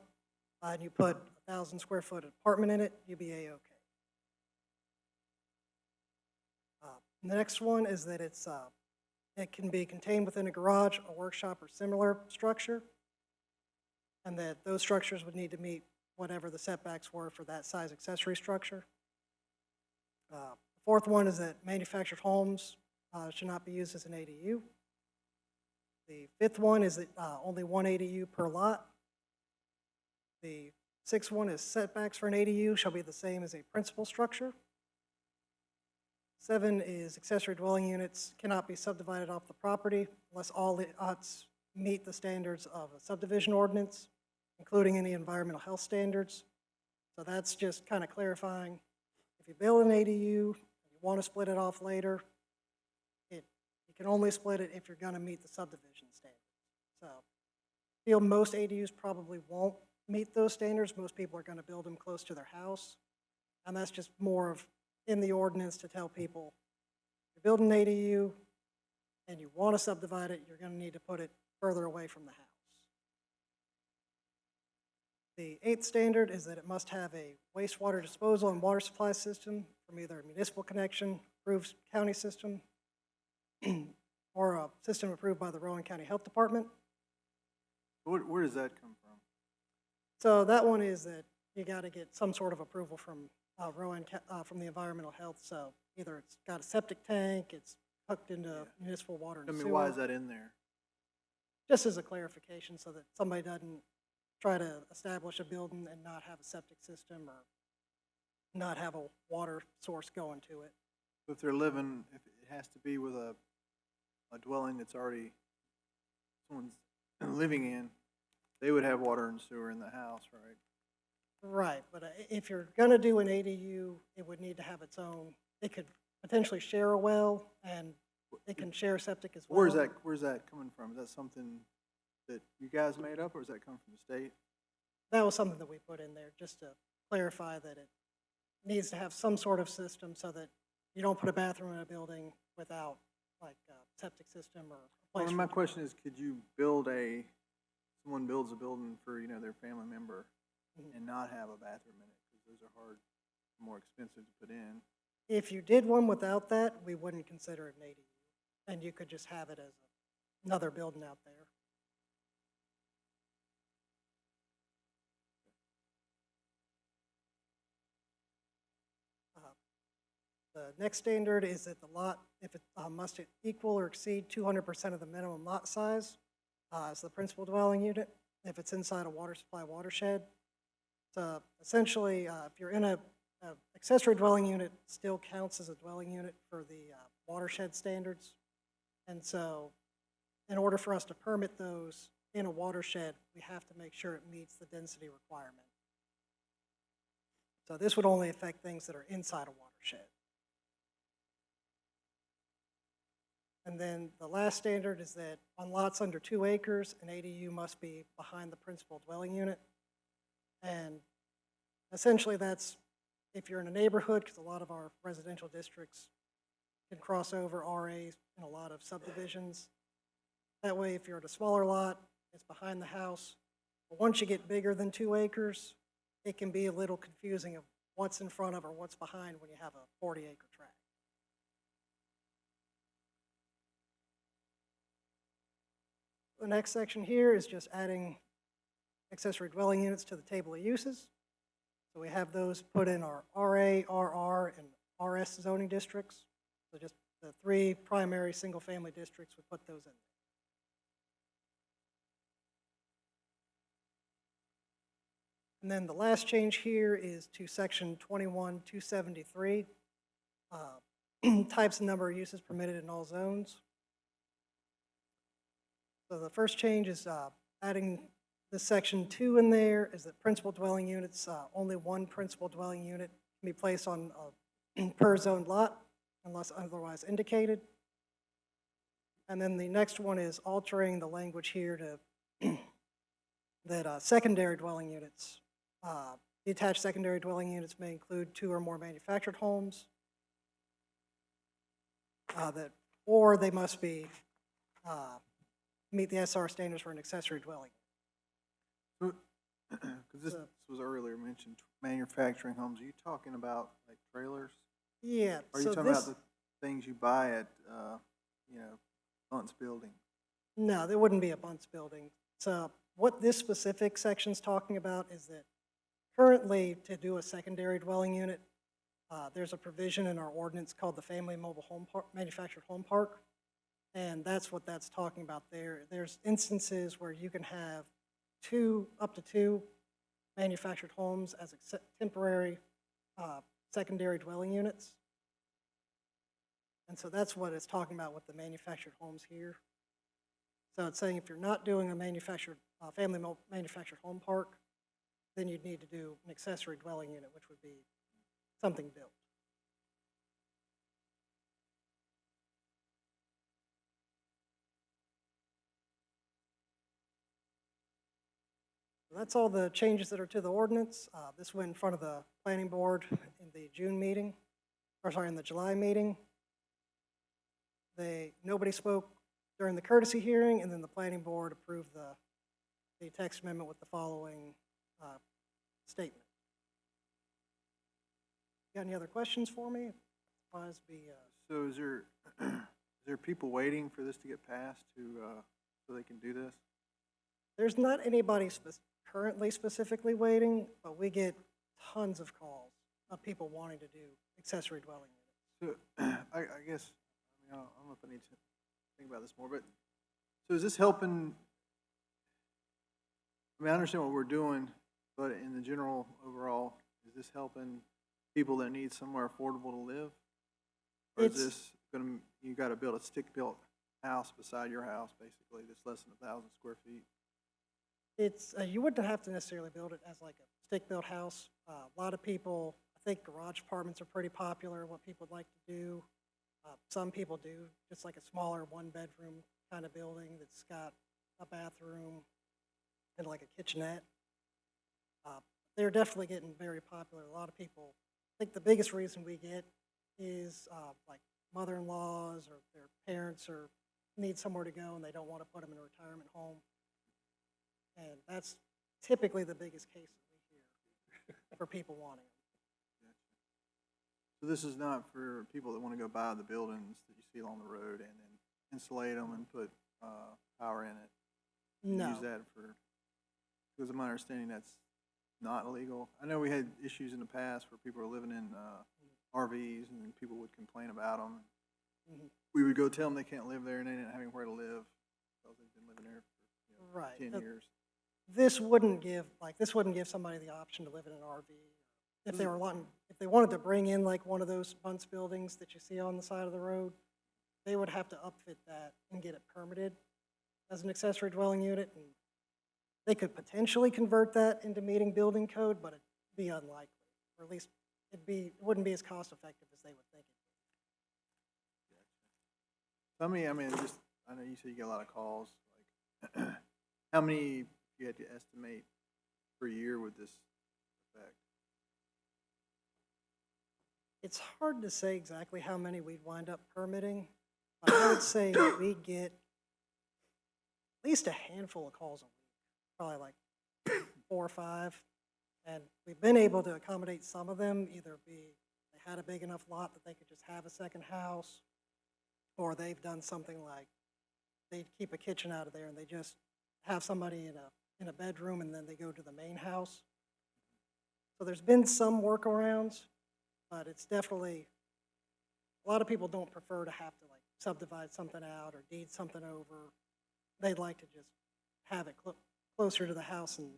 and you put a 1,000 square foot apartment in it, you'd be A-okay. The next one is that it can be contained within a garage, a workshop, or similar structure, and that those structures would need to meet whatever the setbacks were for that size accessory structure. The fourth one is that manufactured homes should not be used as an ADU. The fifth one is that only one ADU per lot. The sixth one is setbacks for an ADU shall be the same as a principal structure. 7 is accessory dwelling units cannot be subdivided off the property unless all lots meet the standards of a subdivision ordinance, including any environmental health standards. So that's just kind of clarifying. If you build an ADU, and you want to split it off later, you can only split it if you're going to meet the subdivision standards. So I feel most ADUs probably won't meet those standards. Most people are going to build them close to their house. And that's just more of in the ordinance to tell people, if you're building an ADU and you want to subdivide it, you're going to need to put it further away from the house. The 8th standard is that it must have a wastewater disposal and water supply system from either a municipal connection, approved county system, or a system approved by the Rowan County Health Department. Where does that come from? So that one is that you got to get some sort of approval from from the environmental health. So either it's got a septic tank, it's hooked into municipal water and I sewer. mean, why is that in there? Just as a clarification, so that somebody doesn't try to establish a building and not have a septic system or not have a water source going to it. If they're living, if it has to be with a dwelling that's already, someone's living in, they would have water and sewer in the house, right? Right, but if you're gonna do an ADU, it would need to have its own, it could potentially share a well, and it can share septic as well. Where's that coming from? Is that something that you guys made up, or is that come from the state? That was something that we put in there, just to clarify that it needs to have some sort of system so that you don't put a bathroom in a building without, like, a septic system or a place. My question is, could you someone builds a building for, their family member and not have a bathroom in it? Because those are more expensive to put in. If you did one without that, we wouldn't consider it an ADU, and you could just have it as another building out there. The next standard is that the lot, if it must equal or exceed 200% of the minimum lot size as the principal dwelling unit, if it's inside a water supply watershed. So essentially, if you're in a accessory dwelling unit, still counts as a dwelling unit for the watershed standards. And so in order for us to permit those in a watershed, we have to make sure it meets the density requirement. So this would only affect things that are inside a watershed. And then the last standard is that on lots under 2 acres, an ADU must be behind the principal dwelling unit. And essentially that's if you're in a neighborhood, because a lot of our residential districts can cross over RAs in a lot of subdivisions. That way, if you're at a smaller lot, it's behind the house. But once you get bigger than 2 acres, it can be a little confusing of what's in front of or what's behind when you have a 40-acre tract. The next section here is just adding accessory dwelling units to the table of uses. So we have those put in our RA, RR, and RS zoning districts. So just the 3 primary single-family districts, we put those in. And then the last change here is to section 21-273, types and number of uses permitted in all zones. So the first change is adding the section 2 in there is that principal dwelling units, only one principal dwelling unit can be placed on a per zoned lot unless otherwise indicated. And then the next one is altering the language here to that secondary dwelling units, detached secondary dwelling units may include 2 or more manufactured homes, or they must be meet the SR standards for an accessory dwelling. Because this was earlier mentioned, manufacturing homes. Are you talking about like trailers? Yeah. Or are you talking about the things you buy at, Bunce Building? No, there wouldn't be a Bunce Building. So what this specific section's talking about is that currently to do a secondary dwelling unit, there's a provision in our ordinance called the Family Mobile Home Park, Manufactured Home Park. And that's what that's talking about there. There's instances where you can have up to two manufactured homes as temporary secondary dwelling units. And so that's what it's talking about with the manufactured homes here. So it's saying if you're not doing a manufactured, manufactured home park, then you'd need to do an accessory dwelling unit, which would be something built. That's all the changes that are to the ordinance. This went in front of the planning board in the June meeting, in the July meeting. Nobody spoke during the courtesy hearing, and then the planning board approved the text amendment with the following statement. Got any other questions for me? Otherwise, So is there people waiting for this to get passed so they can do this? there's not anybody currently specifically waiting, but we get tons of calls of people wanting to do accessory dwelling units. So I guess, I don't know if I need to think about this more, but, so is this helping, I understand what we're doing, but in the general overall, is this helping people that need somewhere affordable to live? Or is this gonna, you gotta build a stick-built house beside your house, basically, that's less than 1,000 square feet? It's, you wouldn't have to necessarily build it as like a stick-built house. A lot of people, I think garage apartments are pretty popular, what people like to do. Some people do just like a smaller one-bedroom kind of building that's got a bathroom and like a kitchenette. They're definitely getting very popular. A lot of people, I think the biggest reason we get is like mother-in-laws or their parents or need somewhere to go and they don't want to put them in a retirement home. And that's typically the biggest case that we hear for people wanting them. So this is not for people that want to go buy the buildings that you see along the road and then insulate them and put power in it? No. Use that for, because of my understanding, that's not illegal. I know we had issues in the past where people were living in RVs and people would complain about them. Mhm. We would go tell them they can't live there and they didn't have anywhere to live because they've been living there for Right. 10 years. This wouldn't give somebody the option to live in an RV. If they were if they wanted to bring in like one of those bunch buildings that you see on the side of the road, they would have to upfit that and get it permitted as an accessory dwelling unit. And they could potentially convert that into meeting building code, but it'd be unlikely, or at least it wouldn't be as cost effective as they would think it. Tell me, just, I know you said you get a lot of calls, like, how many you had to estimate per year with this effect? It's hard to say exactly how many we'd wind up permitting, but I would say we get at least a handful of calls a week, probably like 4 or 5. And we've been able to accommodate some of them, either they had a big enough lot that they could just have a second house, or they've done something like they keep a kitchen out of there and they just have somebody in a bedroom and then they go to the main house. So there's been some workarounds, but it's definitely, a lot of people don't prefer to have to like subdivide something out or deed something over. They'd like to just have it closer to the house and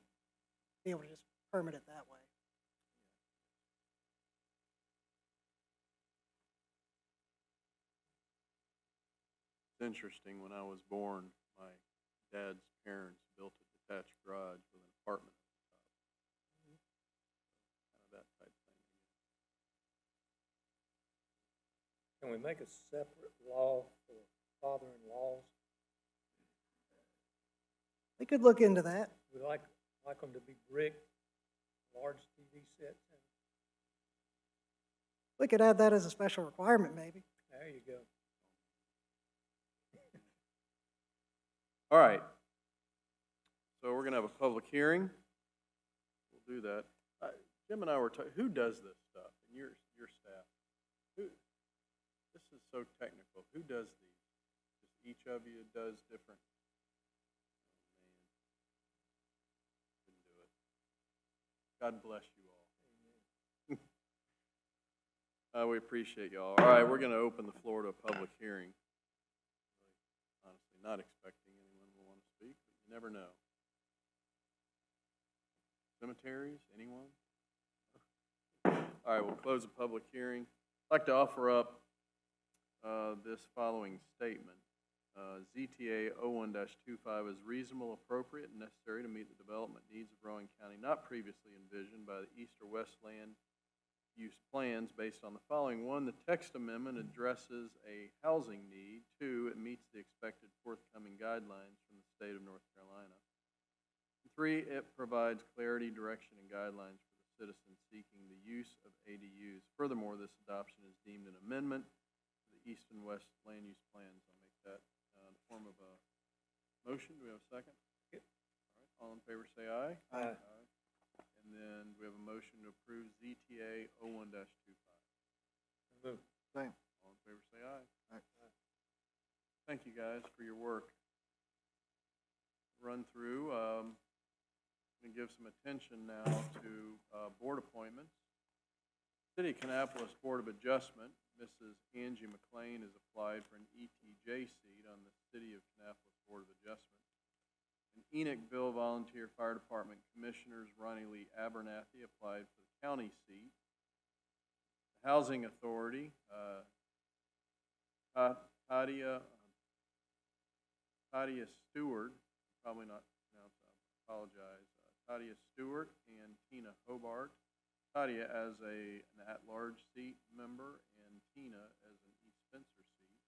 be able to just permit it that way. It's interesting, when I was born, my dad's parents built a detached garage with an apartment at the top. Kind of that type of thing. Can we make a separate law for father-in-laws? We could look into that. We like them to be brick, large TV sets. And We could add that as a special requirement, maybe. there you go. All right. So we're going to have a public hearing. We'll do that. Jim and I were talking, who does this stuff in your staff? This is so technical. Who does these? Just each of you does different? Oh, man. Couldn't do it. God bless you all. We appreciate y'all. All right, we're going to open the floor to a public hearing. Honestly, not expecting anyone will want to speak, but you never know. Cemeteries, anyone? All right, we'll close the public hearing. I'd like to offer up this following statement. ZTA 01-25 is reasonable, appropriate, and necessary to meet the development needs of Rowan County not previously envisioned by the east or west land use plans based on the following. 1, the text amendment addresses a housing need. 2, it meets the expected forthcoming guidelines from the state of North Carolina. 3, it provides clarity, direction, and guidelines for the citizens seeking the use of ADUs. Furthermore, this adoption is deemed an amendment to the east and west land use plans. I'll make that in the form of a motion. Do we have a second? All right, all in favor say aye. Aye. then we have a motion to approve ZTA 01-25. Same. All in favor, say aye. Thank you, guys, for your work. Run through, I'm going to give some attention now to board appointments. City of Kannapolis Board of Adjustment, Mrs. Angie McLean has applied for an ETJ seat on the City of Kannapolis Board of Adjustment. And Enochville Volunteer Fire Department Commissioners Ronnie Lee Abernathy applied for the county seat. The Housing Authority, Tadia Stewart, probably not pronounced, I apologize, Tadia Stewart and Tina Hobart. Tadia as an at-large seat member and Tina as an East Spencer seat.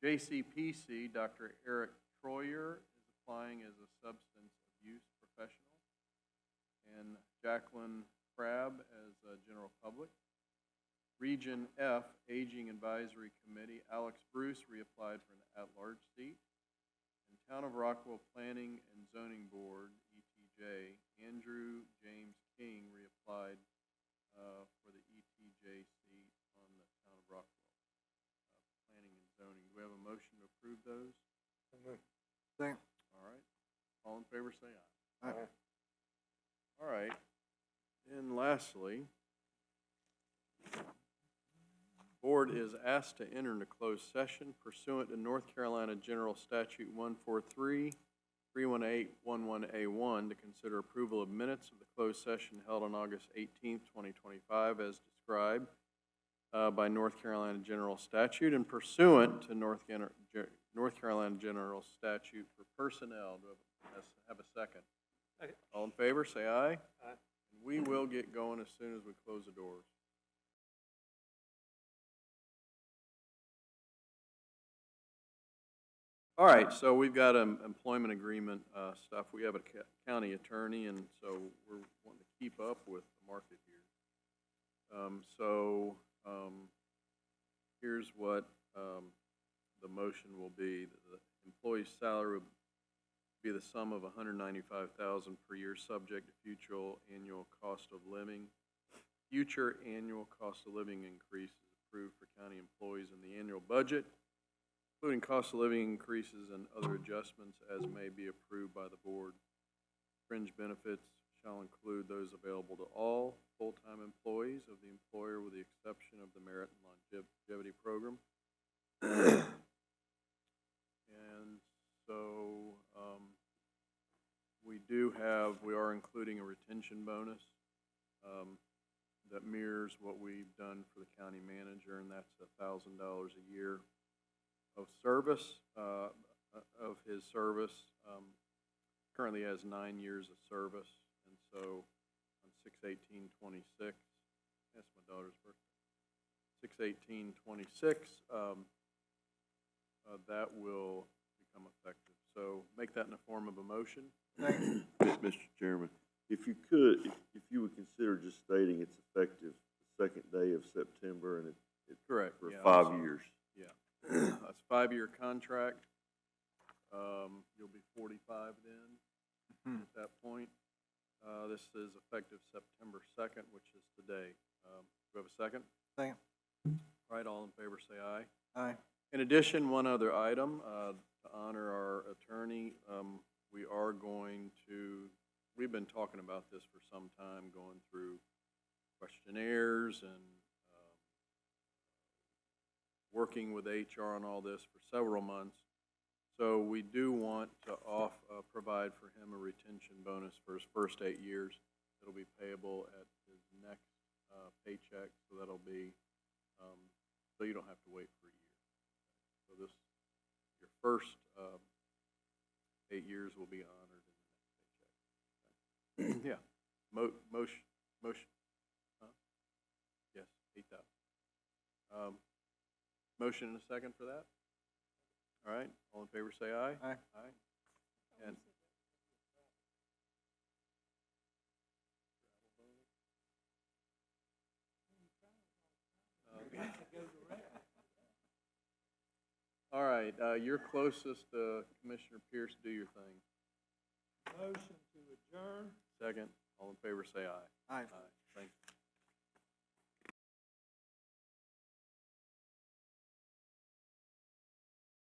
JCPC, Dr. Eric Troyer is applying as a substance abuse professional, and Jacqueline Crabb as a general public. Region F, Aging Advisory Committee, Alex Bruce reapplied for an at-large seat. And Town of Rockwell Planning and Zoning Board, ETJ, Andrew James King reapplied for the ETJ seat on the Town of Rockwell Planning and Zoning. Do we have a motion to approve those? Same. All right. All in favor, say aye. Aye. All right. And lastly, Board is asked to enter into closed session pursuant to North Carolina General Statute 143-318-11A1 to consider approval of minutes of the closed session held on August 18th, 2025, as described by North Carolina General Statute and pursuant to North Carolina General Statute for personnel. Do I have a second? Second. All in favor, say aye. Aye. We will get going as soon as we close the doors. All right, so we've got employment agreement stuff. We have a county attorney, and so we're wanting to keep up with the market here. Here's what the motion will be. The employee's salary will be the sum of $195,000 per year, subject to future annual cost of living. Future annual cost of living increases approved for county employees in the annual budget, including cost of living increases and other adjustments as may be approved by the board. Fringe benefits shall include those available to all full-time employees of the employer with the exception of the merit and longevity program. And so we are including a retention bonus that mirrors what we've done for the county manager, and that's $1,000 a year of service, of his service. Currently has 9 years of service, and so on 6/18/26, that's my daughter's birthday, 6/18/26, that will become effective. So make that in the form of a motion. Mr. Chairman, if you could, if you would consider just stating it's effective the second day of September, and it's Correct. for Yeah, 5 years. Yeah, that's a 5-year contract. You'll be 45 then at that point. This is effective September 2nd, which is today. Do we have a second? Second. All right, all in favor say aye. Aye. In addition, one other item, to honor our attorney, we are going to, we've been talking about this for some time, going through questionnaires and working with HR on all this for several months. So we do want to provide for him a retention bonus for his first 8 years. It'll be payable at his next paycheck, so that'll be, so you don't have to wait for a year. So this, your first 8 years will be honored in the next paycheck. Yeah, motion, huh? Yes, 8,000. Motion and a second for that? All right, all in favor say aye. Aye. Aye. And all right, you're closest to Commissioner Pierce, do your thing. Motion to adjourn. Second. All in favor say aye. Aye. Aye.